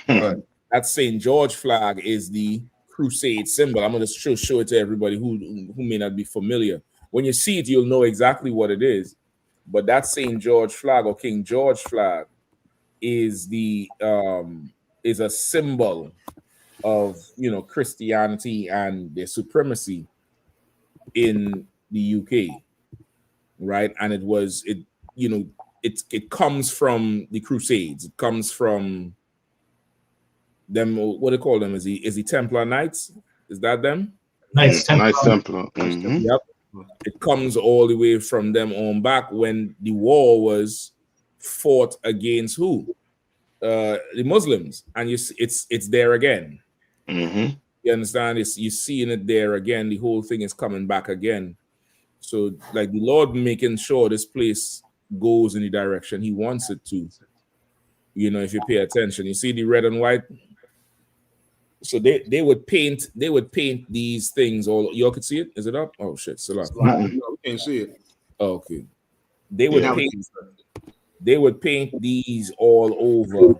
Right. That St. George flag is the crusade symbol. I'm going to show it to everybody who may not be familiar. When you see it, you'll know exactly what it is. But that St. George flag or King George flag is is a symbol of, you know, Christianity and their supremacy in the UK, right? And it comes from the Crusades. It comes from them. What do they call them? Is the Templar Knights? Is that them? Knights Templar. Yep. It comes all the way from them on back when the war was fought against who? The Muslims, and it's there again. You understand? You're seeing it there again. The whole thing is coming back again. So, like, the Lord making sure this place goes in the direction He wants it to. You know, if you pay attention, you see the red and white. So they would paint these things all. Y'all can see it. Is it up? Oh shit, still up. No, we can't see it. Okay. They would paint these all over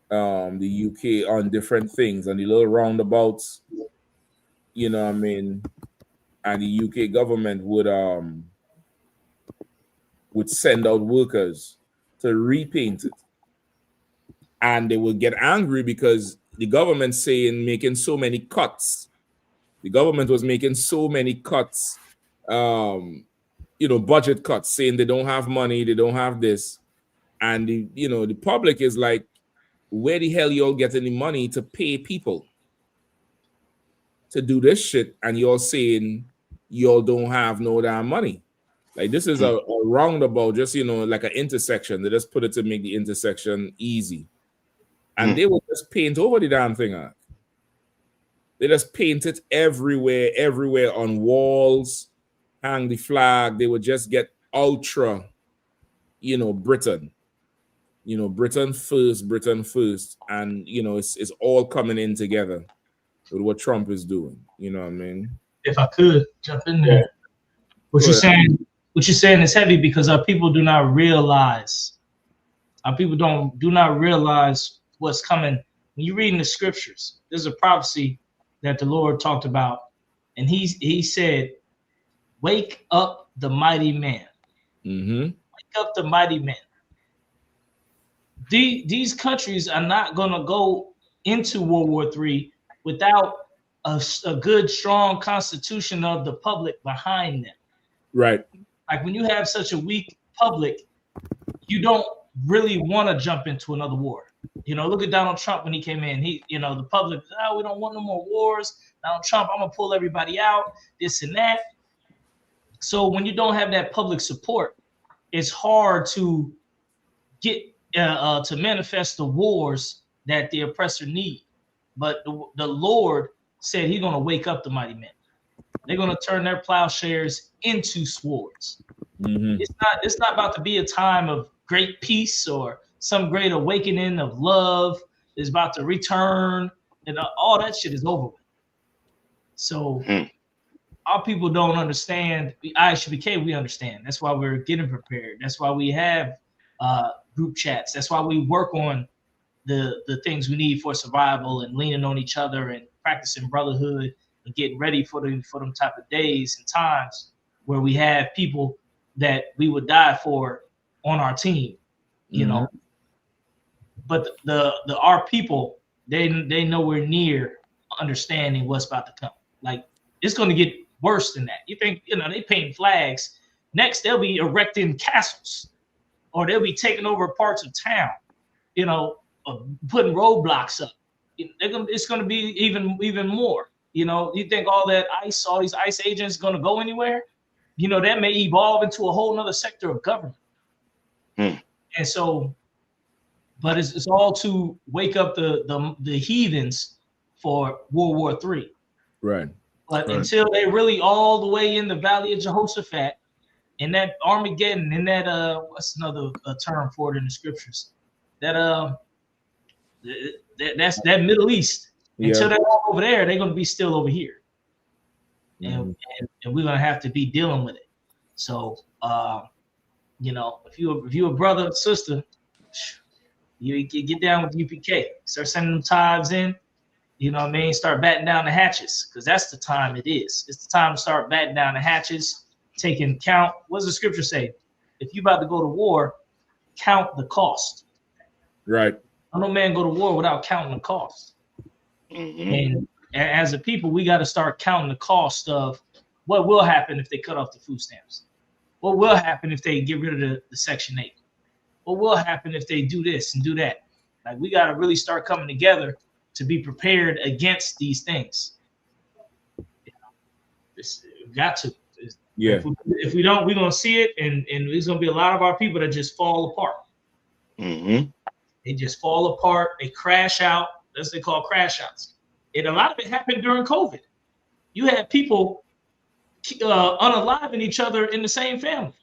the UK on different things, on the little roundabouts, you know what I mean? And the UK government would send out workers to repaint it. And they would get angry because the government making so many cuts. The government was making so many cuts, budget cuts, saying they don't have money, they don't have this. And the public is like, where the hell y'all getting the money to pay people to do this shit? And y'all saying y'all don't have no damn money. Like, this is a roundabout, just, like an intersection. They just put it to make the intersection easy. And they would just paint over the damn thing. They just paint it everywhere on walls, hang the flag. They would just get ultra, Britain. Britain first. And, it's all coming in together with what Trump is doing. You know what I mean? If I could jump in there. What you're saying is heavy because our people do not realize. Our people do not realize what's coming. When you read in the scriptures, there's a prophecy that the Lord talked about. And he said, wake up the mighty man. Wake up the mighty man. These countries are not going to go into World War III without a good, strong constitution of the public behind them. Right. Like, when you have such a weak public, you don't really want to jump into another war. Look at Donald Trump when he came in. The public, we don't want no more wars. Donald Trump, I'm going to pull everybody out, this and that. So when you don't have that public support, it's hard to get to manifest the wars that the oppressor need. But the Lord said He's going to wake up the mighty men. They're going to turn their plowshares into swords. It's not about to be a time of great peace or some great awakening of love. Is about to return, and all that shit is over with. So our people don't understand. ISUPK, we understand. That's why we're getting prepared. That's why we have group chats. That's why we work on the things we need for survival and leaning on each other and practicing brotherhood and getting ready for them type of days and times where we have people that we would die for on our team, But our people they nowhere near understanding what's about to come. Like, it's going to get worse than that. You think, they paint flags. Next, they'll be erecting castles, or they'll be taking over parts of town, putting roadblocks up. It's going to be even more. You think all these ICE agents going to go anywhere? That may evolve into a whole nother sector of government. And so, but it's all to wake up the heathens for World War III. Right. But until they really all the way in the Valley of Jehoshaphat, in that Armageddon, in that what's another term for it in the scriptures? That's that Middle East. Until they're all over there, they're gonna be still over here. And we're gonna have to be dealing with it. So if you're a brother or sister, you get down with UPK. Start sending them tithes in. Start batting down the hatches, because that's the time it is. It's the time to start batting down the hatches, taking count. What does the scripture say? If you're about to go to war, count the cost. Right. No man go to war without counting the cost. And as a people, we got to start counting the cost of what will happen if they cut off the food stamps. What will happen if they get rid of the Section 8? What will happen if they do this and do that? Like, we got to really start coming together to be prepared against these things. We've got to. Yeah. If we don't, we're going to see it, and there's going to be a lot of our people that just fall apart. They just fall apart. They crash out. That's what they call crash outs. And a lot of it happened during COVID. You had people unaliving each other in the same family.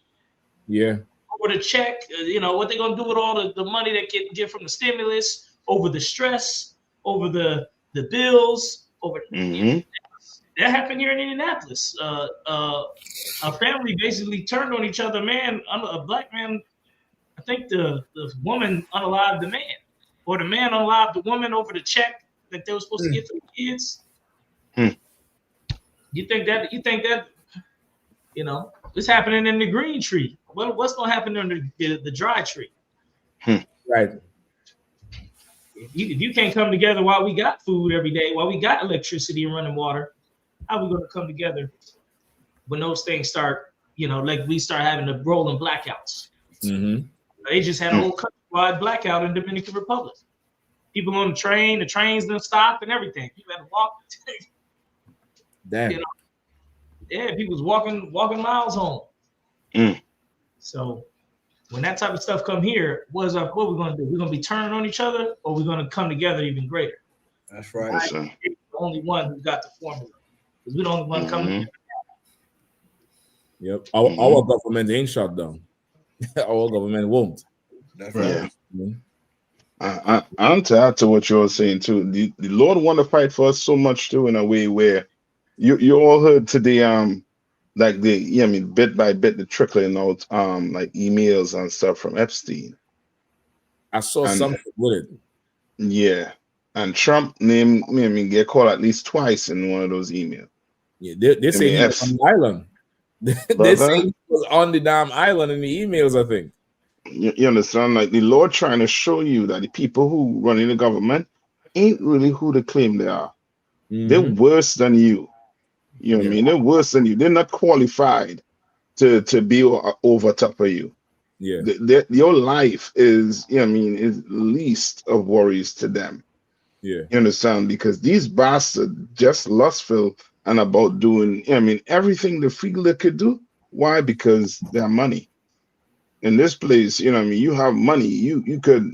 Yeah. Over the check, what they're going to do with all the money they get from the stimulus, over the stress, over the bills, over that happened here in Indianapolis. A family basically turned on each other. A black man, I think the woman unalived the man, or the man unalived the woman over the check that they were supposed to get for the kids. You think that it's happening in the green tree? What's going to happen in the dry tree? Right. If you can't come together while we got food every day, while we got electricity and running water, how are we going to come together when those things start, like we start having the rolling blackouts? They just had a whole countrywide blackout in Dominican Republic. People on the trains didn't stop and everything. People had to walk. Damn. People was walking miles home. So when that type of stuff come here, what are we going to do? We're going to be turning on each other, or we're going to come together even greater? That's right. We're the only one who got the formula, because we're the only one coming. Yep. Our government ain't shut down. Our government won't. That's right. I'm to add to what you're saying too. The Lord want to fight for us so much too, in a way where you all heard today, bit by bit the trickling out like emails and stuff from Epstein. I saw something with it. Yeah. And Trump named get called at least twice in one of those emails. Yeah, they say he was on the island. They say he was on the damn island in the emails, I think. You understand? Like, the Lord trying to show you that the people who run in the government ain't really who they claim they are. They're worse than you. You know what I mean? They're worse than you. They're not qualified to be over top of you. Yeah. Your life is, is least of worries to them. Yeah. You understand? Because these bastards just lustful and about doing, everything they feel they could do. Why? Because they have money. In this place, you have money. You could,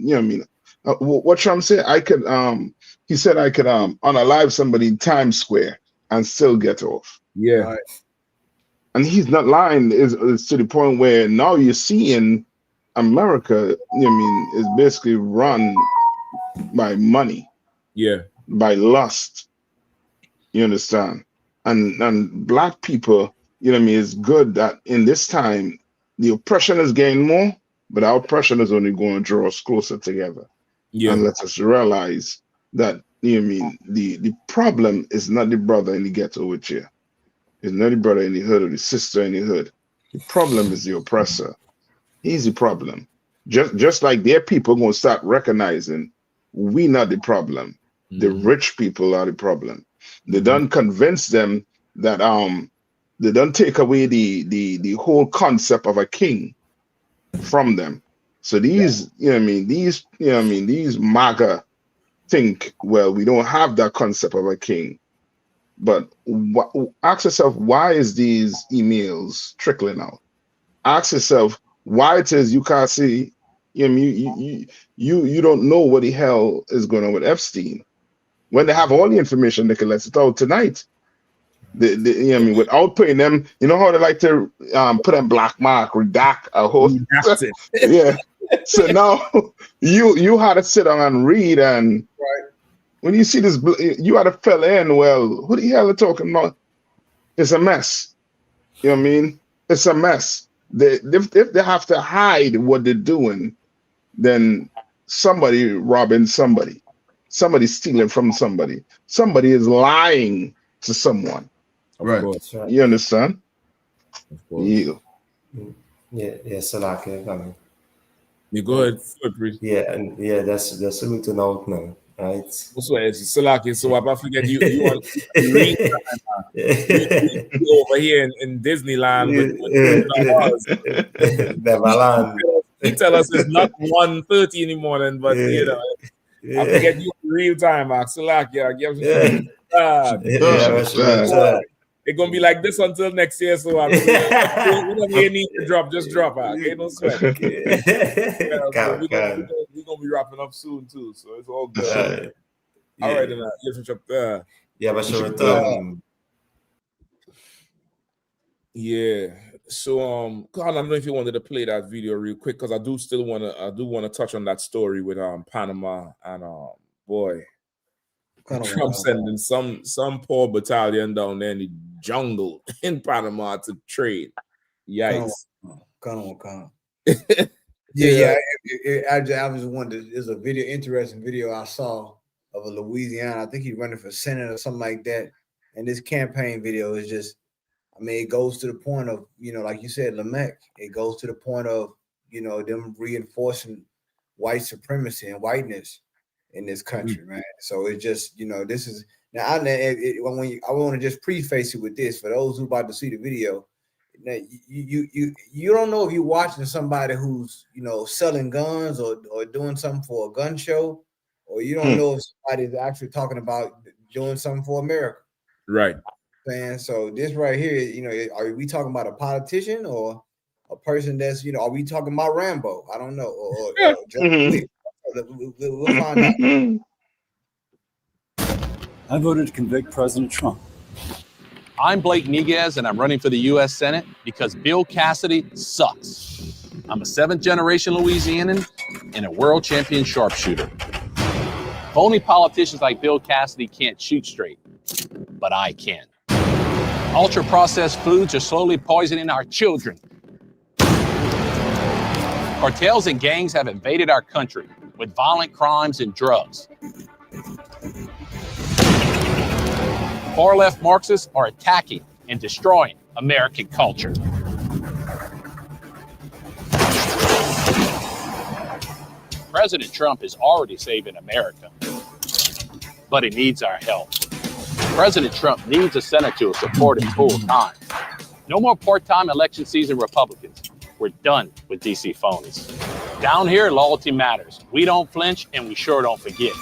what Trump said, he said I could unalive somebody in Times Square and still get off. Yeah. Right. And he's not lying, is to the point where now you're seeing America, is basically run by money. Yeah. By lust. You understand? And black people, it's good that in this time the oppression is getting more, but our oppression is only going to draw us closer together. Yeah. And let us realize that the problem is not the brother in the ghetto with you. It's not the brother in the hood or the sister in the hood. The problem is the oppressor. He's the problem. Just like their people going to start recognizing we not the problem. The rich people are the problem. They don't convince them that they don't take away the whole concept of a king from them. So these, these MAGA think, well, we don't have that concept of a king. But ask yourself, why is these emails trickling out? Ask yourself why it is you can't see. You don't know what the hell is going on with Epstein. When they have all the information, they can let it out tonight. Without putting them, you know how they like to put a black mark, redact a whole. Yeah. So now you had to sit down and read, and when you see this, you had to fill in. Well, who the hell are talking about? It's a mess. You know what I mean? It's a mess. If they have to hide what they're doing, then somebody robbing somebody, somebody stealing from somebody, somebody is lying to someone. Right. You understand? Yeah, so like, you go ahead. Yeah, that's a little note now, right? Also, it's Salaki, so I forget you want to read over here in Disneyland with Neverland. He tell us it's not 1:30 in the morning, but I forget you in real time, Salaki. It's gonna be like this until next year, so whatever you need to drop, just drop out. Okay, no sweat. We're gonna be wrapping up soon too, so it's all good. All right, then let's switch up there. Yeah, but sure. Yeah. So Carl, I don't know if you wanted to play that video real quick, because I do want to touch on that story with Panama and boy. Trump sending some poor battalion down there in the jungle in Panama to trade. Yikes. Come on. I was wondering, there's a interesting video I saw of a Louisiana. I think he's running for Senate or something like that. And this campaign video is just, it goes to the point of, like you said, Lamech, it goes to the point of, them reinforcing white supremacy and whiteness in this country, man. So it's just, this is now. I want to just preface it with this for those who about to see the video. Now, you don't know if you're watching somebody who's selling guns or doing something for a gun show, or you don't know if somebody's actually talking about doing something for America. Right. Man, so this right here, are we talking about a politician or a person that's are we talking about Rambo? I don't know. We'll find out. I voted to convict President Trump. I'm Blake Miguez, and I'm running for the U.S. Senate because Bill Cassidy sucks. I'm a 7th-generation Louisianan and a world champion sharpshooter. If only politicians like Bill Cassidy can't shoot straight, but I can. Ultra-processed foods are slowly poisoning our children. Cartels and gangs have invaded our country with violent crimes and drugs. Far-left Marxists are attacking and destroying American culture. President Trump is already saving America, but he needs our help. President Trump needs a senator to support him full time. No more part-time election season Republicans. We're done with DC phonies. Down here, loyalty matters. We don't flinch, and we sure don't forget.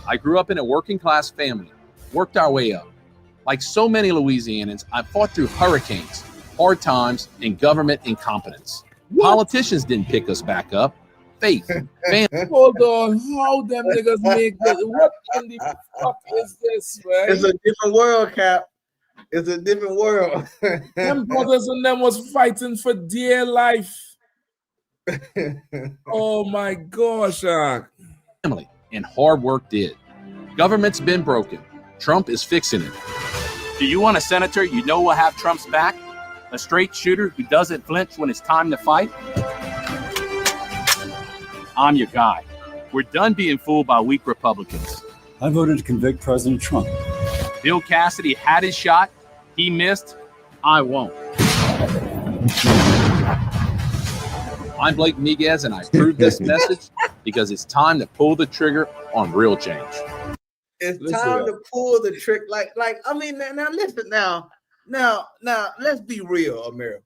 I grew up in a working-class family, worked our way up. Like so many Louisianans, I fought through hurricanes, hard times, and government incompetence. Politicians didn't pick us back up. Faith, family. Hold on, how them niggas make this? What in the fuck is this, man? It's a different world, Cap. It's a different world. Them brothers and them was fighting for dear life. Oh my gosh. Family and hard work did. Government's been broken. Trump is fixing it. Do you want a senator you know will have Trump's back? A straight shooter who doesn't flinch when it's time to fight? I'm your guy. We're done being fooled by weak Republicans. I voted to convict President Trump. Bill Cassidy had his shot. He missed. I won't. I'm Blake Miguez, and I approve this message because it's time to pull the trigger on real change. It's time to pull the trick. Like I mean, now listen, now, let's be real, America,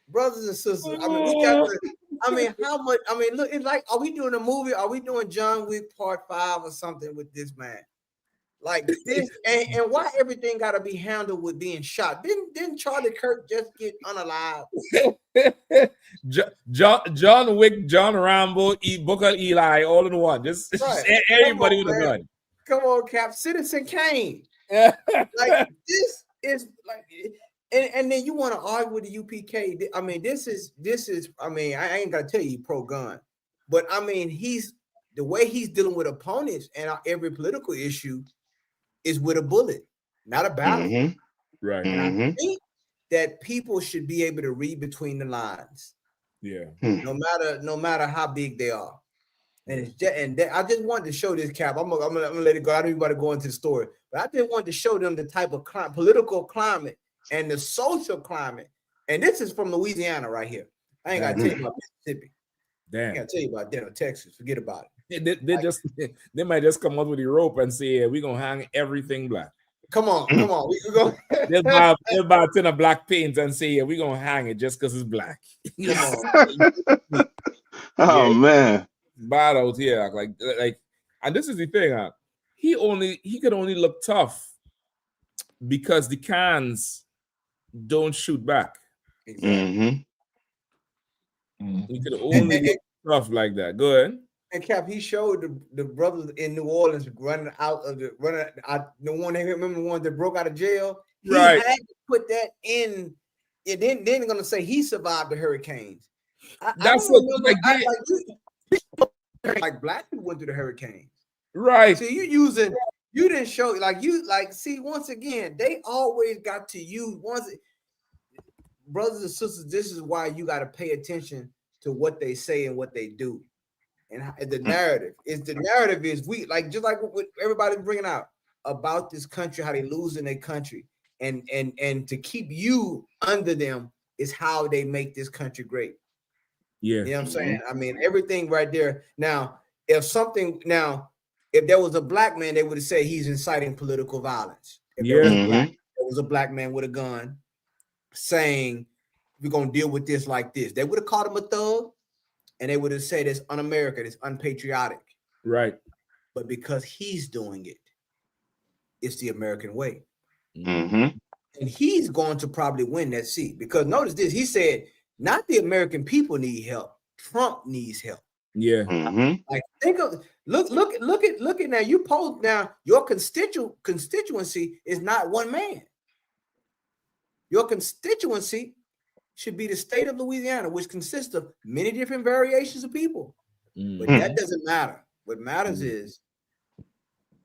brothers and sisters. I mean, we got to. I mean, how much? I mean, look, it's like, are we doing a movie? Are we doing John Wick Part 5 or something with this man? Like this, and why everything got to be handled with being shot? Didn't Charlie Kirk just get unalived? John Wick, John Rambo, Booker Eli, all in one. Just everybody with a gun. Come on, Cap. Citizen Kane. Like this is like, and then you want to argue with the UPK. I mean, this is. I mean, I ain't gotta tell you pro gun, but I mean, the way he's dealing with opponents and every political issue is with a bullet, not a ballot. Right. And I think that people should be able to read between the lines. Yeah. No matter how big they are. And it's just, I just wanted to show this, Cap. I'm gonna let it go. I don't even want to go into the story, but I just wanted to show them the type of political climate and the social climate. And this is from Louisiana right here. I ain't gotta tell you about Mississippi. Damn. I gotta tell you about Denver, Texas. Forget about it. They might just come up with the rope and say, "Yeah, we're gonna hang everything black." Come on. We can go. They'll buy a tin of black paint and say, "Yeah, we're gonna hang it just because it's black." Oh man, bad out here. Like, and this is the thing. He could only look tough because the cans don't shoot back. Exactly. He could only look tough like that. Go ahead. And Cap, he showed the brothers in New Orleans running out. The one they remember the one that broke out of jail. He had to put that in. It then gonna say he survived the hurricanes. That's what like black people went through the hurricanes. Right. See, you didn't show see, once again, they always got to use brothers and sisters, this is why you got to pay attention to what they say and what they do. And the narrative is we just like what everybody's bringing out about this country, how they lose in their country, and to keep you under them is how they make this country great. Yeah, you know what I'm saying. I mean, everything right there. Now, if there was a black man, they would have said he's inciting political violence. If there was a black man with a gun saying we're gonna deal with this like this, they would have called him a thug. And they would have said it's un-American, it's unpatriotic. Right. But because he's doing it, it's the American way. Mm-hmm. And he's going to probably win that seat. Because notice this, he said, not the American people need help. Trump needs help. Yeah. Mm-hmm. Like think of look at now. You post now your constituency is not one man. Your constituency should be the state of Louisiana, which consists of many different variations of people. But that doesn't matter. What matters is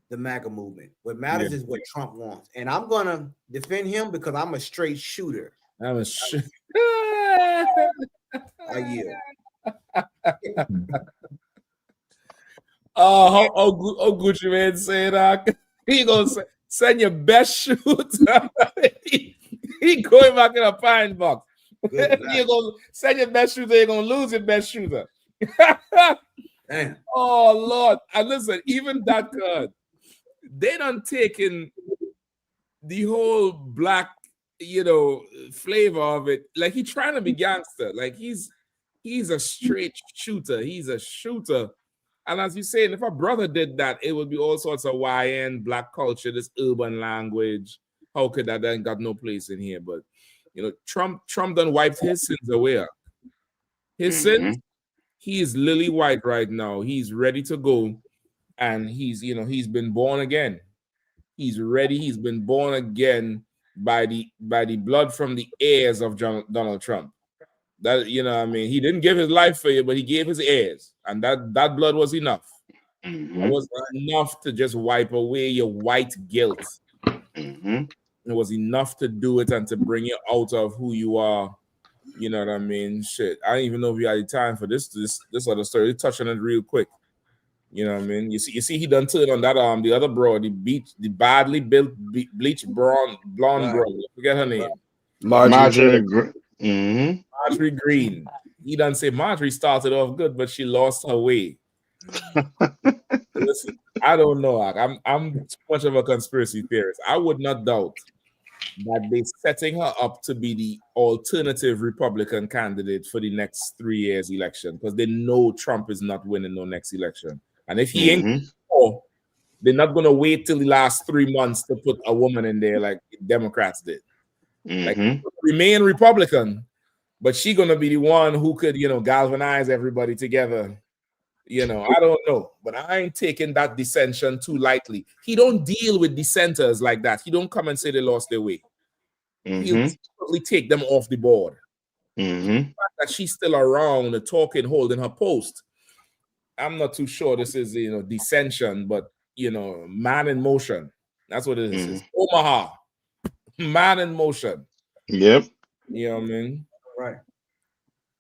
the MAGA movement. What matters is what Trump wants. And I'm going to defend him because I'm a straight shooter. I yield. Oh, Gucci man saying he gonna send your best shooter. he going back in a pine box. You're gonna send your best shooter, you're gonna lose your best shooter. Damn. Oh Lord. And listen, even that card, they done taken the whole black, flavor of it. Like he trying to be gangster. Like he's a straight shooter. He's a shooter. And as you saying, if a brother did that, it would be all sorts of YN, black culture, this urban language. How could that then got no place in here? But Trump done wiped his sins away. His sins, he is lily white right now. He's ready to go. And he's been born again. He's ready. He's been born again by the blood from the heirs of Donald Trump. That, he didn't give his life for you, but he gave his heirs. And that blood was enough. It was enough to just wipe away your white guilt. It was enough to do it and to bring you out of who you are. You know what I mean? Shit. I don't even know if you had the time for this other story. We touch on it real quick. You know what I mean? You see, he done turned on that the other bro, the badly built bleached blonde bro. Forget her name. Marjorie Green. He done say Marjorie started off good, but she lost her way. Listen, I don't know. I'm too much of a conspiracy theorist. I would not doubt that they're setting her up to be the alternative Republican candidate for the next 3 years election because they know Trump is not winning no next election. And if he ain't, they're not going to wait till the last 3 months to put a woman in there like Democrats did. Like, remain Republican, but she's going to be the one who could, galvanize everybody together. I don't know, but I ain't taking that dissension too lightly. He don't deal with dissenters like that. He don't come and say they lost their way. He'll totally take them off the board. The fact that she's still around, talking, holding her post, I'm not too sure this is, dissension, but, man in motion. That's what it is. It's Omaha, man in motion. Yep. You know what I mean? Right.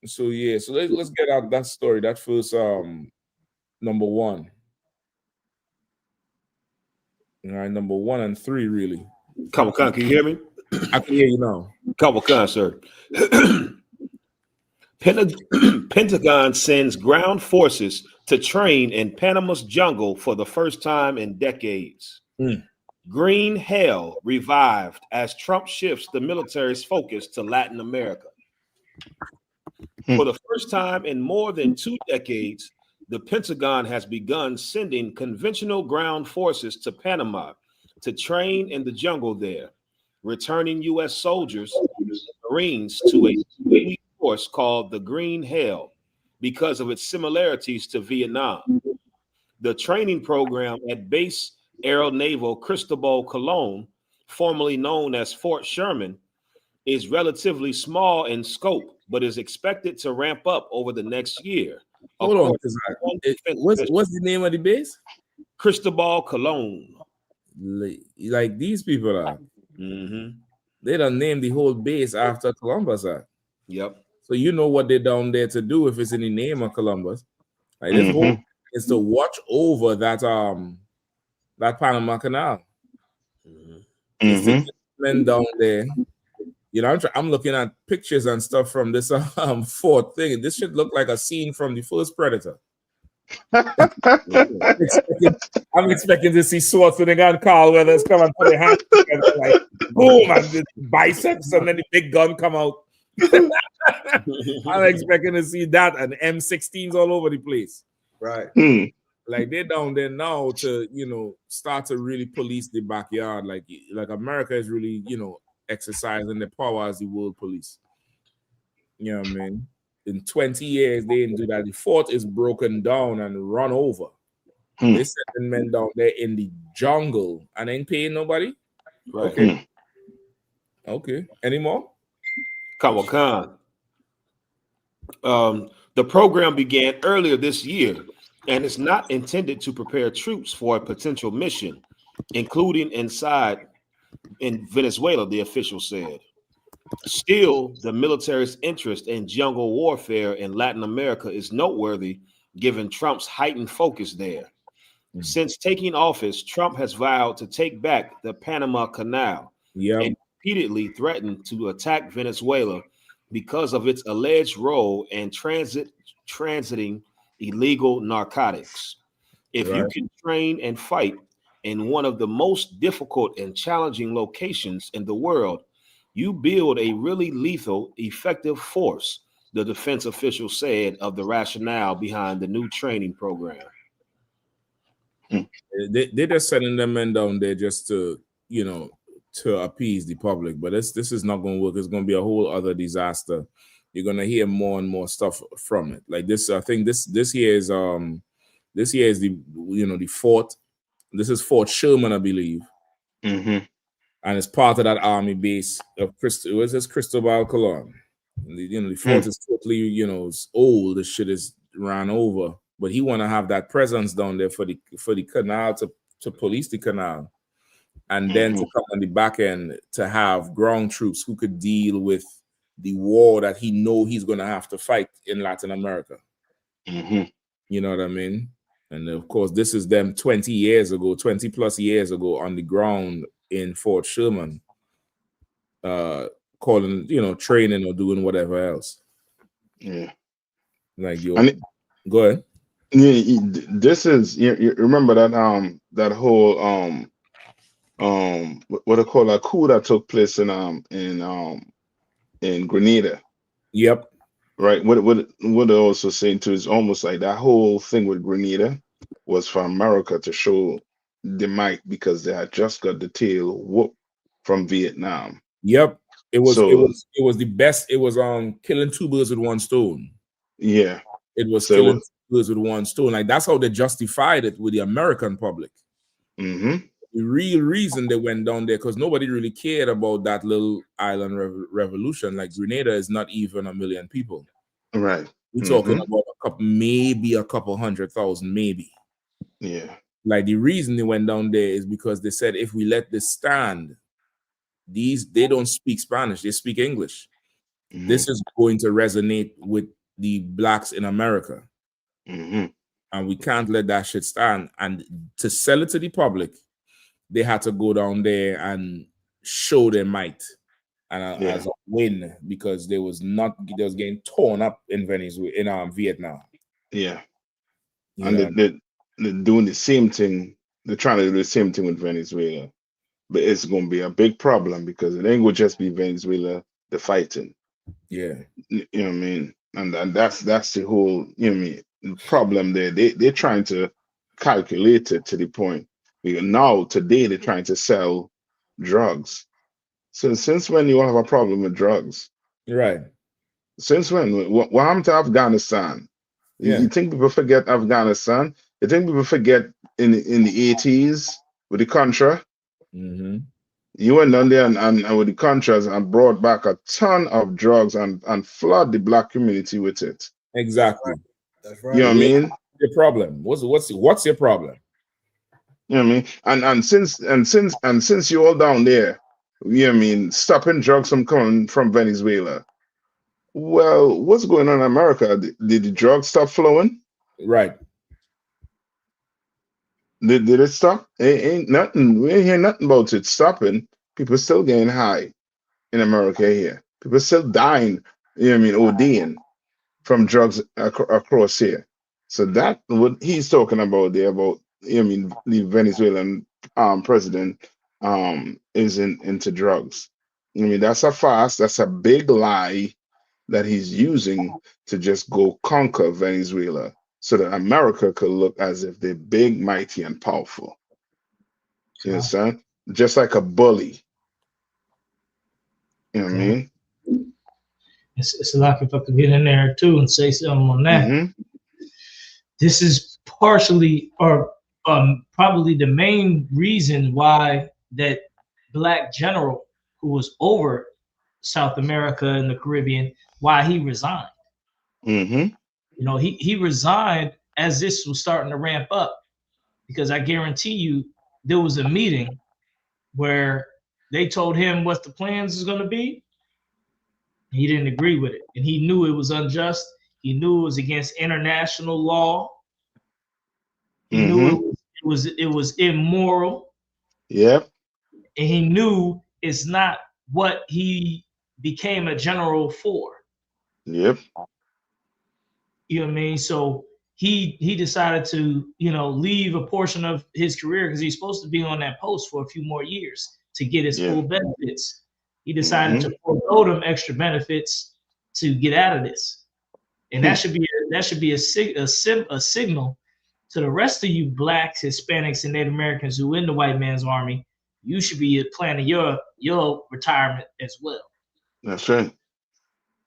So yeah, so let's get out that story. That first number one. All right, number 1 and 3 really. Couple can you hear me? I can hear you now. Couple sir. Pentagon sends ground forces to train in Panama's jungle for the first time in decades. Green hell revived as Trump shifts the military's focus to Latin America. For the first time in more than 2 decades, the Pentagon has begun sending conventional ground forces to Panama to train in the jungle there, returning U.S. soldiers and Marines to a elite force called the Green Hell because of its similarities to Vietnam. The training program at Base Aero Naval Cristobal Colon, formerly known as Fort Sherman, is relatively small in scope, but is expected to ramp up over the next year. Hold on, what's the name of the base? Cristobal Colon. Like these people are. They done named the whole base after Columbus. Yep. So you know what they're down there to do if it's in the name of Columbus. Like this whole is to watch over that that Panama Canal. Men down there. I'm looking at pictures and stuff from this fort thing. This should look like a scene from the first Predator. I'm expecting to see Schwarzenegger and Carl Weathers come and put their hands together, like boom, and the biceps, and then the big gun come out. I'm expecting to see that and M16s all over the place. Right. Like they're down there now to start to really police the backyard. Like America is really exercising their power as the world police. You know what I mean? In 20 years, they didn't do that. The fort is broken down and run over. They sending men down there in the jungle and ain't paying nobody. Right. Okay. Any more? Khan. The program began earlier this year and is not intended to prepare troops for a potential mission, including inside in Venezuela, the official said. Still, the military's interest in jungle warfare in Latin America is noteworthy given Trump's heightened focus there. Since taking office, Trump has vowed to take back the Panama Canal and repeatedly threatened to attack Venezuela because of its alleged role in transiting illegal narcotics. If you can train and fight in one of the most difficult and challenging locations in the world, you build a really lethal, effective force, the defense official said of the rationale behind the new training program. They're just sending them men down there just to, to appease the public. But this is not going to work. It's going to be a whole other disaster. You're going to hear more and more stuff from it. Like this, I think this here is the the fort. This is Fort Sherman, I believe. And it's part of that army base of Cristobal Colon. The fort is totally, it's old. The shit is ran over. But he want to have that presence down there for the canal to police the canal. And then to come on the back end to have ground troops who could deal with the war that he know he's going to have to fight in Latin America. You know what I mean? And of course, this is them 20 plus years ago on the ground in Fort Sherman, calling, training or doing whatever else. Yeah. Like, go ahead. Yeah, this is you remember that that whole what they call a coup that took place in Grenada. Yep. Right. What they're also saying too is almost like that whole thing with Grenada was for America to show the might because they had just got the tail whoop from Vietnam. Yep. It was So the best. It was killing two birds with one stone. yeah. It was So killing two birds with one stone. Like that's how they justified it with the American public. Mm-hmm. The real reason they went down there because nobody really cared about that little island revolution. Like Grenada is not even 1 million people. Right. We're talking about maybe a couple 100,000, maybe. Yeah. Like the reason they went down there is because they said if we let this stand, they don't speak Spanish, they speak English. This is going to resonate with the blacks in America. And we can't let that shit stand. And to sell it to the public, they had to go down there and show their might and as a win because they was getting torn up in Vietnam. Yeah. You And they're doing the same thing. They're trying to do the same thing with Venezuela. But it's going to be a big problem because it ain't going to just be Venezuela the fighting. Yeah. You know what I mean? And that's the whole, you know what I mean, the problem there. They're trying to calculate it to the point. Because now, today, they're trying to sell drugs. So since when you have a problem with drugs? Right. Since when? What happened to Afghanistan? Yeah. You think people forget Afghanistan? You think people forget in the 80s with the Contra? You went down there and with the Contras and brought back a ton of drugs and flood the black community with it. Exactly. That's You know what I mean? Your problem. What's your problem? You know what I mean? And since you're all down there, you know what I mean, stopping drugs from coming from Venezuela. Well, what's going on in America? Did the drugs stop flowing? Right. Did it stop? Ain't nothing. We ain't hear nothing about it stopping. People still getting high in America here. People still dying, you know what I mean, ODing from drugs across here. So that what he's talking about there about, you know what I mean, the Venezuelan president is into drugs. I mean, that's a big lie that he's using to just go conquer Venezuela so that America could look as if they're big, mighty, and powerful. You understand? Just like a bully. You know what I mean? It's like if I could get in there too and say something on that. This is partially or probably the main reason why that black general who was over South America and the Caribbean, why he resigned. You know, he resigned as this was starting to ramp up because I guarantee you there was a meeting where they told him what the plans is going to be. He didn't agree with it, and he knew it was unjust. He knew it was against international law. He knew it was immoral. Yep. And he knew it's not what he became a general for. Yep. You know what I mean? So he decided to, you know, leave a portion of his career because he's supposed to be on that post for a few more years to get his full benefits. He decided to forego them extra benefits to get out of this, and that should be a signal to the rest of you blacks, Hispanics, and Native Americans who in the white man's army. You should be planning your retirement as well. That's right.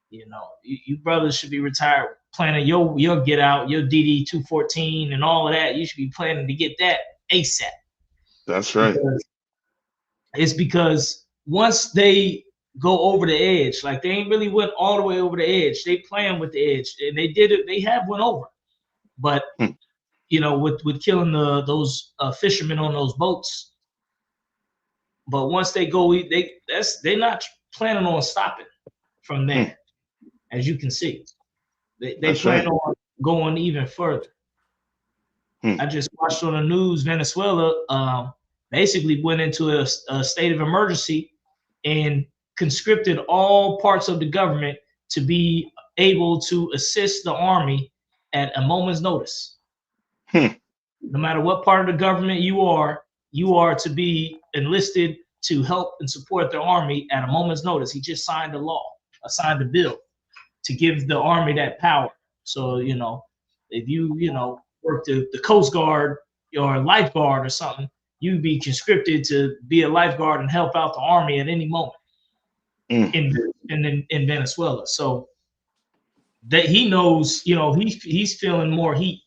You know, you brothers should be retired, planning your get out, your DD 214 and all of that. You should be planning to get that ASAP. That's right. It's because once they go over the edge, like they ain't really went all the way over the edge. They playing with the edge, and they did it. They have went over, but you know, with killing those fishermen on those boats. But once they go, they're not planning on stopping from there. As you can see, they plan on going even further. I just watched on the news, Venezuela basically went into a state of emergency and conscripted all parts of the government to be able to assist the army at a moment's notice. No matter what part of the government you are to be enlisted to help and support the army at a moment's notice. He just signed signed a bill to give the army that power. So, if you, work the Coast Guard or lifeguard or something, you'd be conscripted to be a lifeguard and help out the army at any moment in Venezuela. So that he knows, he's feeling more heat.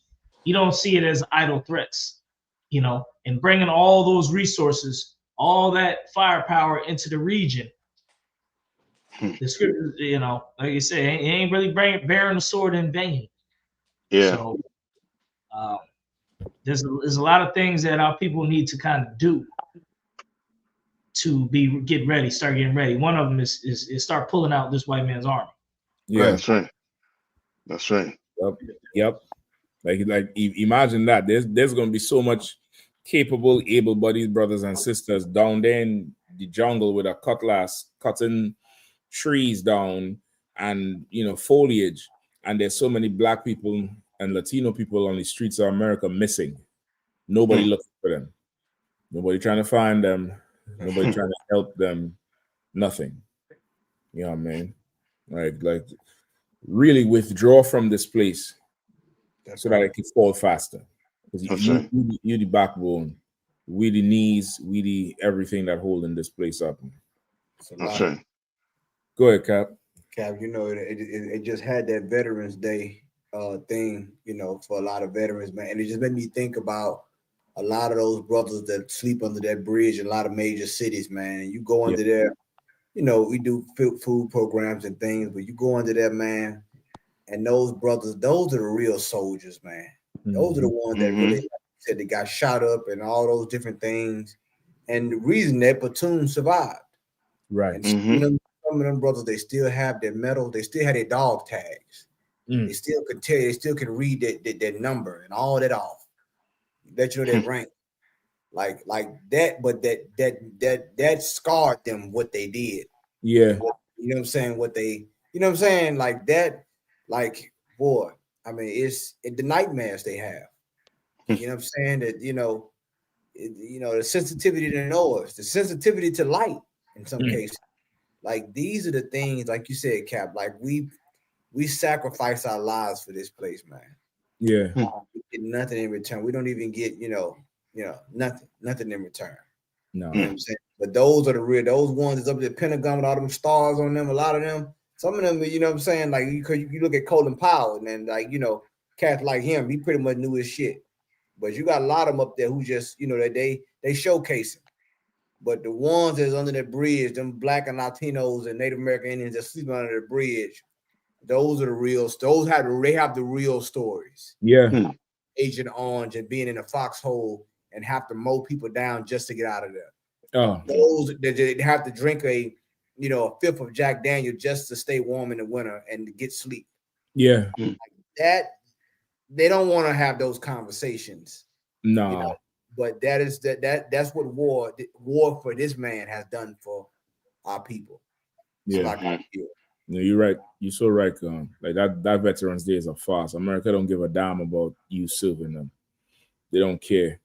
He don't see it as idle threats, and bringing all those resources, all that firepower into the region. The scripture, like you said, he ain't really bearing the sword in vain. Yeah. So there's a lot of things that our people need to kind of do to get ready, start getting ready. One of them is start pulling out this white man's army. Yeah, that's right. That's right. Yep. Like imagine that. There's going to be so much capable, able-bodied brothers and sisters down there in the jungle with a cutlass cutting trees down and foliage, and there's so many black people and Latino people on the streets of America missing. Nobody looking for them. Nobody trying to find them. Nobody trying to help them. Nothing. You know what I mean? Like really withdraw from this place so that it can fall faster. Because you the backbone, we the knees, we the everything that holding this place up. That's right. Go ahead, Cap. Cap, it just had that Veterans Day thing, for a lot of veterans, man. And it just made me think about a lot of those brothers that sleep under that bridge in a lot of major cities, man. And you go under there, we do food programs and things, but you go under there, man, and those brothers, those are the real soldiers, man. Those are the ones that really, like you said, they got shot up and all those different things. And the reason that platoon survived. Right. And some of them brothers, they still have their medal, they still have their dog tags. They still can tell you, they still can read that number and all that off. Let you know that rank. Like that, but that scarred them what they did. Yeah. You know what I'm saying? Like that, like, boy, I mean, it's the nightmares they have. You know what I'm saying? That, the sensitivity to noise, the sensitivity to light in some cases. Like, these are the things, like you said, Cap, like we sacrifice our lives for this place, man. Yeah. We get nothing in return. We don't even get, nothing in return. No. You know what I'm saying? But those are those ones that's up at the Pentagon with all them stars on them, a lot of them. Some of them, you know what I'm saying? Like, you look at Colin Powell, and then, like, cats like him, he pretty much knew his shit. But you got a lot of them up there who just, that they showcase it. But the ones that's under the bridge, them black and Latinos and Native American Indians that sleep under the bridge, those are the real. They have the real stories. Yeah. Agent Orange and being in a foxhole and have to mow people down just to get out of there. Oh. Those that have to drink a fifth of Jack Daniel just to stay warm in the winter and to get sleep. Yeah. Like that, they don't want to have those conversations. No. But that's what war for this man has done for our people. Yeah. No, you're right. You're so right. Like that Veterans Day is a farce. America don't give a damn about you serving them. They don't care.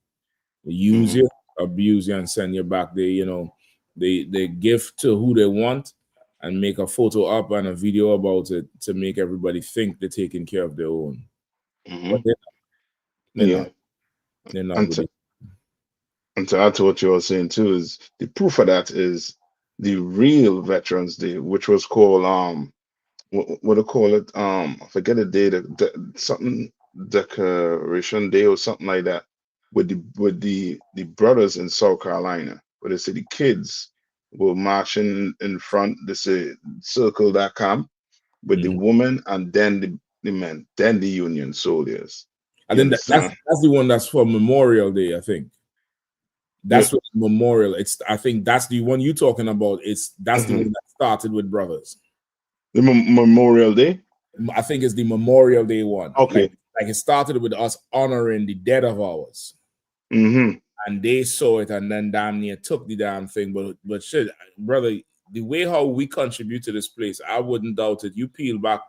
They use you, abuse you, and send you back. They give to who they want and make a photo up and a video about it to make everybody think they're taking care of their own. But they're not really. And to add to what you were saying too, is the proof of that is the real Veterans Day, which was called what do call it? I forget the day, something Decoration Day or something like that, with the brothers in South Carolina, where they say the kids were marching in front. They say circle that camp with the woman and then the men, then the Union soldiers. I think that's the one that's for Memorial Day. I think that's what Memorial. I think that's the one you're talking about. That's the one that started with brothers. The Memorial Day. I think it's the Memorial Day one. Okay, like it started with us honoring the dead of ours, and they saw it and then damn near took the damn thing. But shit, brother, the way how we contribute to this place, I wouldn't doubt it. You peel back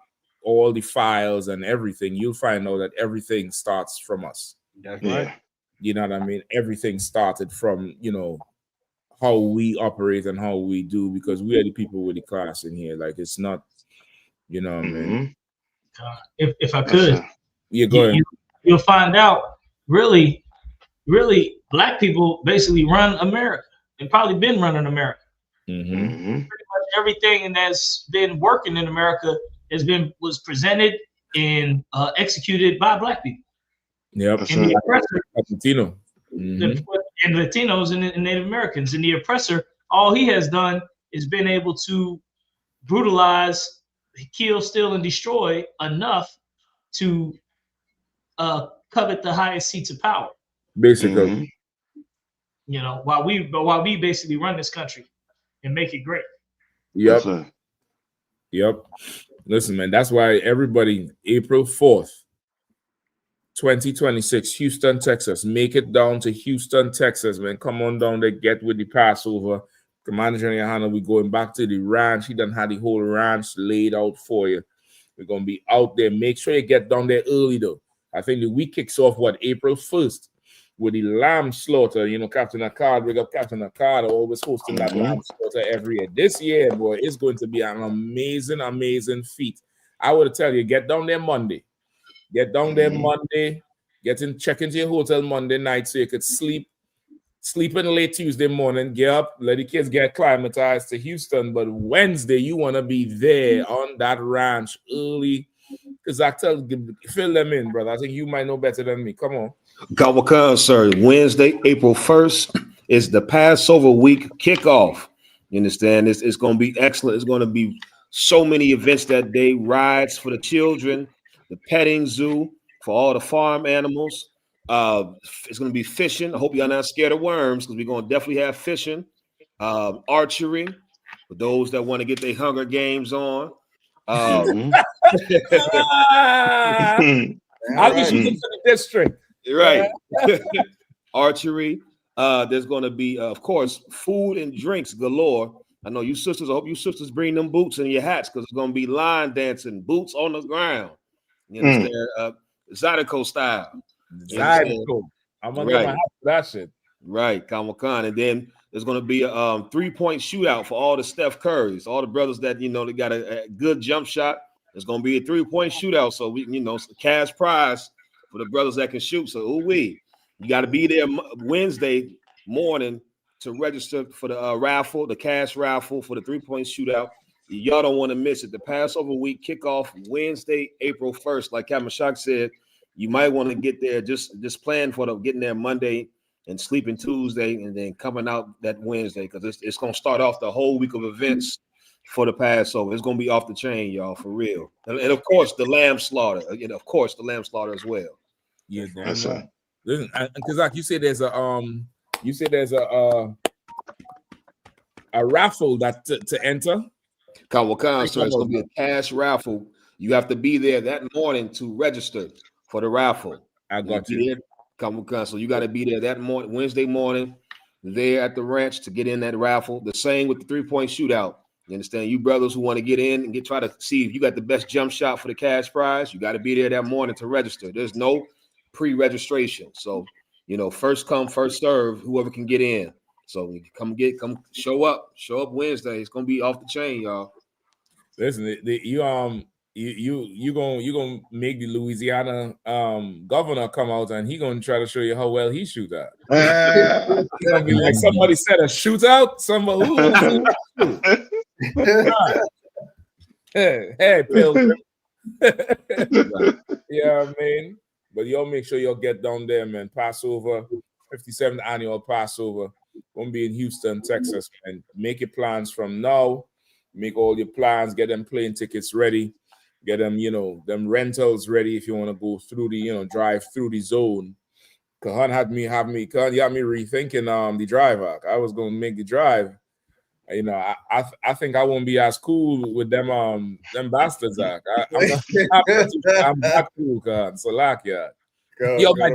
all the files and everything, you'll find out that everything starts from us. That's Yeah. You know what I mean? Everything started from, you know, how we operate and how we do, because we are the people with the class in here. Like, it's not, you know what I mean? If I could, Yeah, go ahead. you'll find out really black people basically run America. They've probably been running America. Mm-hmm. Pretty much everything that's been working in America was presented and executed by black people. Yep. And the oppressor, Latino. and Latinos and Native Americans. And the oppressor, all he has done is been able to brutalize, kill, steal, and destroy enough to covet the highest seats of power. Basically. You know, while we basically run this country and make it great. Yep. Yep. Listen, man, that's why everybody, April 4th, 2026, Houston, Texas. Make it down to Houston, Texas, man. Come on down there, get with the Passover. Commander General Yahanna, we going back to the ranch. He done had the whole ranch laid out for you. We're going to be out there. Make sure you get down there early, though. I think the week kicks off, April 1st, with the lamb slaughter. You know, Captain Akkad, big up Captain Akkad, always hosting that lamb slaughter every year. This year, boy, it's going to be an amazing, amazing feat. I would tell you, get down there Monday. Get down there Monday. Check into your hotel Monday night so you could sleep in late Tuesday morning. Get up, let the kids get acclimatized to Houston. But Wednesday, you want to be there on that ranch early. Because I fill them in, brother. I think you might know better than me. Come on. Kawakan, sir. Wednesday, April 1st is the Passover week kickoff. You understand? It's going to be excellent. It's going to be so many events that day. Rides for the children, the petting zoo for all the farm animals. It's going to be fishing. I hope y'all not scared of worms, because we're going to definitely have fishing. Archery for those that want to get their Hunger Games on. I'll be shooting to the district. Right. Archery. There's going to be, of course, food and drinks galore. I know you sisters. I hope you sisters bring them boots and your hats, because it's going to be line dancing, boots on the ground. You understand? Zydeco style. Zydeco. I'm going to get my hat for that shit. Right, Kamakan. And then there's going to be a 3-point shootout for all the Steph Currys, all the brothers that, you know, they got a good jump shot. There's going to be a 3-point shootout. So, we, you know, cash prize for the brothers that can shoot. So, you got to be there Wednesday morning to register for the raffle, the cash raffle for the 3-point shootout. Y'all don't want to miss it. The Passover week kickoff Wednesday, April 1st. Like Captain Shock said, you might want to get there. Just plan for getting there Monday and sleeping Tuesday, and then coming out that Wednesday, because it's going to start off the whole week of events for the Passover. It's going to be off the chain, y'all, for real. And of course, the lamb slaughter. You know, of course, the lamb slaughter as well. Yeah, that's right. Listen, because like you said, there's a raffle that to enter. Kawakan, so it's going to be a cash raffle. You have to be there that morning to register for the raffle. I got you. So you got to be there that morning, Wednesday morning, there at the ranch to get in that raffle. The same with the 3-point shootout. You understand? You brothers who want to get in and try to see if you got the best jump shot for the cash prize, you got to be there that morning to register. There's no pre-registration. So, you know, first come, first serve, whoever can get in. So come show up Wednesday. It's gonna be off the chain, y'all. Listen, you gonna make the Louisiana governor come out, and he gonna try to show you how well he shoot at. It's gonna be like somebody said a shootout. Somebody hey, Pilgrim. Yeah, I mean, but y'all make sure y'all get down there, man. Passover, 57th annual Passover. Gonna be in Houston, Texas, and make your plans from now. Make all your plans, get them plane tickets ready, get them, you know, them rentals ready if you want to go through the, you know, drive through the zone. Kahan had me rethinking the drive. I was gonna make the drive. You know, I think I won't be as cool with them bastards. I'm not cool, Kahan. So y'all might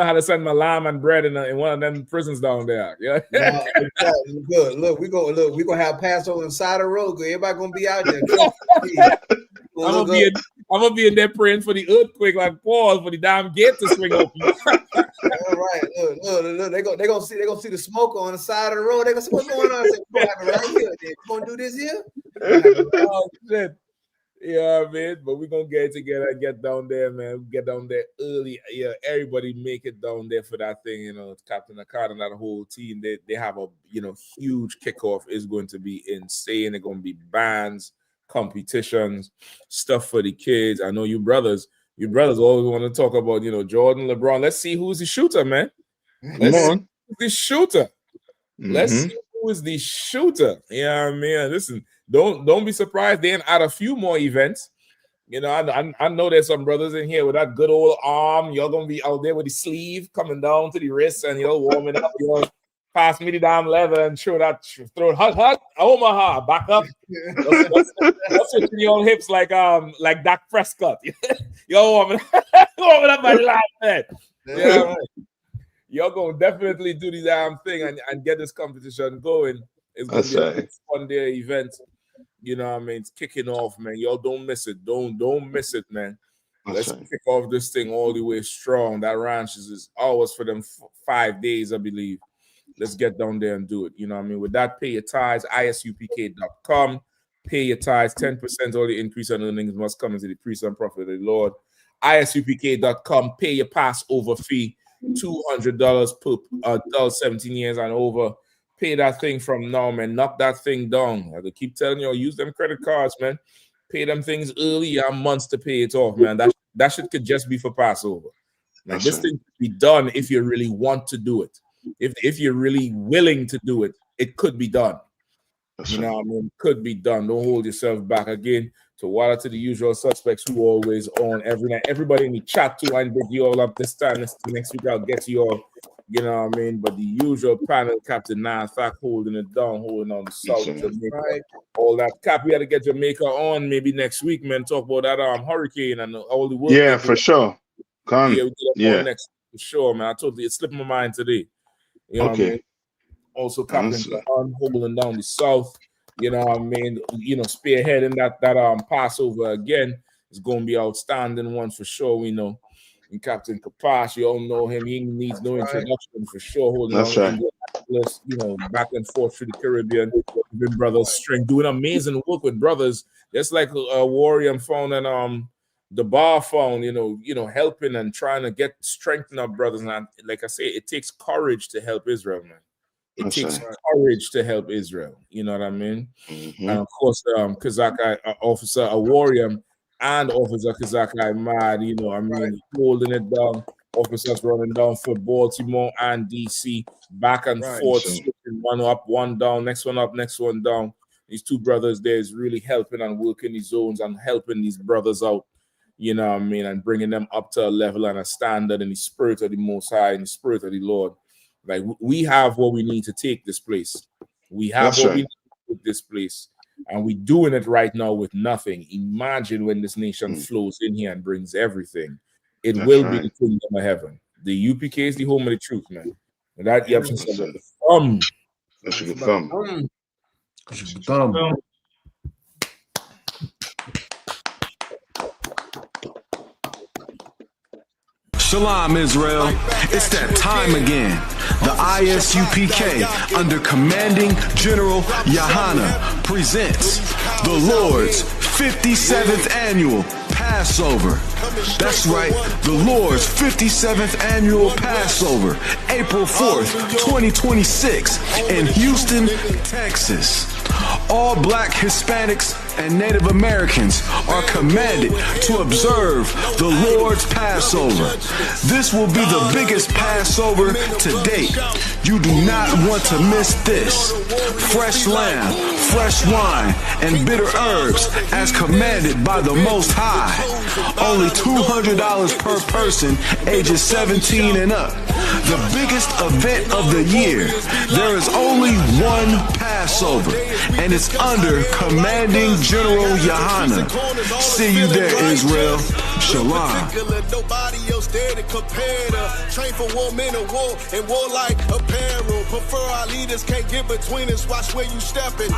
have to send my lamb and bread in one of them prisons down there. Yeah. No, exactly. Good. Look, we gonna have Passover inside the road. Everybody gonna be out there. I'm gonna be in there praying for the earthquake, like Paul, for the damn gate to swing open. All right, look. They gonna see the smoke on the side of the road. They gonna see what's going on. Say, we're gonna have it right here. You gonna do this here? Oh shit. Yeah, man. But we're gonna get it together, get down there, man. Get down there early. Yeah, everybody make it down there for that thing. You know, Captain Akad and that whole team. They have a huge kickoff. It's going to be insane. They're gonna be bands, competitions, stuff for the kids. I know you brothers always want to talk about, Jordan, LeBron. Let's see who's the shooter, man. Let's see who's the shooter. Let's see who is the shooter. Yeah, man. Listen, don't be surprised. They add a few more events. I know there's some brothers in here with that good old arm. You're gonna be out there with the sleeve coming down to the wrist and you're warming up. Pass me the damn leather and throw it hut, Omaha, back up. That's what your hips like Dak Prescott. You're warming up by the last head. Yeah, right. You're gonna definitely do the damn thing and get this competition going. It's gonna be a fun day event. You know what I mean? It's kicking off, man. Y'all don't miss it. Don't miss it, man. Let's kick off this thing all the way strong. That ranch is ours for them 5 days, I believe. Let's get down there and do it. You know what I mean? With that, pay your tithes, isupk.com. Pay your tithes, 10% all the increase in earnings must come into the priest and prophet of the Lord. isupk.com. Pay your Passover fee, $200 per adult 17 years and over. Pay that thing from now, man. Knock that thing down. I keep telling you, use them credit cards, man. Pay them things early. You have months to pay it off, man. That shit could just be for Passover. Like, this thing could be done if you really want to do it. If you're really willing to do it, it could be done. You know what I mean? It could be done. Don't hold yourself back. Again, to the usual suspects who are always on every night. Everybody in the chat too. I big you all up this time. Next week I'll get to you all. You know what I mean? But the usual panel, Captain Nathak holding it down, holding on the South Jamaica. Right. All that. Cap, we got to get Jamaica on maybe next week, man. Talk about that hurricane and all the work. Yeah, for sure. We'll get on next week for sure, man. It slipped my mind today. You know what I mean? Also, Captain holding down the South. You know what I mean? Spearheading that Passover again is going to be outstanding one for sure. We know. And Captain Kapash, you all know him. He needs no introduction for sure. Holding on, back and forth through the Caribbean. With brothers, strength, doing amazing work with brothers. Just like Warrior found and the bar found, helping and trying to strengthen our brothers. And like I say, it takes courage to help Israel, man. It takes courage to help Israel. You know what I mean? And of course, Kazaka officer, a warrior. And Officer Kazakai mad, holding it down. Officers running down for Baltimore and DC, back and forth, switching one up, one down, next one up, next one down. These two brothers there is really helping and working these zones and helping these brothers out, you know what I mean, and bringing them up to a level and a standard in the spirit of the Most High, in the spirit of the Lord. Like, we have what we need to take this place. We have what we need to take this place. And we're doing it right now with nothing. Imagine when this nation flows in here and brings everything. It will be the kingdom of heaven. The UPK is the home of the truth, man. And that you have to say the thumb. That's the thumb. Shalom, Israel. It's that time again. The ISUPK, under commanding General Yahanna, presents the Lord's 57th annual Passover. That's right, the Lord's 57th annual Passover, April 4th, 2026, in Houston, Texas. All Black, Hispanics, and Native Americans are commanded to observe the Lord's Passover. This will be the biggest Passover to date. You do not want to miss this. Fresh lamb, fresh wine, and bitter herbs as commanded by the Most High. Only $200 per person, ages 17 and up. The biggest event of the year. There is only one Passover, and it's under commanding General Yahanna. See you there, Israel. Shalom. Nobody else there to compare to. Train for war, men of war, and warlike apparel. Prefer our leaders, can't get between us. Watch where you stepping.